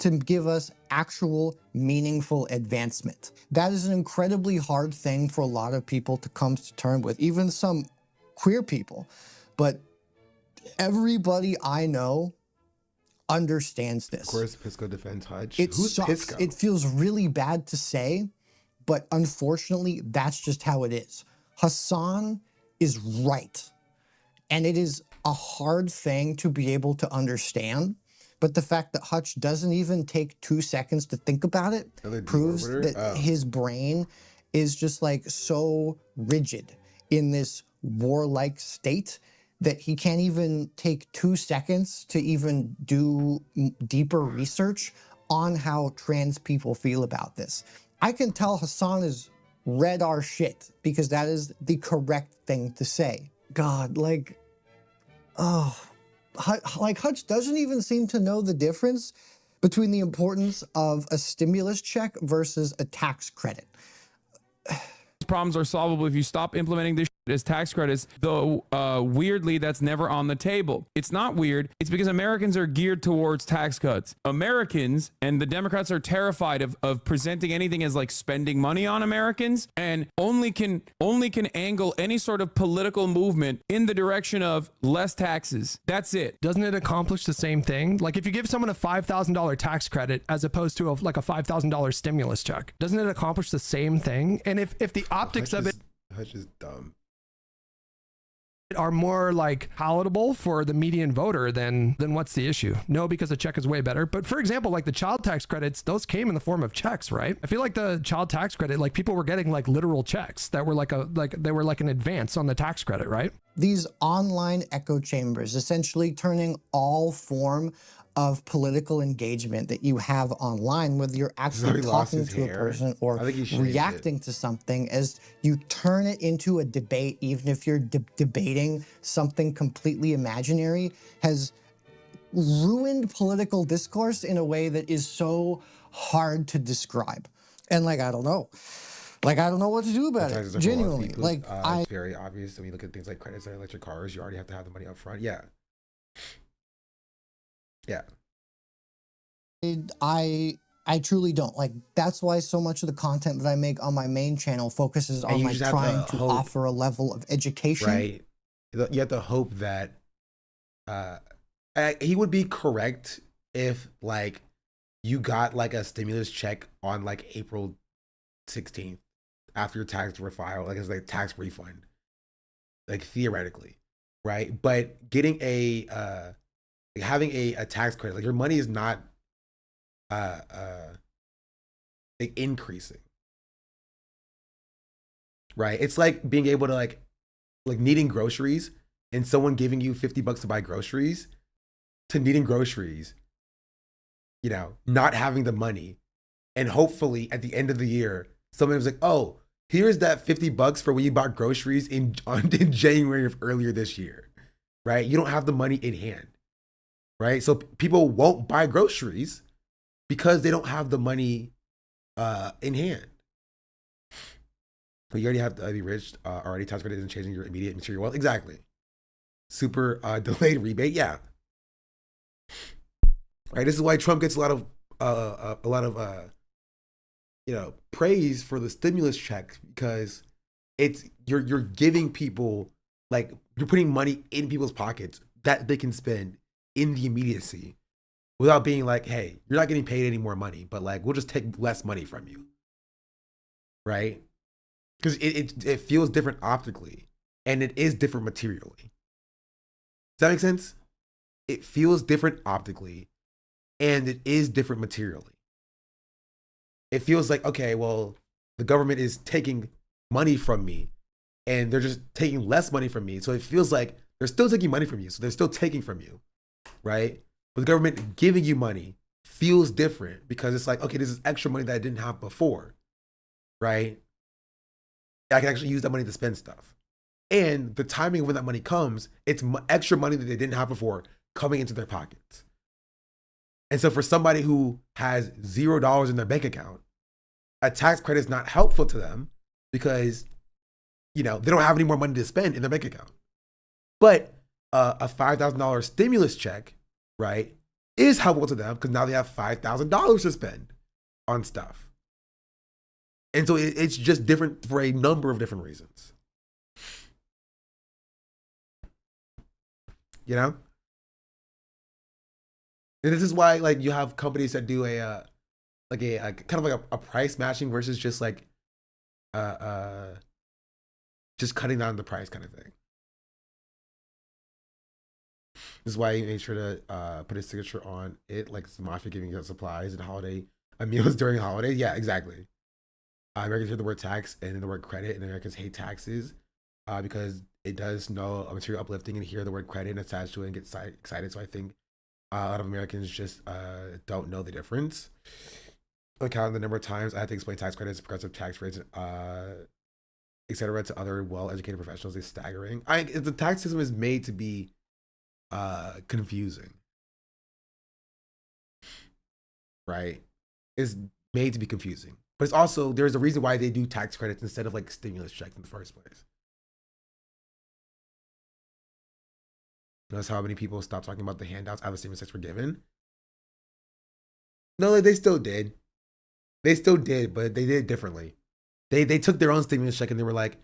to give us actual meaningful advancement. That is an incredibly hard thing for a lot of people to come to terms with, even some queer people. But everybody I know understands this. Of course, Pisco defends Hutch. It Who's sucks. Pisco? It feels really bad to say, but unfortunately, that's just how it is. Hassan is right. And it is a hard thing to be able to understand. But the fact that Hutch doesn't even take 2 seconds to think about it proves that his brain is just like so rigid in this warlike state that he can't even take 2 seconds to even do deeper research on how trans people feel about this. I can tell Hassan has read our shit because that is the correct thing to say. God, like, oh, like Hutch doesn't even seem to know the difference between the importance of a stimulus check versus a tax credit. Problems are solvable if you stop implementing this shit as tax credits, though weirdly that's never on the table. It's not weird. It's because Americans are geared towards tax cuts. Americans and the Democrats are terrified of presenting anything as like spending money on Americans, and only can angle any sort of political movement in the direction of less taxes. That's it. Doesn't it accomplish the same thing? Like, if you give someone a $5,000 tax credit as opposed to a $5,000 stimulus check, doesn't it accomplish the same thing? And if the optics of it Hutch is dumb. Are more like palatable for the median voter, then what's the issue? No, because a check is way better. But for example, like the child tax credits, those came in the form of checks, right? I feel like the child tax credit, like people were getting like literal checks that were they were like an advance on the tax credit, right? These online echo chambers, essentially turning all form of political engagement that you have online, whether you're actually talking to a person or reacting to something, as you turn it into a debate, even if you're debating something completely imaginary, has ruined political discourse in a way that is so hard to describe. And like, I don't know. Like, I don't know what to do about it. Genuinely. Like, it's very obvious when you look at things like credits on electric cars, you already have to have the money up front. Yeah. Yeah. I truly don't. Like, that's why so much of the content that I make on my main channel focuses on like trying to offer a level of education. Right. You have to hope that he would be correct if like you got like a stimulus check on like April 16th after your taxes were filed, like it's like tax refund, like theoretically, right? But getting having a tax credit, like your money is not like increasing. Right? It's like being able to like needing groceries and someone giving you $50 to buy groceries to needing groceries, you know, not having the money. And hopefully at the end of the year, somebody was like, oh, here's that $50 for when you bought groceries in January of earlier this year, right? You don't have the money in hand, right? So people won't buy groceries because they don't have the money in hand. But you already have to be rich already. Tax credit isn't changing your immediate material wealth. Exactly. Super delayed rebate. Yeah. Right. This is why Trump gets a lot of praise for the stimulus check, because it's you're giving people, like, you're putting money in people's pockets that they can spend in the immediacy without being like, hey, you're not getting paid any more money, but like we'll just take less money from you. Right? Because it feels different optically and it is different materially. Does that make sense? It feels different optically and it is different materially. It feels like, okay, well, the government is taking money from me and they're just taking less money from me. So it feels like they're still taking money from you. So they're still taking from you, right? But the government giving you money feels different because it's like, okay, this is extra money that I didn't have before, right? I can actually use that money to spend stuff. And the timing of when that money comes, it's extra money that they didn't have before coming into their pockets. And so for somebody who has $0 in their bank account, a tax credit is not helpful to them because, you know, they don't have any more money to spend in their bank account. But a $5,000 stimulus check, right, is helpful to them because now they have $5,000 to spend on stuff. And so it's just different for a number of different reasons. You know? And this is why, like, you have companies that do a kind of like a price matching versus just like just cutting down the price kind of thing. This is why he made sure to put his signature on it, like Mafia giving out supplies and holiday meals during holidays. Yeah, exactly. Americans hear the word tax and then the word credit, and Americans hate taxes because it does know a material uplifting, and hear the word credit and attach to it and get excited. So I think a lot of Americans just don't know the difference. Counting the number of times I had to explain tax credits, progressive tax rates, etc. to other well-educated professionals is staggering. The tax system is made to be confusing, right? It's made to be confusing. But it's also, there's a reason why they do tax credits instead of like stimulus checks in the first place. Notice how many people stopped talking about the handouts after stimulus checks were given? No, they still did. They still did, but they did it differently. They took their own stimulus check and they were like,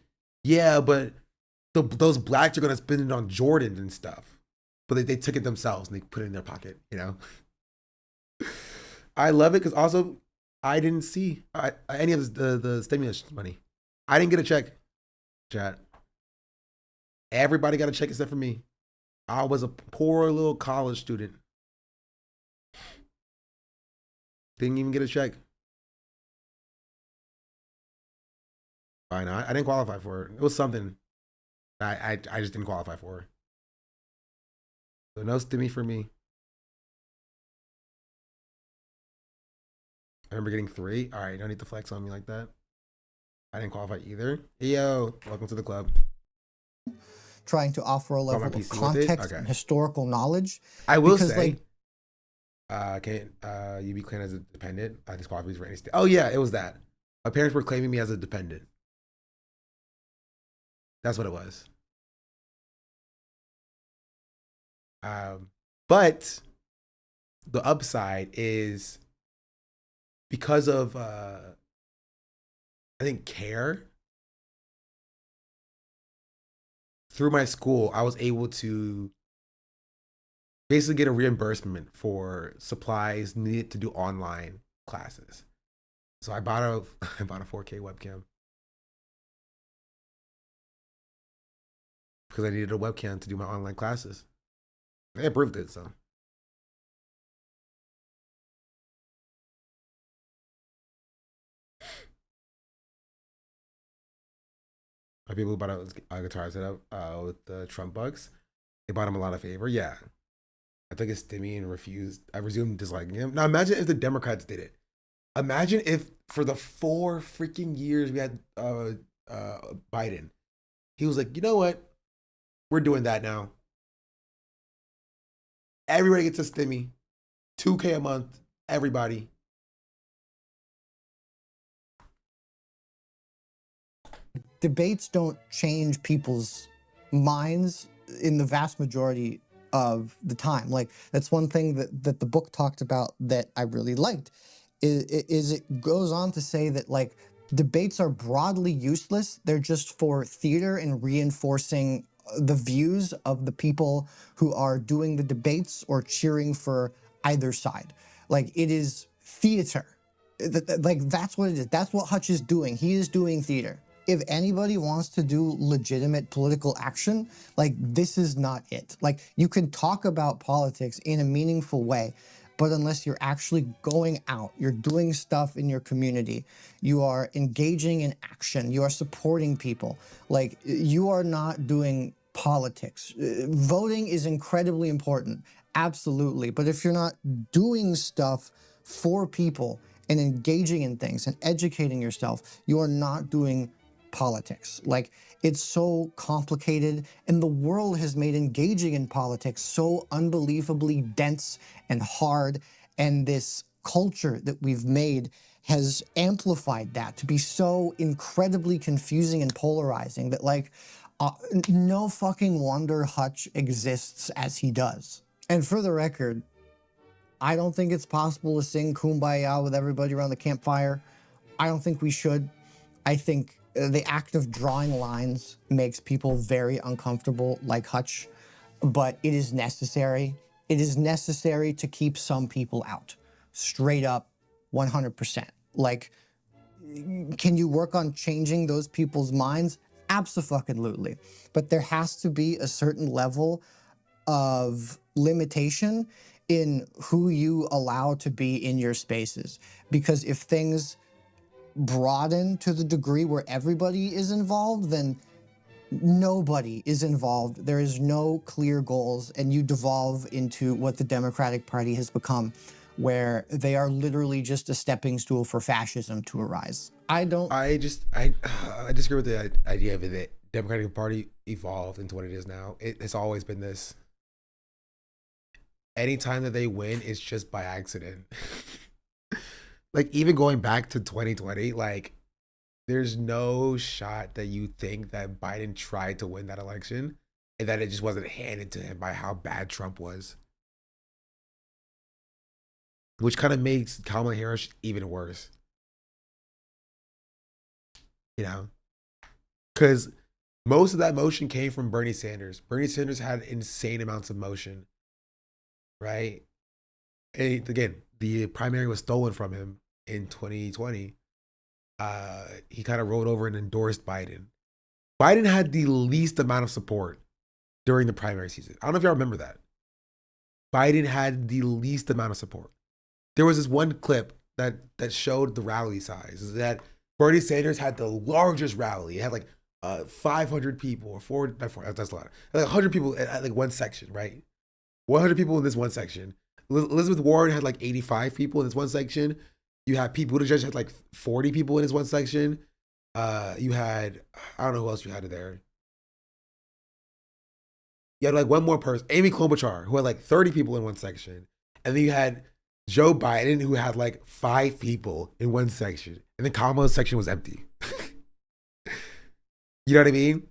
yeah, but those blacks are going to spend it on Jordans and stuff. But they took it themselves and they put it in their pocket, you know? I love it because also, I didn't see any of the stimulus money. I didn't get a check, chat. Everybody got a check except for me. I was a poor little college student. Didn't even get a check. Why not? I didn't qualify for it. It was something I just didn't qualify for. So no stimmy for me. I remember getting 3. All right, don't need to flex on me like that. I didn't qualify either. Yo, welcome to the club. Trying to offer a level of context and historical knowledge. I will say, can you be claimed as a dependent? I disqualified for any state. Oh yeah, it was that. My parents were claiming me as a dependent. That's what it was. But the upside is because of I think care. Through my school, I was able to basically get a reimbursement for supplies needed to do online classes. So I bought a 4K webcam because I needed a webcam to do my online classes. They approved it, so. people who bought a guitar setup with the Trump bucks. They bought him a lot of favor. Yeah, I took his stimmy and refused. I resumed disliking him. Now imagine if the Democrats did it. Imagine if for the 4 freaking years we had Biden, he was like, you know what? We're doing that now. Everybody gets a stimmy, $2K a month. Everybody. Debates don't change people's minds in the vast majority of the time. Like, that's one thing that the book talked about that I really liked, is it goes on to say that, like, debates are broadly useless. They're just for theater and reinforcing the views of the people who are doing the debates or cheering for either side. Like, it is theater. Like, that's what it is. That's what Hutch is doing. He is doing theater. If anybody wants to do legitimate political action, like, this is not it. Like, you can talk about politics in a meaningful way, but unless you're actually going out, you're doing stuff in your community, you are engaging in action, you are supporting people, like, you are not doing politics. Voting is incredibly important, absolutely, but if you're not doing stuff for people and engaging in things and educating yourself, you are not doing politics. Like, it's so complicated, and the world has made engaging in politics so unbelievably dense and hard, and this culture that we've made has amplified that to be so incredibly confusing and polarizing that, like, no fucking wonder Hutch exists as he does. And for the record, I don't think it's possible to sing Kumbaya with everybody around the campfire. I don't think we should. I think the act of drawing lines makes people very uncomfortable, like Hutch, but it is necessary. It is necessary to keep some people out. Straight up, 100%. Like, can you work on changing those people's minds? Abso-fucking-lutely. But there has to be a certain level of limitation in who you allow to be in your spaces. Because if things broaden to the degree where everybody is involved, then nobody is involved. There is no clear goals, and you devolve into what the Democratic Party has become, where they are literally just a stepping stool for fascism to arise. I disagree with the idea of it that Democratic Party evolved into what it is now. It's always been this. Anytime that they win, it's just by accident. Like, even going back to 2020, like, there's no shot that you think that Biden tried to win that election and that it just wasn't handed to him by how bad Trump was. Which kind of makes Kamala Harris even worse. You know? Because most of that motion came from Bernie Sanders. Bernie Sanders had insane amounts of motion. Right? And again, the primary was stolen from him in 2020. He kind of rolled over and endorsed Biden. Biden had the least amount of support during the primary season. I don't know if y'all remember that. Biden had the least amount of support. There was this one clip that showed the rally size, is that Bernie Sanders had the largest rally. It had like 500 people or 400, that's a lot. Like 100 people at like one section, right? 100 people in this one section. Elizabeth Warren had like 85 people in this one section. You had Pete Buttigieg had like 40 people in his one section. You had, I don't know who else you had there. You had like one more person, Amy Klobuchar, who had like 30 people in one section. And then you had Joe Biden, who had like 5 people in one section. And then Kamala's section was empty. You know what I mean?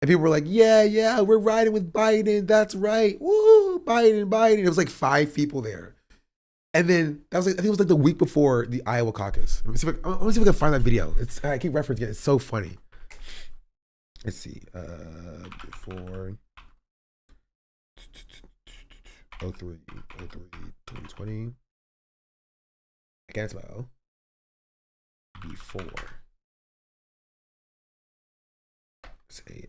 And people were like, yeah, we're riding with Biden. That's right. Woo, Biden. It was like 5 people there. And then that was like, I think it was like the week before the Iowa caucus. I want to see if I can find that video. I keep referencing it. It's so funny. Let's see. Before 2020. Again, it's about before. Say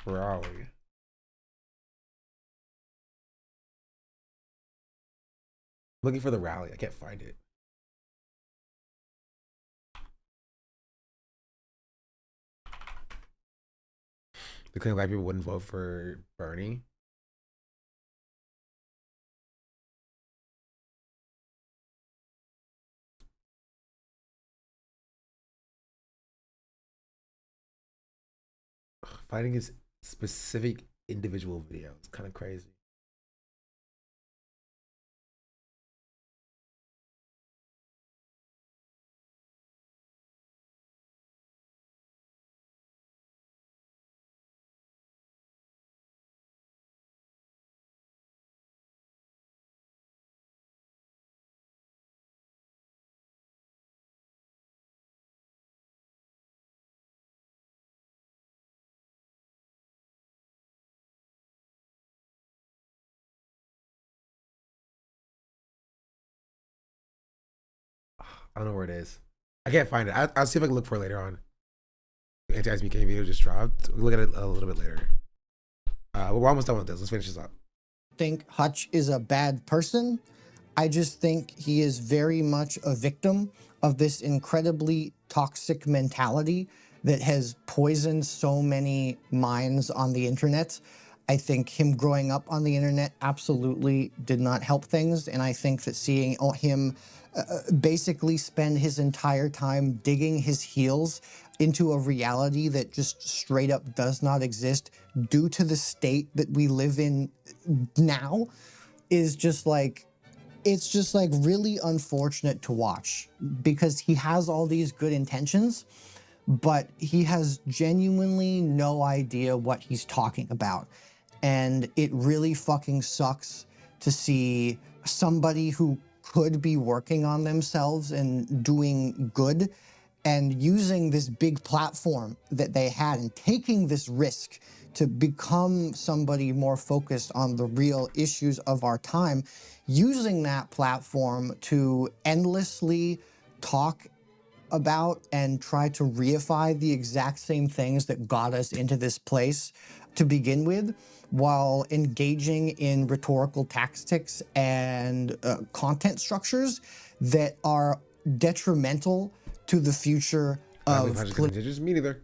rally. Looking for the rally. I can't find it. The claim black people wouldn't vote for Bernie. Finding his specific individual video is kind of crazy. I don't know where it is. I can't find it. I'll see if I can look for it later on. Anti-SBK video just dropped. We'll look at it a little bit later. We're almost done with this. Let's finish this up. I think Hutch is a bad person. I just think he is very much a victim of this incredibly toxic mentality that has poisoned so many minds on the internet. I think him growing up on the internet absolutely did not help things. And I think that seeing him basically spend his entire time digging his heels into a reality that just straight up does not exist due to the state that we live in now is just like, it's just like really unfortunate to watch because he has all these good intentions, but he has genuinely no idea what he's talking about. And it really fucking sucks to see somebody who could be working on themselves and doing good and using this big platform that they had and taking this risk to become somebody more focused on the real issues of our time, using that platform to endlessly talk about and try to reify the exact same things that got us into this place to begin with, while engaging in rhetorical tactics and content structures that are detrimental to the future of just me neither.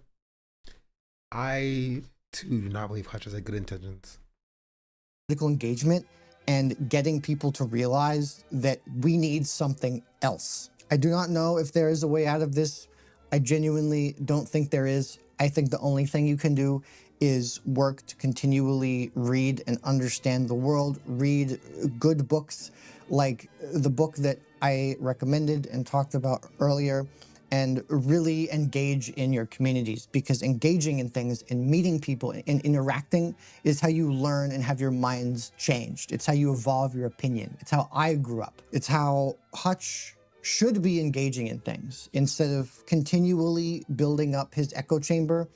I too do not believe Hutch has good intentions. Political engagement and getting people to realize that we need something else. I do not know if there is a way out of this. I genuinely don't think there is. I think the only thing you can do is work to continually read and understand the world, read good books like the book that I recommended and talked about earlier, and really engage in your communities, because engaging in things and meeting people and interacting is how you learn and have your minds changed. It's how you evolve your opinion. It's how I grew up. It's how Hutch should be engaging in things instead of continually building up his echo chamber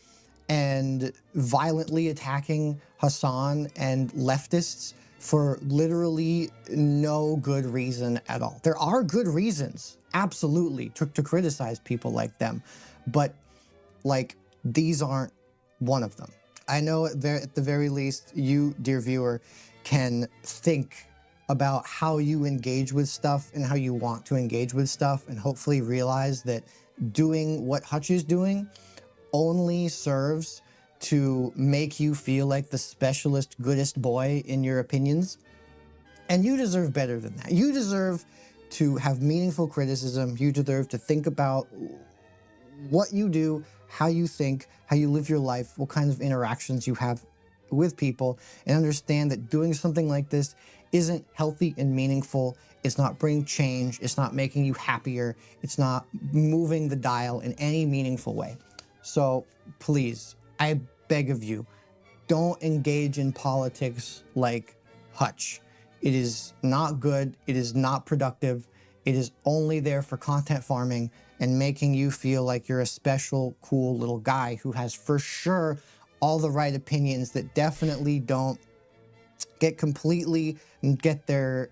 and violently attacking Hassan and leftists for literally no good reason at all. There are good reasons, absolutely, to criticize people like them, but like these aren't one of them. I know at the very least, you, dear viewer, can think about how you engage with stuff and how you want to engage with stuff, and hopefully realize that doing what Hutch is doing only serves to make you feel like the specialist, goodest boy in your opinions. And you deserve better than that. You deserve to have meaningful criticism. You deserve to think about what you do, how you think, how you live your life, what kinds of interactions you have with people, and understand that doing something like this isn't healthy and meaningful. It's not bringing change. It's not making you happier. It's not moving the dial in any meaningful way. So please, I beg of you, don't engage in politics like Hutch. It is not good. It is not productive. It is only there for content farming and making you feel like you're a special, cool little guy who has for sure all the right opinions that definitely don't get completely and get their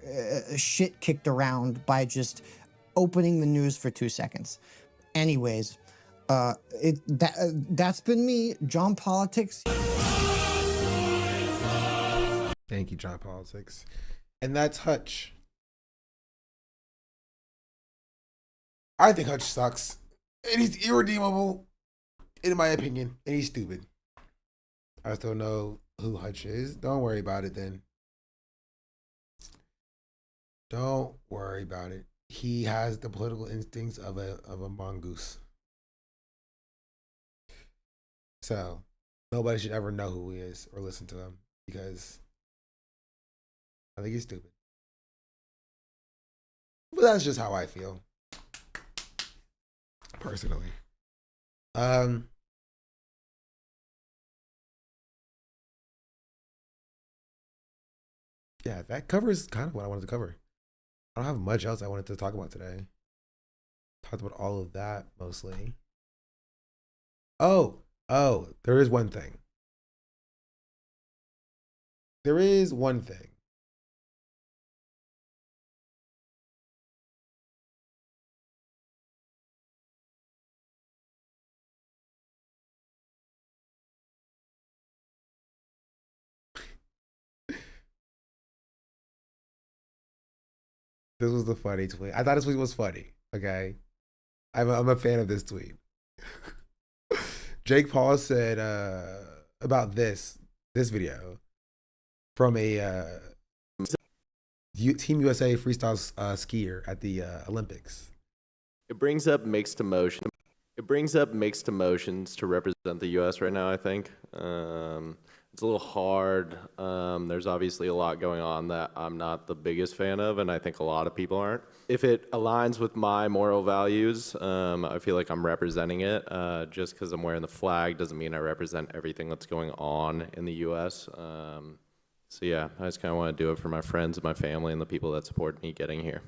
shit kicked around by just opening the news for 2 seconds. Anyways, that's been me, John Politics. Thank you, John Politics. And that's Hutch. I think Hutch sucks. And he's irredeemable, in my opinion. And he's stupid. I still don't know who Hutch is. Don't worry about it then. Don't worry about it. He has the political instincts of a mongoose. So nobody should ever know who he is or listen to him because I think he's stupid. But that's just how I feel. Personally. Yeah, that covers kind of what I wanted to cover. I don't have much else I wanted to talk about today. Talked about all of that mostly. Oh, there is one thing. There is one thing. This was the funny tweet. I thought this tweet was funny. Okay, I'm a fan of this tweet. Jake Paul said about this video from a Team USA freestyle skier at the Olympics. It brings up mixed emotion. It brings up mixed emotions to represent the U.S. right now, I think. It's a little hard. There's obviously a lot going on that I'm not the biggest fan of, and I think a lot of people aren't. If it aligns with my moral values, I feel like I'm representing it. Just because I'm wearing the flag doesn't mean I represent everything that's going on in the U.S. So yeah, I just kind of want to do it for my friends and my family and the people that support me getting here.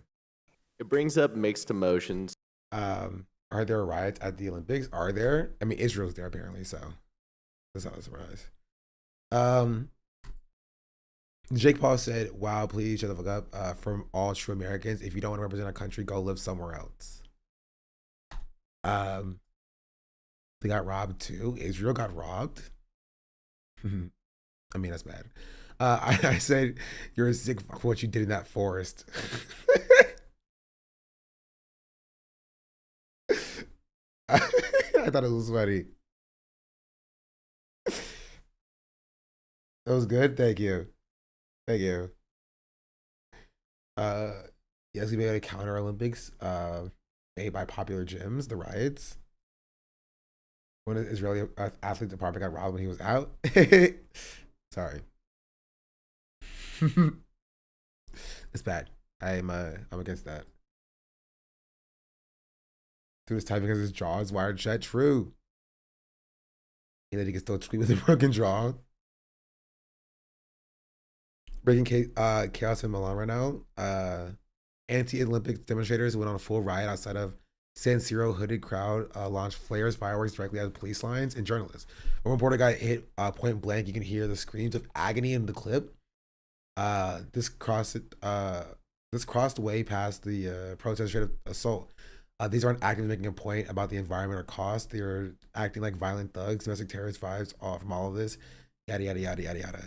It brings up mixed emotions. Are there riots at the Olympics? Are there? I mean, Israel's there apparently, so that's not a surprise. Jake Paul said, "Wow, please shut the fuck up." From all true Americans, if you don't want to represent our country, go live somewhere else. They got robbed too. Israel got robbed. I mean, that's bad. I said, "You're a sick fuck for what you did in that forest." I thought it was funny. That was good. Thank you. Thank you. Yes, we made a counter Olympics made by popular gyms, the riots. When an Israeli athlete department got robbed when he was out. Sorry. It's bad. I'm against that. Dude was typing because his jaw is wired shut. True. He can still tweet with a broken jaw. Breaking chaos in Milan right now. Anti-Olympic demonstrators went on a full riot outside of San Siro. Hooded crowd launched flares, fireworks directly at police lines and journalists. A reporter got hit point blank. You can hear the screams of agony in the clip. This crossed way past the protest straight assault. These aren't actively making a point about the environment or cost. They're acting like violent thugs, domestic terrorist vibes from all of this. Yada, yada, yada, yada, yada.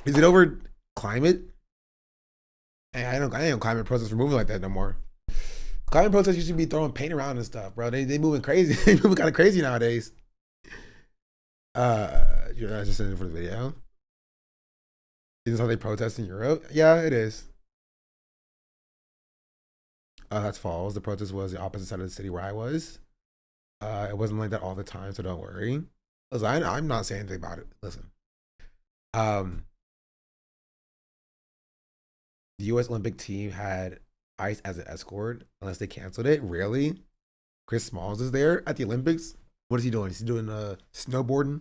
Is it over climate? Hey, I ain't climate protests for moving like that no more. Climate protests used to be throwing paint around and stuff, bro. They moving crazy. They moving kind of crazy nowadays. You're not just sending for the video. Is this how they protest in Europe? Yeah, it is. That's false. The protest was the opposite side of the city where I was. It wasn't like that all the time, so don't worry. Listen, I'm not saying anything about it. Listen. The U.S. Olympic team had ICE as an escort, unless they canceled it. Really? Chris Smalls is there at the Olympics? What is he doing? Is he doing snowboarding?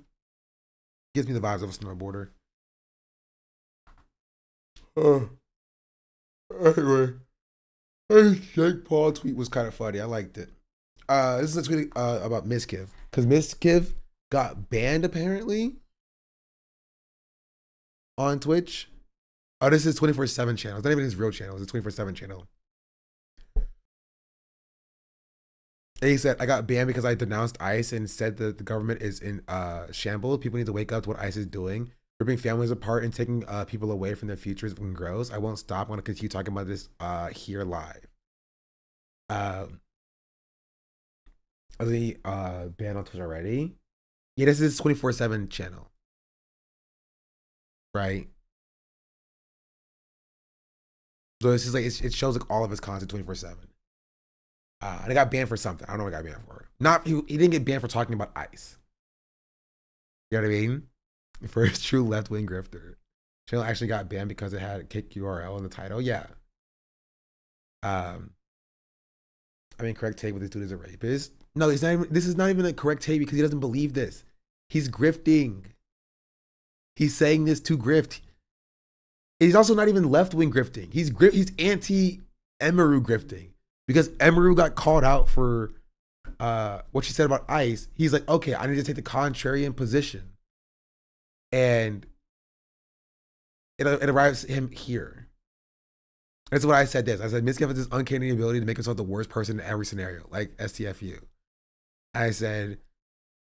Gives me the vibes of a snowboarder. Anyway, Jake Paul tweet was kind of funny. I liked it. This is a tweet about Miskiv, because Miskiv got banned apparently on Twitch. Oh, this is 24/7 channel. It's not even his real channel. It's a 24/7 channel. And he said, I got banned because I denounced ICE and said that the government is in shambles. People need to wake up to what ICE is doing, ripping families apart and taking people away from their futures and growth. I won't stop. I'm going to continue talking about this here live. Was he banned on Twitch already? Yeah, this is 24/7 channel. Right? So this is like, it shows like all of his content 24/7. And I got banned for something. I don't know what I got banned for. Not he didn't get banned for talking about ICE. You know what I mean? First true left-wing grifter. Channel actually got banned because it had kick URL in the title. Yeah. I mean, correct take with this dude is a rapist. No, it's not even, this is not even a correct take because he doesn't believe this. He's grifting. He's saying this to grift. He's also not even left-wing grifting. He's anti-Emiru grifting. Because Emiru got called out for what she said about ICE. He's like, okay, I need to take the contrarian position. And it arrives him here. That's what I said this. I said, Miss has this uncanny ability to make himself the worst person in every scenario, like STFU. I said,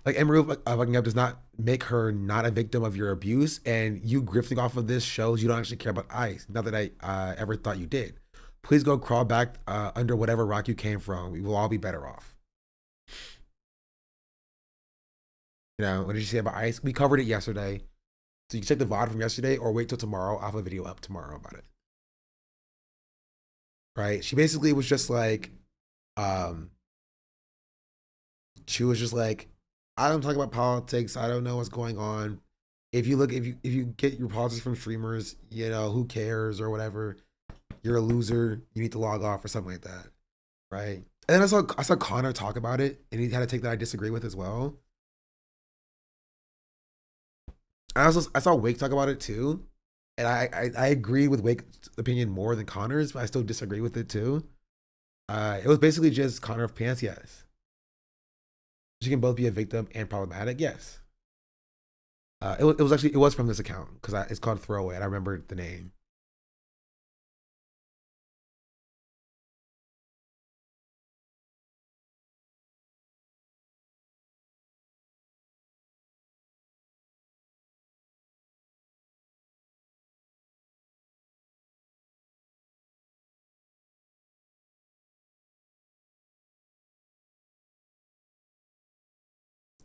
like, Emiru fucking up does not make her not a victim of your abuse, and you grifting off of this shows you don't actually care about ICE. Not that I ever thought you did. Please go crawl back under whatever rock you came from. We will all be better off. You know, what did you say about ICE? We covered it yesterday. So you can check the VOD from yesterday or wait till tomorrow. I'll have a video up tomorrow about it. Right? She basically was just like, she was just like, I don't talk about politics. I don't know what's going on. If you get your politics from streamers, you know, who cares or whatever. You're a loser. You need to log off or something like that, right? And then I saw Connor talk about it, and he had to take that I disagree with as well. I saw Wake talk about it too, and I agree with Wake's opinion more than Connor's, but I still disagree with it too. It was basically just Connor of pants, yes. She can both be a victim and problematic, yes. It was from this account because it's called Throwaway, and I remember the name.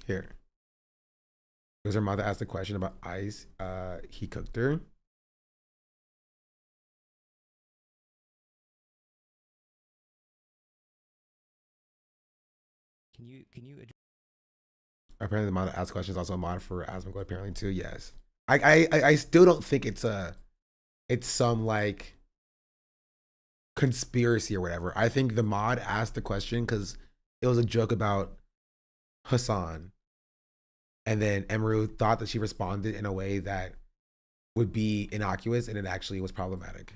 Here. Because her mother asked a question about ICE. He cooked her. Can you Apparently the mother asked questions also a mod for Asmongold apparently too, yes. I still don't think it's some like conspiracy or whatever. I think the mod asked the question because it was a joke about Hassan. And then Emiru thought that she responded in a way that would be innocuous, and it actually was problematic.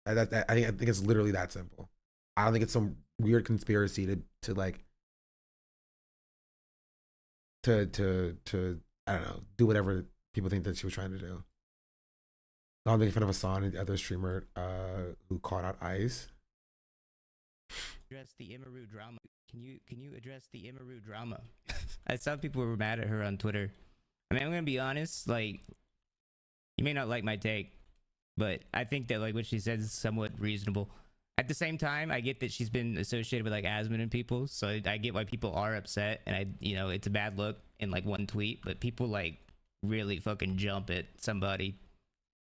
I think it's literally that simple. I don't think it's some weird conspiracy to I don't know, do whatever people think that she was trying to do. I'm making fun of Hassan and the other streamer who called out ICE. address the Emiru drama? Can you address the Emiru drama? I saw people were mad at her on Twitter. I mean, I'm gonna be honest. Like, you may not like my take, but I think that like what she says is somewhat reasonable. At the same time, I get that she's been associated with like Asmon and people, so I get why people are upset, and it's a bad look in like one tweet, but people like really fucking jump at somebody.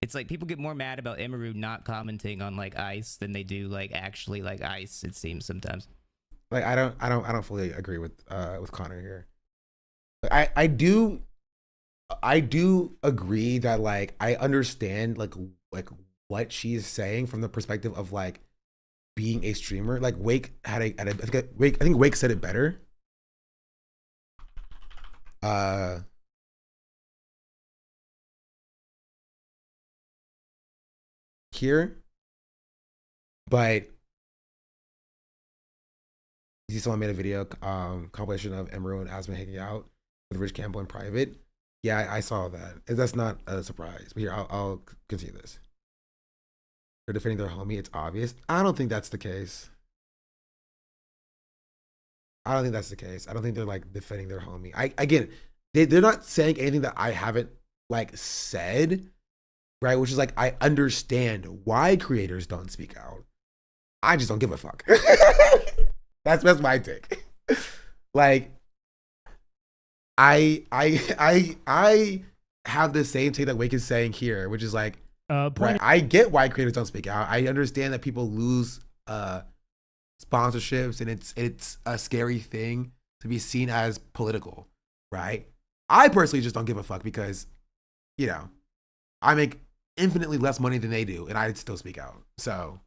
It's like people get more mad about Emiru not commenting on like ICE than they do like actually like ICE, it seems sometimes. Like I don't fully agree with Connor here. Like, I do agree that like I understand like what she's saying from the perspective of like being a streamer. Like Wake had I think Wake said it better. Here, but you see someone made a video compilation of Emiru and Asma hanging out with Rich Campbell in private. Yeah, I saw that. That's not a surprise. But here, I'll continue this. They're defending their homie. It's obvious. I don't think that's the case. I don't think that's the case. I don't think they're like defending their homie. I get it. They're not saying anything that I haven't like said, right? Which is like, I understand why creators don't speak out. I just don't give a fuck. That's my take. Like, I have the same take that Wake is saying here, which is like, right, I get why creators don't speak out. I understand that people lose sponsorships, and it's a scary thing to be seen as political, right? I personally just don't give a fuck because, you know, I make infinitely less money than they do, and I still speak out. So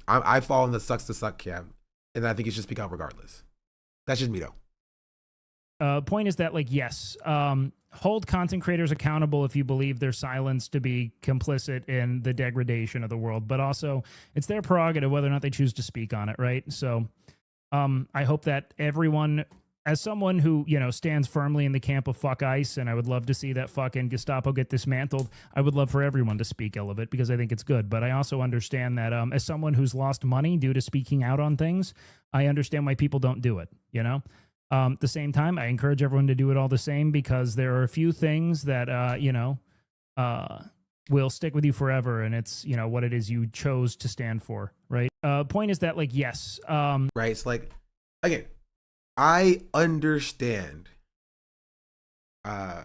I fall in the sucks to suck camp, and I think you should speak out regardless. That's just me though. Point is that, like, yes, hold content creators accountable if you believe their silence to be complicit in the degradation of the world, but also it's their prerogative whether or not they choose to speak on it, right? So I hope that everyone, as someone who, you know, stands firmly in the camp of fuck ICE, and I would love to see that fucking Gestapo get dismantled, I would love for everyone to speak ill of it because I think it's good. But I also understand that as someone who's lost money due to speaking out on things, I understand why people don't do it, you know? At the same time, I encourage everyone to do it all the same because there are a few things that, you know, will stick with you forever. And it's, you know, what it is you chose to stand for, right? Point is that, like, yes. Right. It's like, again, I understand. I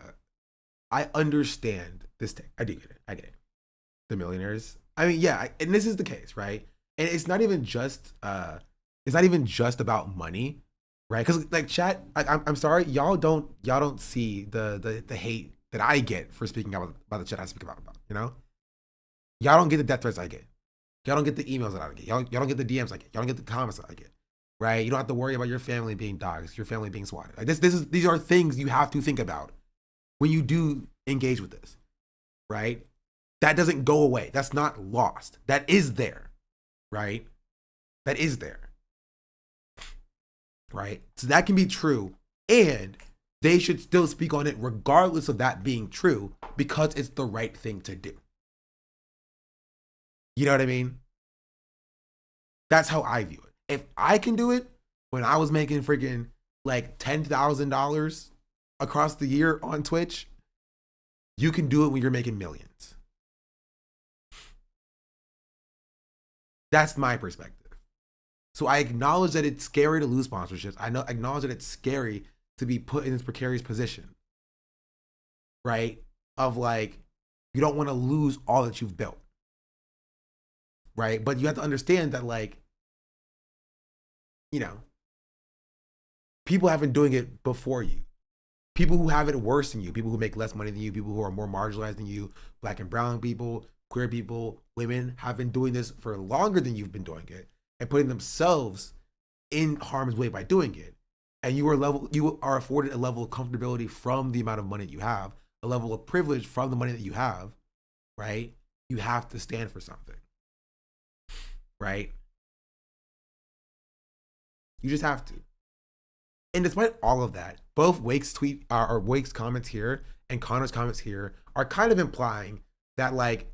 understand this thing. I do get it. I get it. The millionaires. I mean, yeah, and this is the case, right? And it's not even just about money. Right, because like chat, I'm sorry, y'all don't see the hate that I get for speaking out about the chat I speak about. You know, y'all don't get the death threats I get. Y'all don't get the emails that I get. Y'all don't get the DMs I get. Y'all don't get the comments that I get. Right, you don't have to worry about your family being doxxed, your family being swatted. Like these are things you have to think about when you do engage with this. Right, that doesn't go away. That's not lost. That is there. Right, that is there. Right? So that can be true, and they should still speak on it regardless of that being true because it's the right thing to do. You know what I mean? That's how I view it. If I can do it when I was making freaking like $10,000 across the year on Twitch, you can do it when you're making millions. That's my perspective. So I acknowledge that it's scary to lose sponsorships. I acknowledge that it's scary to be put in this precarious position, right? Of like, you don't want to lose all that you've built, right? But you have to understand that, like, you know, people have been doing it before you. People who have it worse than you, people who make less money than you, people who are more marginalized than you, black and brown people, queer people, women have been doing this for longer than you've been doing it. And putting themselves in harm's way by doing it. And you are afforded a level of comfortability from the amount of money you have, a level of privilege from the money that you have, right? You have to stand for something, right? You just have to. And despite all of that, both Wake's Wake's comments here and Connor's comments here are kind of implying that, like,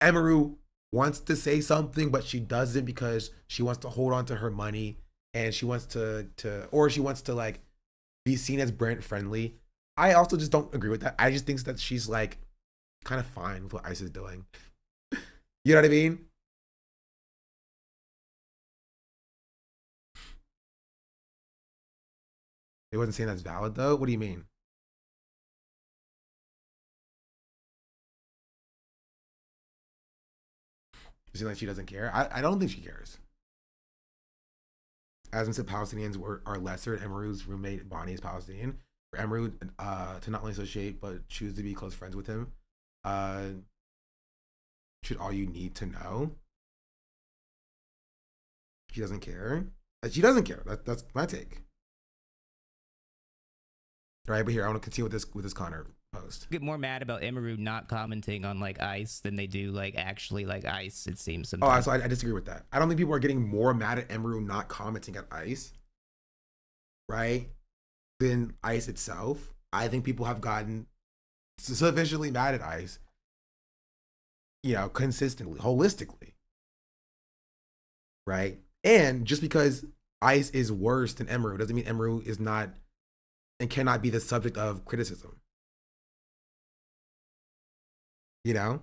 Emiru wants to say something, but she doesn't because she wants to hold on to her money and she wants to like be seen as brand friendly. I also just don't agree with that. I just think that she's like kind of fine with what ICE is doing. You know what I mean? They wasn't saying that's valid though. What do you mean? You seem like she doesn't care. I don't think she cares. Asm said Palestinians are lesser. Emiru's roommate Bonnie is Palestinian. For Emiru to not only associate but choose to be close friends with him should all you need to know. She doesn't care. She doesn't care. That's my take. All right, but here I want to continue with this Connor post. Get more mad about Emiru not commenting on like ICE than they do like actually like ICE. It seems sometimes. Oh, so I disagree with that. I don't think people are getting more mad at Emiru not commenting at ICE, right, than ICE itself. I think people have gotten sufficiently mad at ICE, you know, consistently, holistically, right? And just because Ice is worse than Emiru doesn't mean Emiru is not and cannot be the subject of criticism. You know?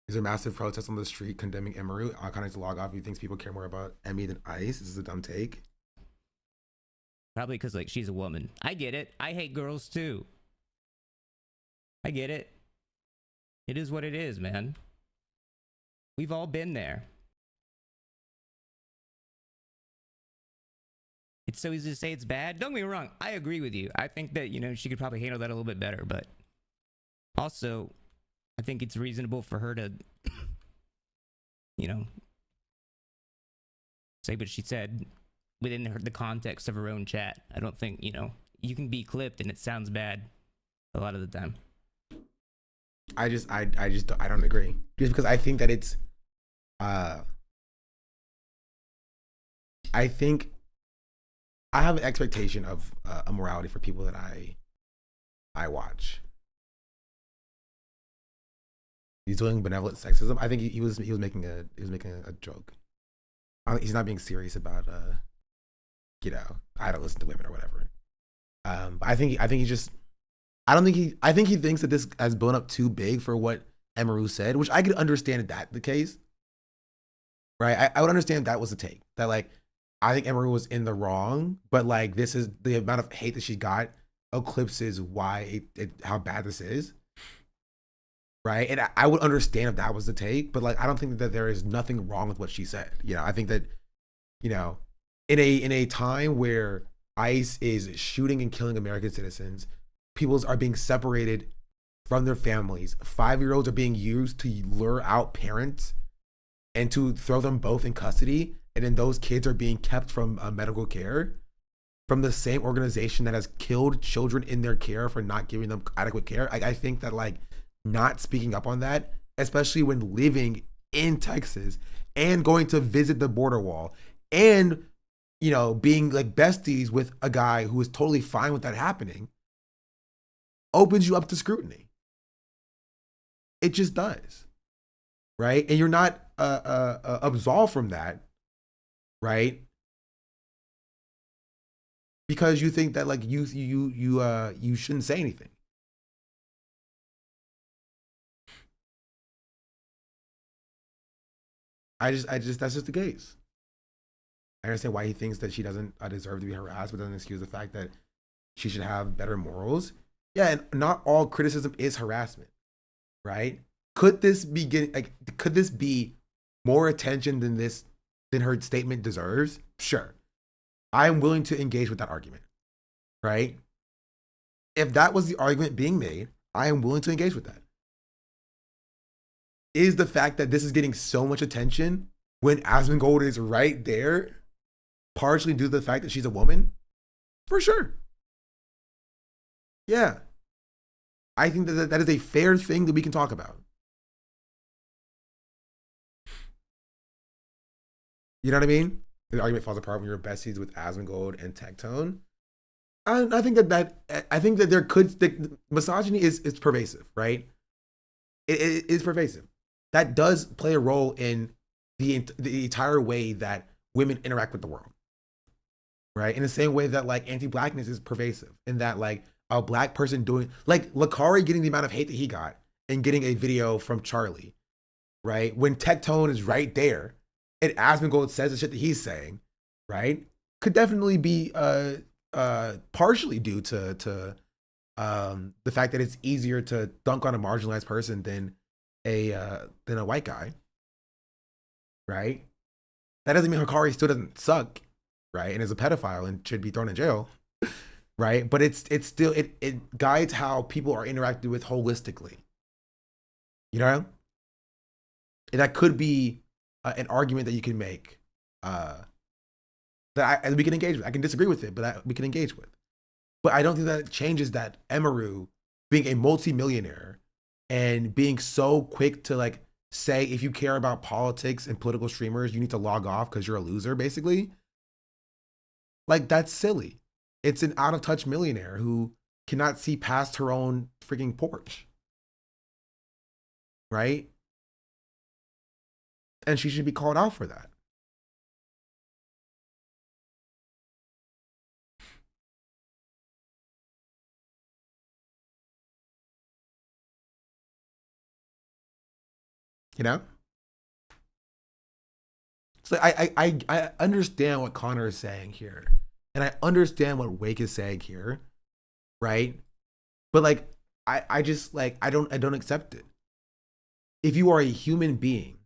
Is there massive protests on the street condemning Emiru? Iconic to log off. He thinks people care more about Emmy than Ice. This is a dumb take. Probably because like she's a woman. I get it. I hate girls too. I get it. It is what it is, man. We've all been there. It's so easy to say it's bad. Don't get me wrong. I agree with you. I think that, you know, she could probably handle that a little bit better, but also I think it's reasonable for her to, you know, say what she said within the context of her own chat. I don't think, you know, you can be clipped and it sounds bad a lot of the time. I don't agree. Just because I think that it's, I think I have an expectation of a morality for people that I watch. He's doing benevolent sexism. I think he was making a joke. He's not being serious about you know, I don't listen to women or whatever. But I think he just, I think he thinks that this has blown up too big for what Emiru said, which I could understand if that's the case. Right? I would understand if that was the take. That like, I think Emiru was in the wrong, but like this is the amount of hate that she got eclipses why how bad this is. Right? And I would understand if that was the take, but like I don't think that there is nothing wrong with what she said. You know, I think that, you know, in a time where ICE is shooting and killing American citizens, people are being separated from their families. 5-year-olds are being used to lure out parents and to throw them both in custody. And then those kids are being kept from medical care from the same organization that has killed children in their care for not giving them adequate care. I think that like not speaking up on that, especially when living in Texas and going to visit the border wall and, you know, being like besties with a guy who is totally fine with that happening, opens you up to scrutiny. It just does. Right? And you're not absolved from that. Right? Because you think that like you shouldn't say anything. That's just the case. I understand why he thinks that she doesn't deserve to be harassed, but doesn't excuse the fact that she should have better morals. Yeah, and not all criticism is harassment, right? Could this be more attention than her statement deserves? Sure. I'm willing to engage with that argument, right? If that was the argument being made, I am willing to engage with that. Is the fact that this is getting so much attention when Asmongold is right there partially due to the fact that she's a woman? For sure. Yeah. I think that is a fair thing that we can talk about. You know what I mean? The argument falls apart when you're besties with Asmongold and Tectone. I think that there could, misogyny is pervasive, right? It is pervasive. That does play a role in the entire way that women interact with the world, right? In the same way that like anti-blackness is pervasive, in that like a black person doing, like Lakari getting the amount of hate that he got and getting a video from Charlie, right? When Tectone is right there and Asmongold says the shit that he's saying, right? Could definitely be partially due to the fact that it's easier to dunk on a marginalized person than a white guy, right? That doesn't mean Hikari still doesn't suck, right? And is a pedophile and should be thrown in jail, right? But it's still it guides how people are interacted with holistically, you know. And that could be an argument that you can make that we can engage with. I can disagree with it, but we can engage with. But I don't think that it changes that Emiru being a multimillionaire and being so quick to like say, if you care about politics and political streamers, you need to log off because you're a loser, basically. Like, that's silly. It's an out of touch millionaire who cannot see past her own freaking porch. Right? And she should be called out for that. You know? So I understand what Connor is saying here. And I understand what Wake is saying here. Right? But like I just like I don't accept it. If you are a human being,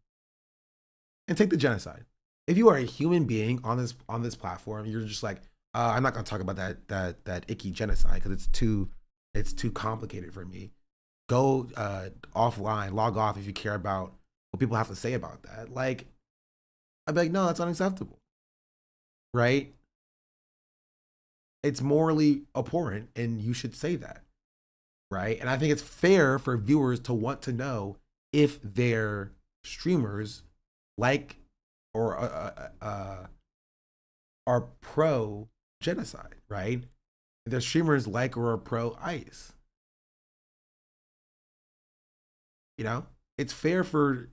and take the genocide. If you are a human being on this platform, you're just like, I'm not gonna talk about that icky genocide because it's too complicated for me. Go offline, log off if you care about what people have to say about that. Like, I'd be like, no, that's unacceptable. Right? It's morally abhorrent, and you should say that. Right? And I think it's fair for viewers to want to know if their streamers like or are pro genocide, right? If their streamers like or are pro ICE. You know, it's fair for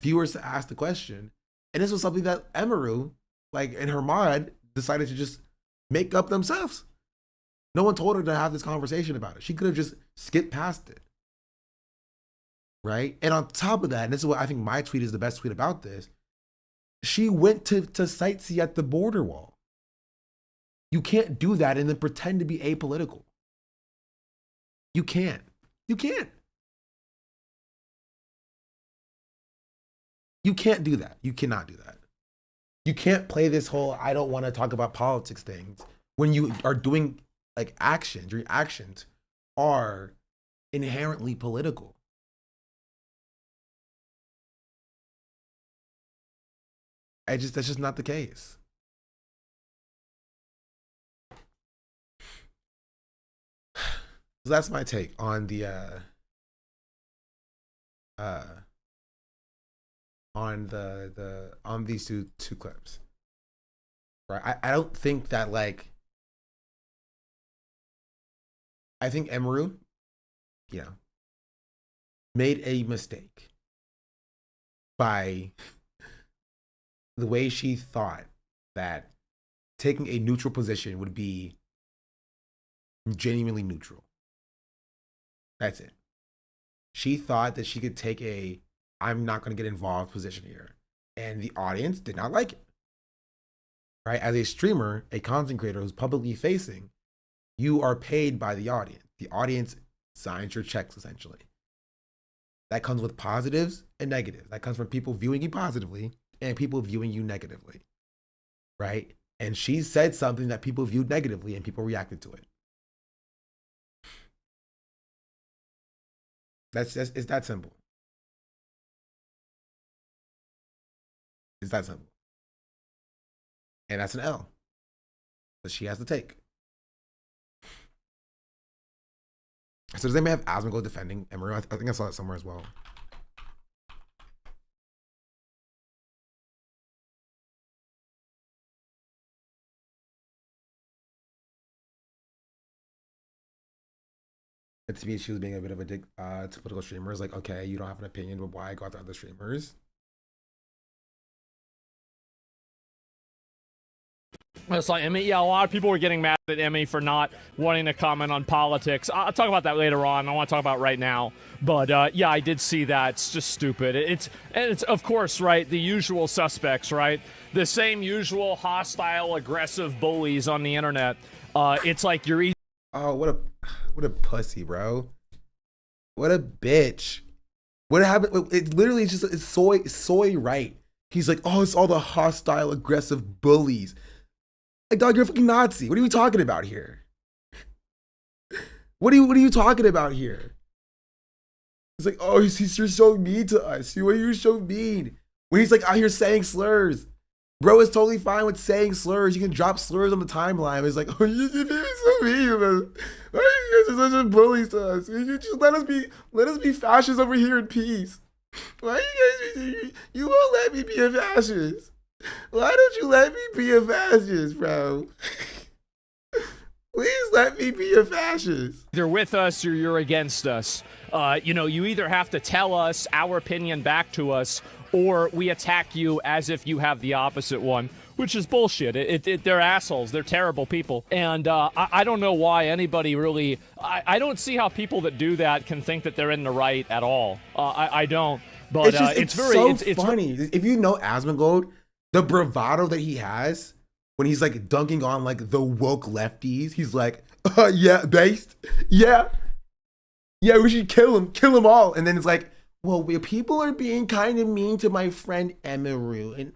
viewers to ask the question. And this was something that Emiru, like in her mod, decided to just make up themselves. No one told her to have this conversation about it. She could have just skipped past it. Right? And on top of that, and this is what I think my tweet is the best tweet about this, she went to sightsee at the border wall. You can't do that and then pretend to be apolitical. You can't. You can't. You can't do that. You cannot do that. You can't play this whole I don't want to talk about politics things when you are doing like actions. Your actions are inherently political. That's just not the case. So that's my take on the on these two clips. Right? I don't think that like I think Emiru, you know, made a mistake by the way she thought that taking a neutral position would be genuinely neutral. That's it. She thought that she could take a I'm not going to get involved position here. And the audience did not like it. Right? As a streamer, a content creator who's publicly facing, you are paid by the audience. The audience signs your checks, essentially. That comes with positives and negatives. That comes from people viewing you positively and people viewing you negatively. Right? And she said something that people viewed negatively and people reacted to it. It's that simple. It's that simple. And that's an L that she has to take. So does anybody have Asmongold defending Emiru? I think I saw it somewhere as well. To me, she was being a bit of a dick to political streamers. Like, okay, you don't have an opinion, but why go after other streamers? It's like, Emmy, yeah, a lot of people were getting mad at Emmy for not wanting to comment on politics. I'll talk about that later on. I want to talk about it right now. But yeah, I did see that. It's just stupid. It's of course, right, the usual suspects, right? The same usual hostile, aggressive bullies on the internet. It's like you're easy. Oh, what a pussy, bro. What a bitch. What happened? It literally is just it's soy right. He's like, oh, it's all the hostile, aggressive bullies. Like, dog, you're a fucking Nazi. What are we talking about here? What are you talking about here? It's like, oh, you're so mean to us. You're so mean. When he's like out here saying slurs. Bro is totally fine with saying slurs. You can drop slurs on the timeline. It's like, oh, you're so mean, man. Why are you guys such bullies to us? You just let us be fascists over here in peace. Why you won't let me be a fascist? Why don't you let me be a fascist, bro? Please let me be a fascist. Either with us or you're against us. You either have to tell us our opinion back to us, or we attack you as if you have the opposite one, which is bullshit. They're assholes. They're terrible people. And I don't know why anybody really... I don't see how people that do that can think that they're in the right at all. I don't. But it's very so it's funny. If you know Asmongold, the bravado that he has when he's like dunking on like the woke lefties, he's like, yeah, based, yeah, we should kill them all. And then it's like, well, people are being kind of mean to my friend Emiru, and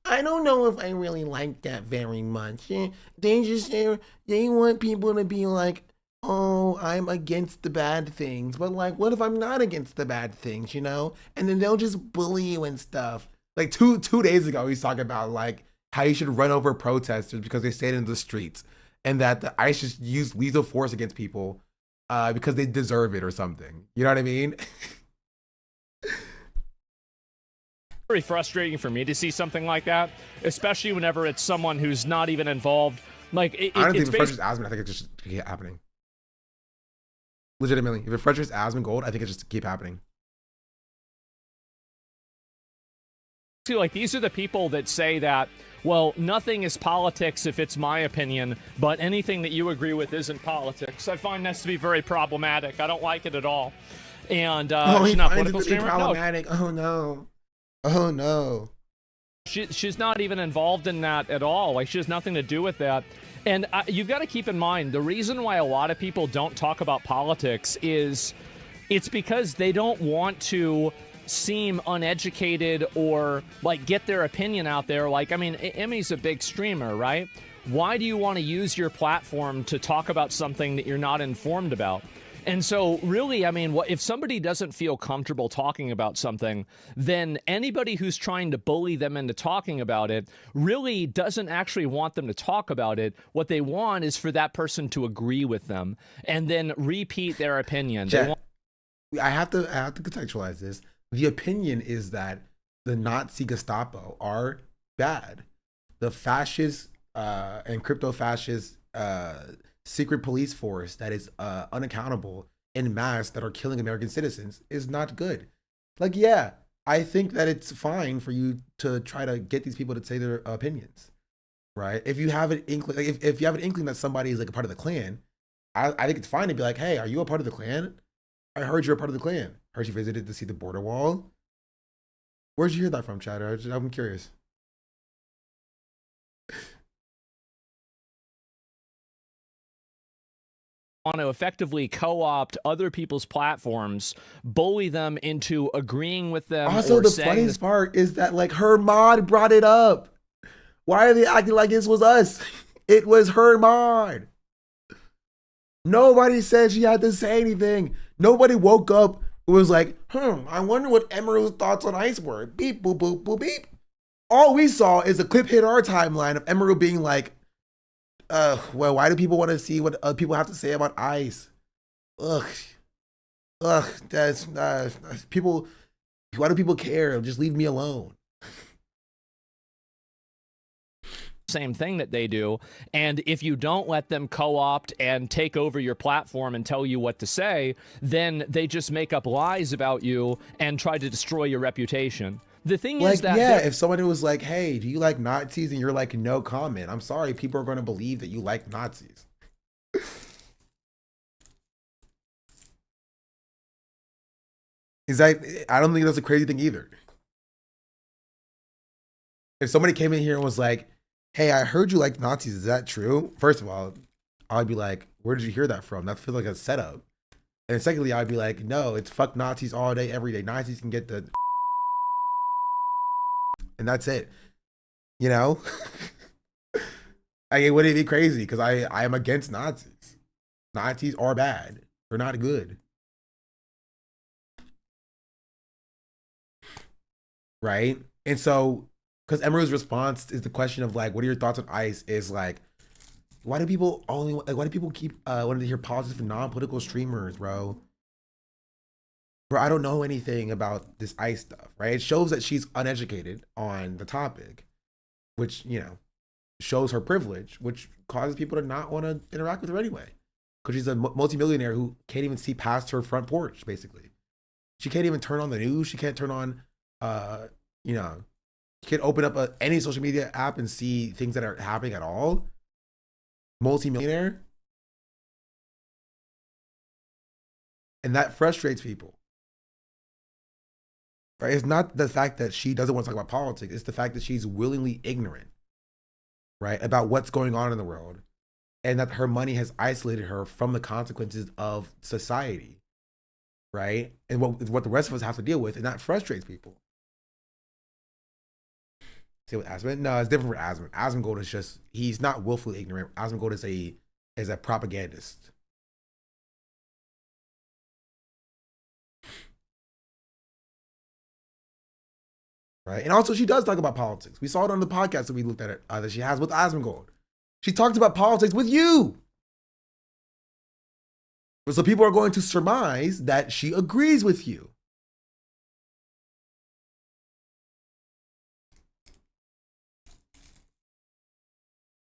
I don't know if I really like that very much. They just they want people to be like, oh, I'm against the bad things, but like, what if I'm not against the bad things, you know? And then they'll just bully you and stuff. Like two days ago, he's talking about like how you should run over protesters because they stayed in the streets, and that the ICE just use lethal force against people because they deserve it or something. You know what I mean? very frustrating for me to see something like that, especially whenever it's someone who's not even involved. Like I don't think if it frustrates Asmon, I think it just keep happening. Legitimately, if it frustrates Asmongold, I think it just keep happening. Like, these are the people that say that, well, nothing is politics if it's my opinion, but anything that you agree with isn't politics. I find this to be very problematic. I don't like it at all. And she's not political streamer. Problematic. No. Oh no. She's not even involved in that at all. Like, she has nothing to do with that. And you've got to keep in mind, the reason why a lot of people don't talk about politics is it's because they don't want to seem uneducated or like get their opinion out there. Like, I mean, Emmy's a big streamer, right? Why do you want to use your platform to talk about something that you're not informed about? And so really, I mean, if somebody doesn't feel comfortable talking about something, then anybody who's trying to bully them into talking about it really doesn't actually want them to talk about it. What they want is for that person to agree with them and then repeat their opinion. I have to contextualize this. The opinion is that the Nazi Gestapo are bad. The fascist and crypto-fascist secret police force that is unaccountable en masse that are killing American citizens is not good. Like, yeah, I think that it's fine for you to try to get these people to say their opinions, right? If you have an inkling, like if you have an inkling that somebody is like a part of the Klan, I think it's fine to be like, hey, are you a part of the Klan? I heard you're a part of the Klan. Heard you visited to see the border wall. Where'd you hear that from, Chatter? I'm curious. Want to effectively co-opt other people's platforms, bully them into agreeing with them. Also, the funniest part is that like her mod brought it up. Why are they acting like this was us? It was her mod. Nobody said she had to say anything. Nobody woke up and was like, I wonder what Emiru's thoughts on ICE were. Beep, boop, boop, boop, beep. All we saw is a clip hit our timeline of Emiru being like, well, why do people want to see what people have to say about ICE? That's people. Why do people care? Just leave me alone. Same thing that they do. And if you don't let them co-opt and take over your platform and tell you what to say, then they just make up lies about you and try to destroy your reputation. The thing is that, yeah, if somebody was like, hey, do you like Nazis? And you're like, no comment. I'm sorry, people are going to believe that you like Nazis. Is that, I don't think that's a crazy thing either. If somebody came in here and was like, hey, I heard you like Nazis, is that true? First of all, I'd be like, where did you hear that from? That feels like a setup. And secondly, I'd be like, no, it's fuck Nazis all day, every day. Nazis can get the... And that's it. You know? It wouldn't be crazy because I am against Nazis. Nazis are bad. They're not good. Right? And so, because Emiru's response is the question of like, what are your thoughts on ICE? Is like, why do people keep wanting to hear politics from non-political streamers, bro? Bro, I don't know anything about this ICE stuff, right? It shows that she's uneducated on the topic, which, you know, shows her privilege, which causes people to not want to interact with her anyway. Because she's a multimillionaire who can't even see past her front porch, basically. She can't even turn on the news. She can't turn on, you know, she can't open up any social media app and see things that are happening at all. Multimillionaire. And that frustrates people. Right? It's not the fact that she doesn't want to talk about politics. It's the fact that she's willingly ignorant, right, about what's going on in the world, and that her money has isolated her from the consequences of society, right? And what the rest of us have to deal with, and that frustrates people. See with Asmund? No, it's different for Asmund. Asmongold is just, he's not willfully ignorant. Asmongold is a propagandist. Right? And also she does talk about politics. We saw it on the podcast that we looked at it that she has with Asmongold. She talked about politics with you. So people are going to surmise that she agrees with you.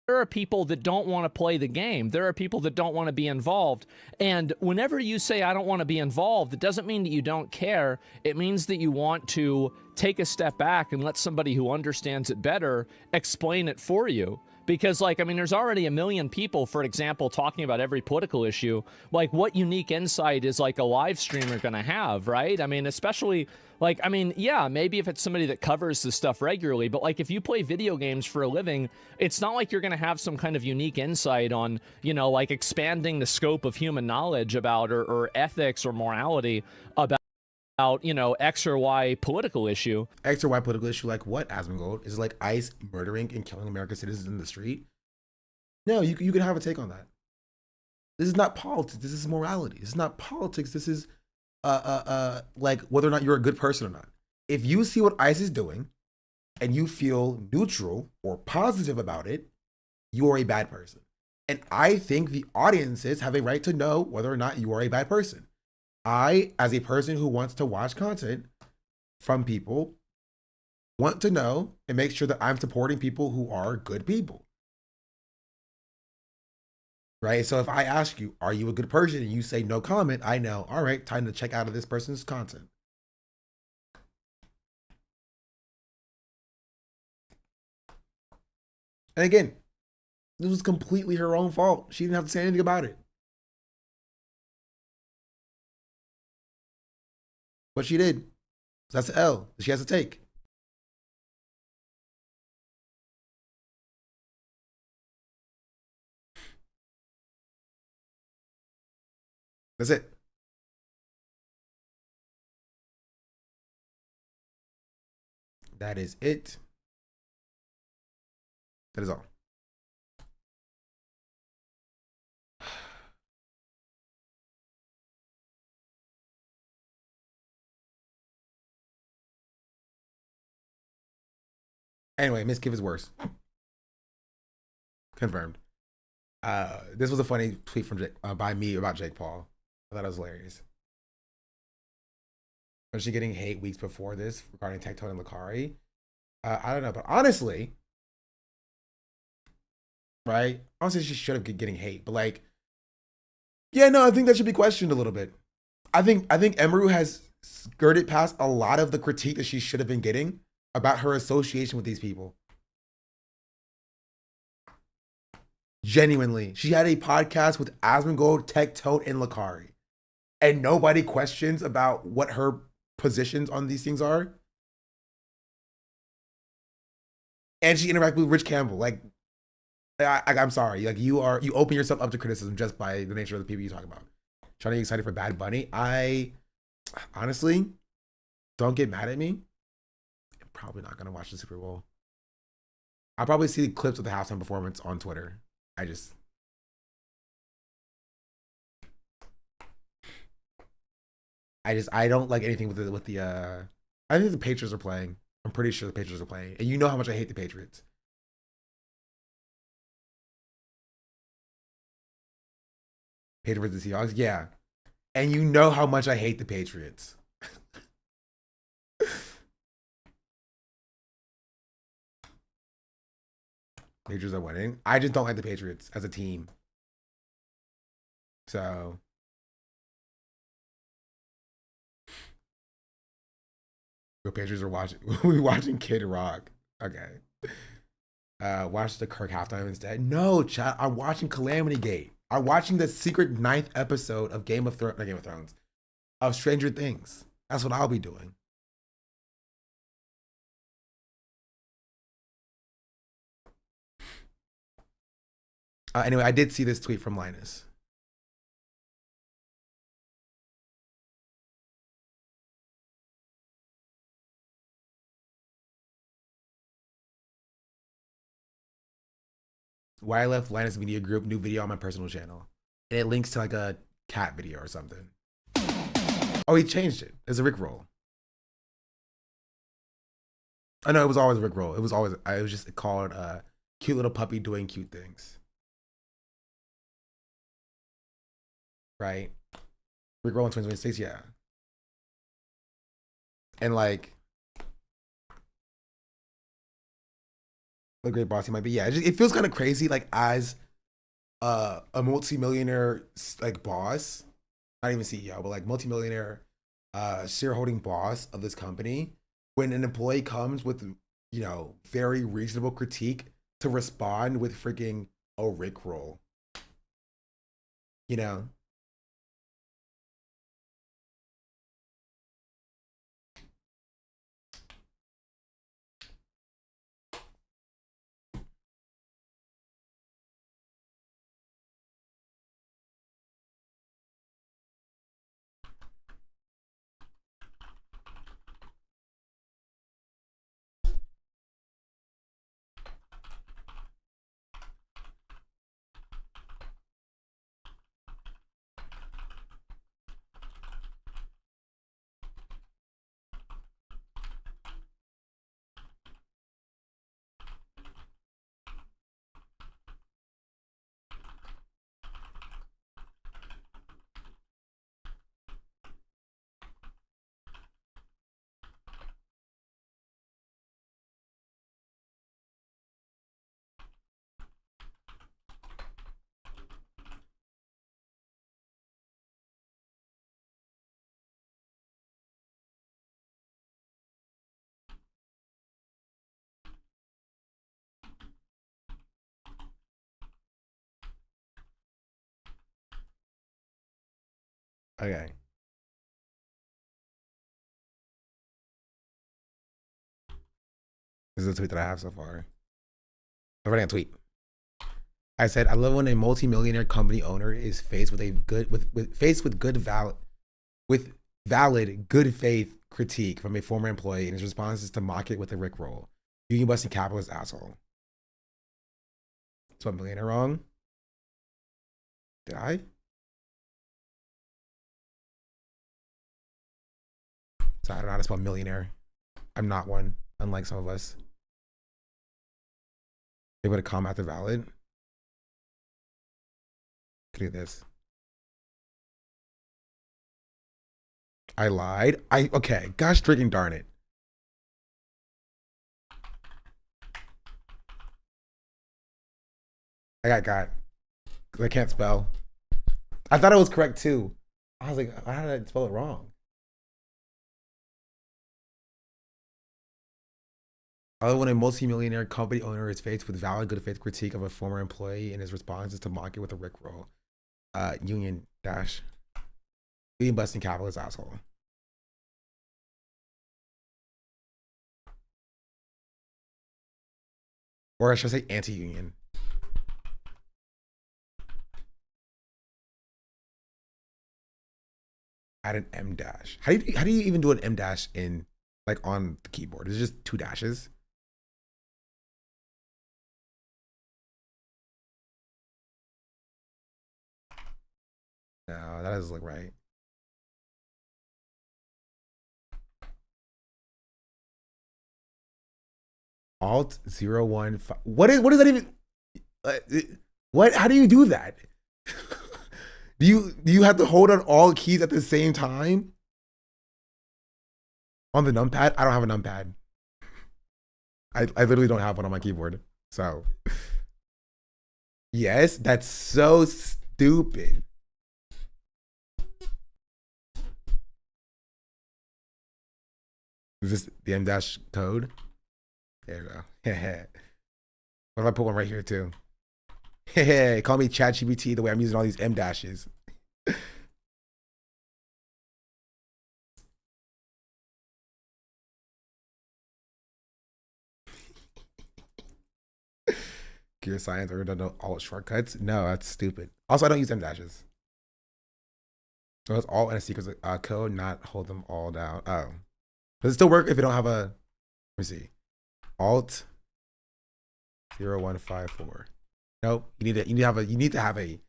There are people that don't want to play the game. There are people that don't want to be involved. And whenever you say, I don't want to be involved, it doesn't mean that you don't care. It means that you want to take a step back and let somebody who understands it better explain it for you. Because, like, I mean, there's already 1 million people, for example, talking about every political issue. Like, what unique insight is, like, a live streamer going to have, right? I mean, especially, like, I mean, yeah, maybe if it's somebody that covers this stuff regularly, but, like, if you play video games for a living, it's not like you're going to have some kind of unique insight on, you know, like, expanding the scope of human knowledge about, or ethics or morality about, you know, X or Y political issue. X or Y political issue, like what, Asmongold? Is it like ICE murdering and killing American citizens in the street? No, you can have a take on that. This is not politics. This is morality. This is not politics. This is like whether or not you're a good person or not. If you see what ICE is doing and you feel neutral or positive about it, you are a bad person. And I think the audiences have a right to know whether or not you are a bad person. I, as a person who wants to watch content from people, want to know and make sure that I'm supporting people who are good people. Right? So if I ask you, are you a good person? And you say no comment, I know, all right, time to check out of this person's content. And again, this was completely her own fault. She didn't have to say anything about it. But she did. So that's the L that she has to take. That's it. That is it. That is all. Anyway, Miss Kiv is worse. Confirmed. This was a funny tweet from by me about Jake Paul. I thought it was hilarious. Was she getting hate weeks before this regarding Tectone and Lakari? I don't know, but honestly, right? Honestly, she should have been getting hate, but like, yeah, no, I think that should be questioned a little bit. I think Emiru has skirted past a lot of the critique that she should have been getting about her association with these people. Genuinely, she had a podcast with Asmongold, Tectone, and Lakari, and nobody questions about what her positions on these things are. And she interacted with Rich Campbell. Like, I'm sorry, like you open yourself up to criticism just by the nature of the people you talk about. Trying to get excited for Bad Bunny. I honestly, don't get mad at me. I'm probably not gonna watch the Super Bowl. I'll probably see clips of the halftime performance on Twitter. I don't like anything with the I think the Patriots are playing. I'm pretty sure the Patriots are playing. And you know how much I hate the Patriots. Patriots and Seahawks? Yeah. And you know how much I hate the Patriots. Patriots are winning. I just don't like the Patriots as a team. So the Patriots are watching. We watching Kid Rock. Okay. Watch the Kirk halftime instead. No, chat. I'm watching Calamity Gate. I'm watching the secret 9th episode of Game of Thrones, of Stranger Things. That's what I'll be doing. Anyway, I did see this tweet from Linus. Why I left Linus Media Group, new video on my personal channel. And it links to like a cat video or something. Oh, he changed it. It's a Rickroll. I know it was always a Rickroll. It was just called cute little puppy doing cute things. Right? Rickroll in 2026, yeah. And like the great boss he might be. Yeah, it feels kind of crazy, like as a multimillionaire like boss, not even CEO, but like multimillionaire shareholding boss of this company, when an employee comes with, you know, very reasonable critique, to respond with freaking a Rickroll. You know? Okay. This is a tweet that I have so far. I'm writing a tweet. I said, I love when a multimillionaire company owner is faced with a good valid good faith critique from a former employee, and his response is to mock it with a Rickroll. Union busting capitalist asshole. So I'm millionaire wrong? Did I? So I don't know how to spell millionaire. I'm not one, unlike some of us. They put a comma after valid. Look at this. I lied. Okay. Gosh freaking darn it. I got. I can't spell. I thought it was correct too. I was like, how did I spell it wrong? Other when a multi-millionaire company owner is faced with valid good faith critique of a former employee, and his response is to mock it with a Rickroll. Union busting capitalist asshole. Or I should say anti-union. Add an M dash. How do you even do an M dash in like on the keyboard? Is it just 2 dashes? No, that doesn't look right. Alt 015. What is that even? What? How do you do that? Do you have to hold on all keys at the same time? On the numpad? I don't have a numpad. I literally don't have one on my keyboard. So yes, that's so stupid. Is this the M dash code? There you go. What if I put one right here too? Hey, call me ChatGPT the way I'm using all these M dashes. Gear science or don't know all shortcuts. No, that's stupid. Also, I don't use M dashes. So it's all in a secret code, not hold them all down. Oh. Does it still work if you don't have a, let me see. Alt 0154. Nope. You need to have a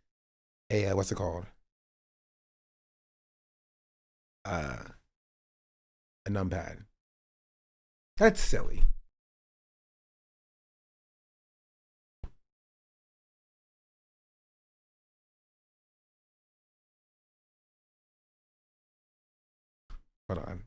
what's it called? A numpad. That's silly. Hold on.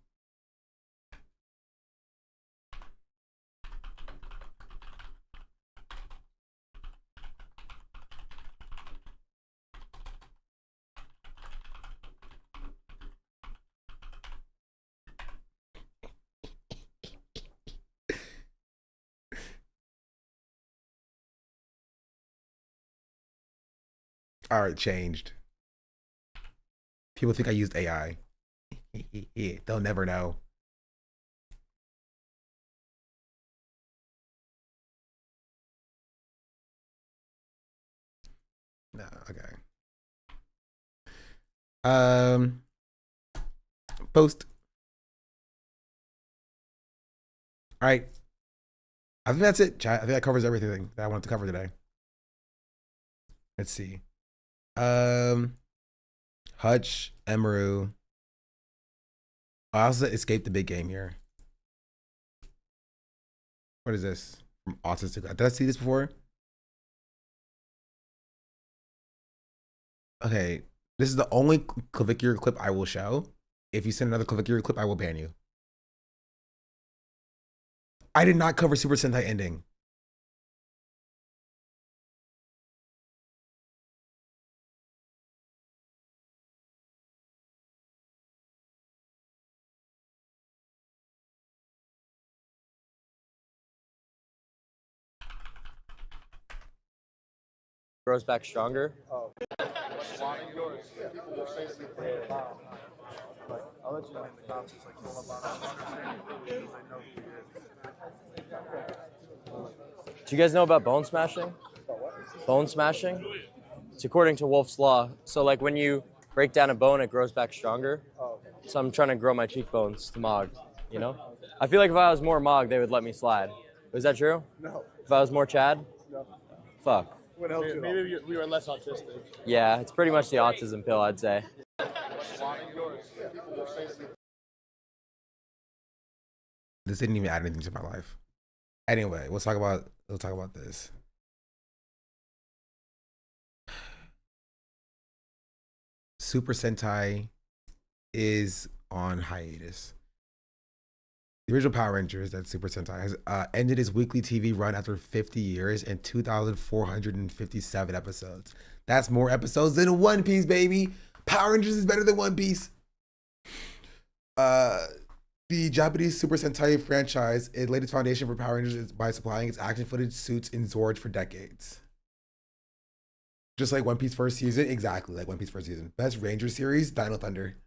All right, changed. People think I used AI. They'll never know. No, okay. Post. All right. I think that's it, chat. I think that covers everything that I wanted to cover today. Let's see. Hutch, Emiru. I also escaped the big game here. What is this? From Autistic. Did I see this before? Okay. This is the only clavicular clip I will show. If you send another clavicular clip, I will ban you. I did not cover Super Sentai ending. Grows back stronger. Oh. I'll let you know in the comments. Do you guys know about bone smashing? Bone smashing? It's according to Wolf's Law. So like when you break down a bone, it grows back stronger. So I'm trying to grow my cheekbones to Mog, you know? I feel like if I was more Mog, they would let me slide. Is that true? No. If I was more Chad? No. Fuck. Maybe we were less autistic. Yeah, it's pretty much the autism pill, I'd say. This didn't even add anything to my life. Anyway, we'll talk about this. Super Sentai is on hiatus. The original Power Rangers, that Super Sentai, has ended its weekly TV run after 50 years and 2,457 episodes. That's more episodes than One Piece, baby. Power Rangers is better than One Piece. The Japanese Super Sentai franchise, it laid its foundation for Power Rangers by supplying its action footage suits in Zord for decades. Just like One Piece first season, exactly like One Piece first season. Best Ranger series, Dino Thunder.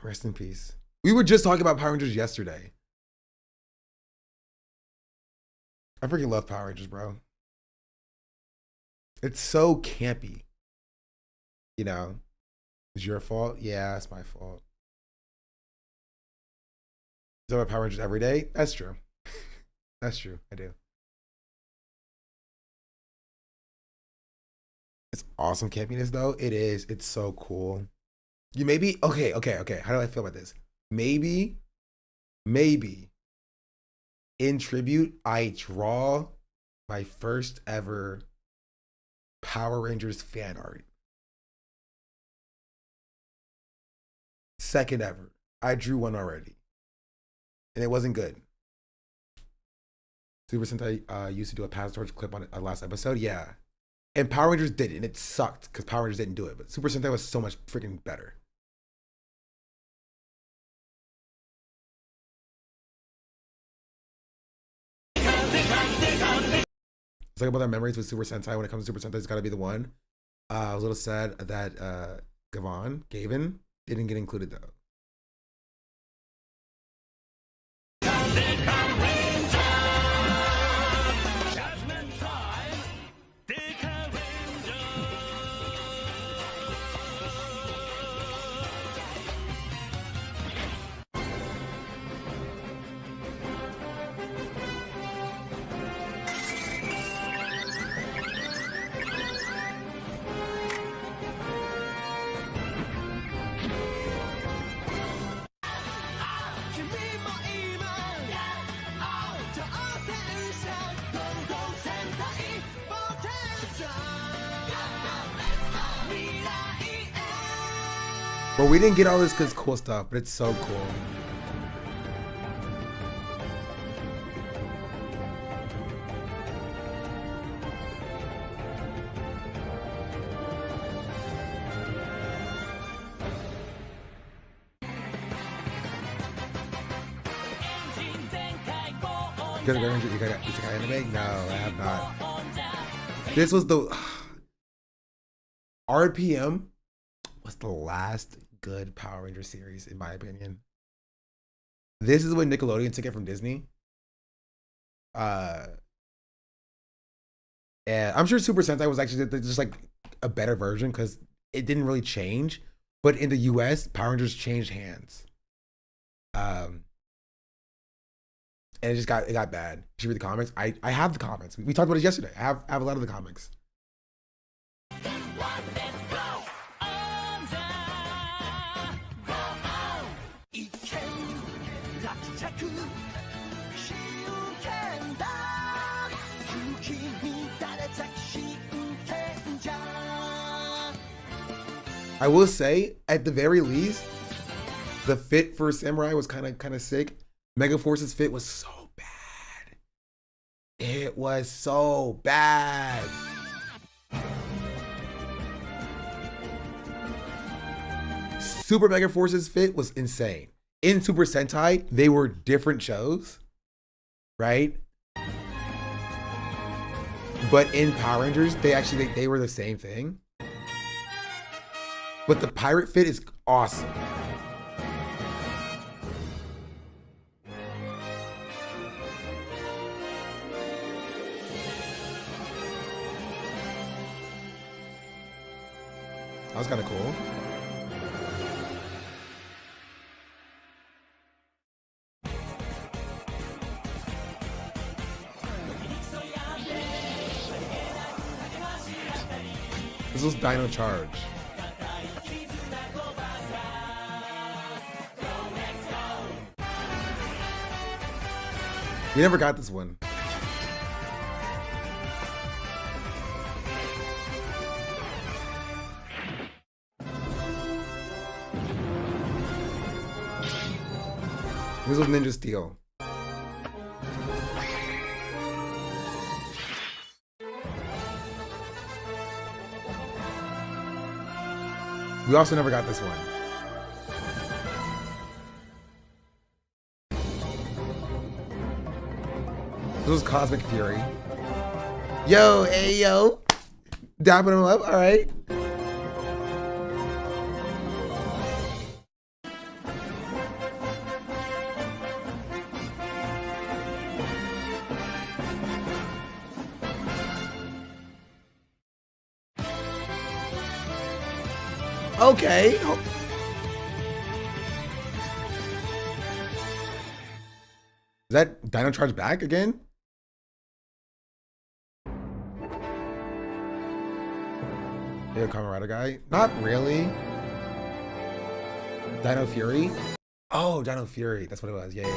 Rest in peace. We were just talking about Power Rangers yesterday. I freaking love Power Rangers, bro. It's so campy. You know, it's your fault. Yeah, it's my fault. Is that Power Rangers every day? That's true. That's true. I do. It's awesome campiness though. It is. It's so cool. You maybe okay. How do I feel about this? Maybe in tribute, I draw my first ever Power Rangers fan art. Second ever. I drew one already. And it wasn't good. Super Sentai used to do a Pass Torch clip on a last episode. Yeah. And Power Rangers did it, and it sucked because Power Rangers didn't do it. But Super Sentai was so much freaking better. It's like about their memories with Super Sentai. When it comes to Super Sentai, it's got to be the one. I was a little sad that Gavin didn't get included though. But we didn't get all this because cool stuff, but it's so cool. You got anime? No, I have not. This was the RPM was the last good Power Ranger series, in my opinion. This is when Nickelodeon took it from Disney. And I'm sure Super Sentai was actually just like a better version because it didn't really change. But in the US, Power Rangers changed hands. And it got bad. You should read the comics. I have the comics. We talked about it yesterday. I have a lot of the comics. I will say, at the very least, the fit for Samurai was kind of sick. Megaforce's fit was so bad. It was so bad. Super Megaforce's fit was insane. In Super Sentai, they were different shows, right? But in Power Rangers, they were the same thing. But the pirate fit is awesome. That was kind of cool. This was Dino Charge. We never got this one. This was Ninja Steel. We also never got this one. This was Cosmic Fury. Yo, hey, yo. Dapping him up, all right. Okay. Is that Dino Charge back again? Yeah, Kamen guy? Not really. Dino Fury? Oh, Dino Fury. That's what it was. Yeah.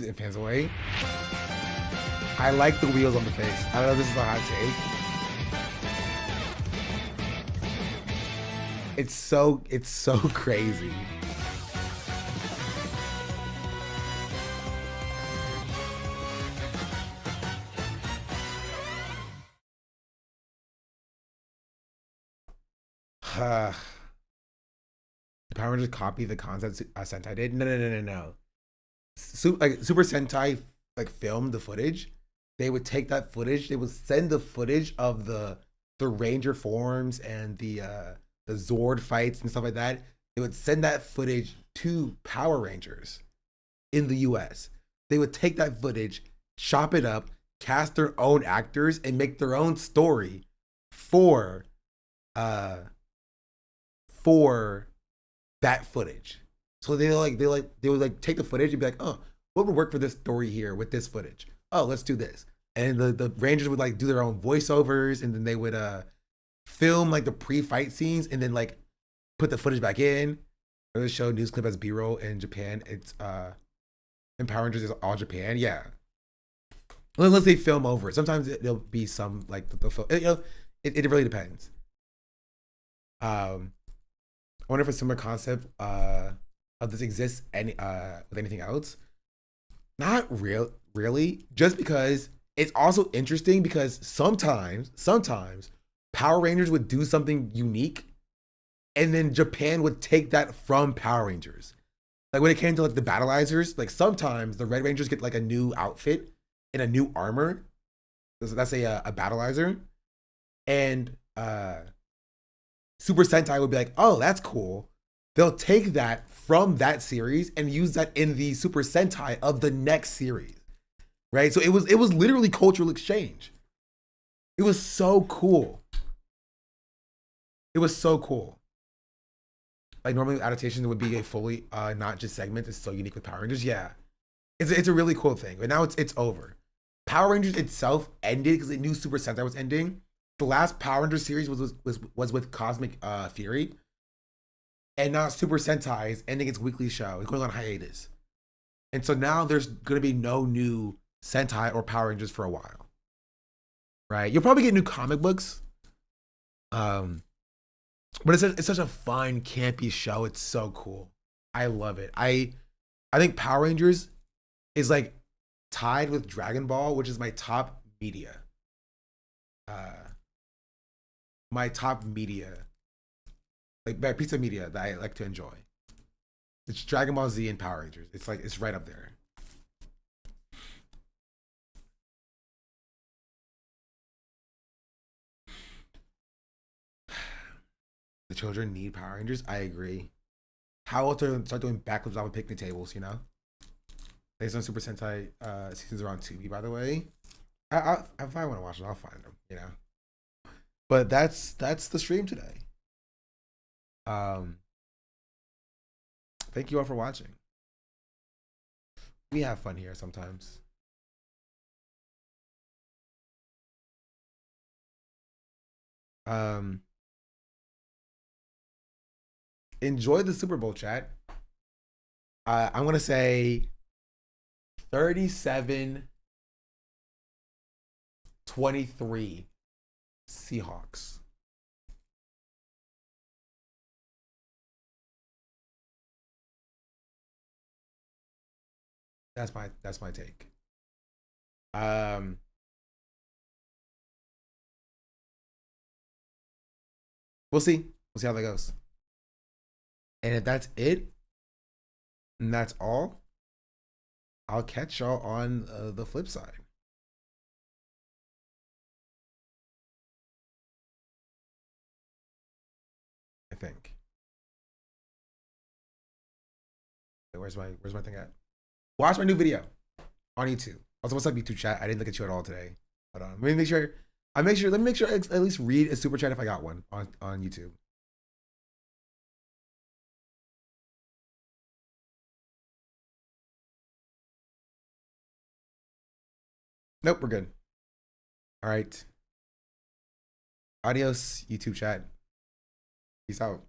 It pans away. I like the wheels on the face. I know this is a hot take. It's so crazy. The Power Rangers copy the concept Sentai did? No. Super Sentai filmed the footage. They would take that footage. They would send the footage of the Ranger forms and the Zord fights and stuff like that. They would send that footage to Power Rangers in the US. They would take that footage, chop it up, cast their own actors, and make their own story for for that footage. So they would like take the footage and be like, oh, what would work for this story here with this footage? Oh, let's do this. And the Rangers would like do their own voiceovers, and then they would film like the pre-fight scenes and then like put the footage back in. Or the show news clip as B-roll in Japan. It's in Power Rangers is all Japan. Yeah. Unless they film over it. Sometimes there'll be some like it really depends. I wonder if a similar concept of this exists with anything else. Not really. Just because it's also interesting because sometimes Power Rangers would do something unique, and then Japan would take that from Power Rangers. Like when it came to like the Battleizers, like sometimes the Red Rangers get like a new outfit and a new armor. That's a Battleizer, and Super Sentai would be like, oh, that's cool. They'll take that from that series and use that in the Super Sentai of the next series, right? So it was literally cultural exchange. It was so cool. It was so cool. Like normally adaptations would be a fully not just segment. It's so unique with Power Rangers. Yeah, it's a really cool thing. But now it's over. Power Rangers itself ended because it knew Super Sentai was ending. The last Power Rangers series was with Cosmic Fury, and now Super Sentai is ending its weekly show. It's going on hiatus, and so now there's going to be no new Sentai or Power Rangers for a while. Right? You'll probably get new comic books. But it's such a fun, campy show. It's so cool. I love it. I think Power Rangers is like tied with Dragon Ball, which is my top media. Like my piece of media that I like to enjoy. It's Dragon Ball Z and Power Rangers. It's right up there. The children need Power Rangers. I agree. How else to start doing backflips off of picnic tables, you know? Based on Super Sentai seasons are on Tubi, by the way. If I want to watch them, I'll find them, you know? But that's the stream today. Thank you all for watching. We have fun here sometimes. Enjoy the Super Bowl, chat. I'm gonna say 37-23 Seahawks. That's my take. We'll see. We'll see how that goes. And if that's it, and that's all, I'll catch y'all on the flip side. I think. Wait, where's my thing at? Watch my new video on YouTube. Also, what's up, YouTube chat? I didn't look at you at all today. Hold on. Let me make sure I at least read a super chat if I got one on YouTube. Nope, we're good. All right. Adios, YouTube chat. Peace out.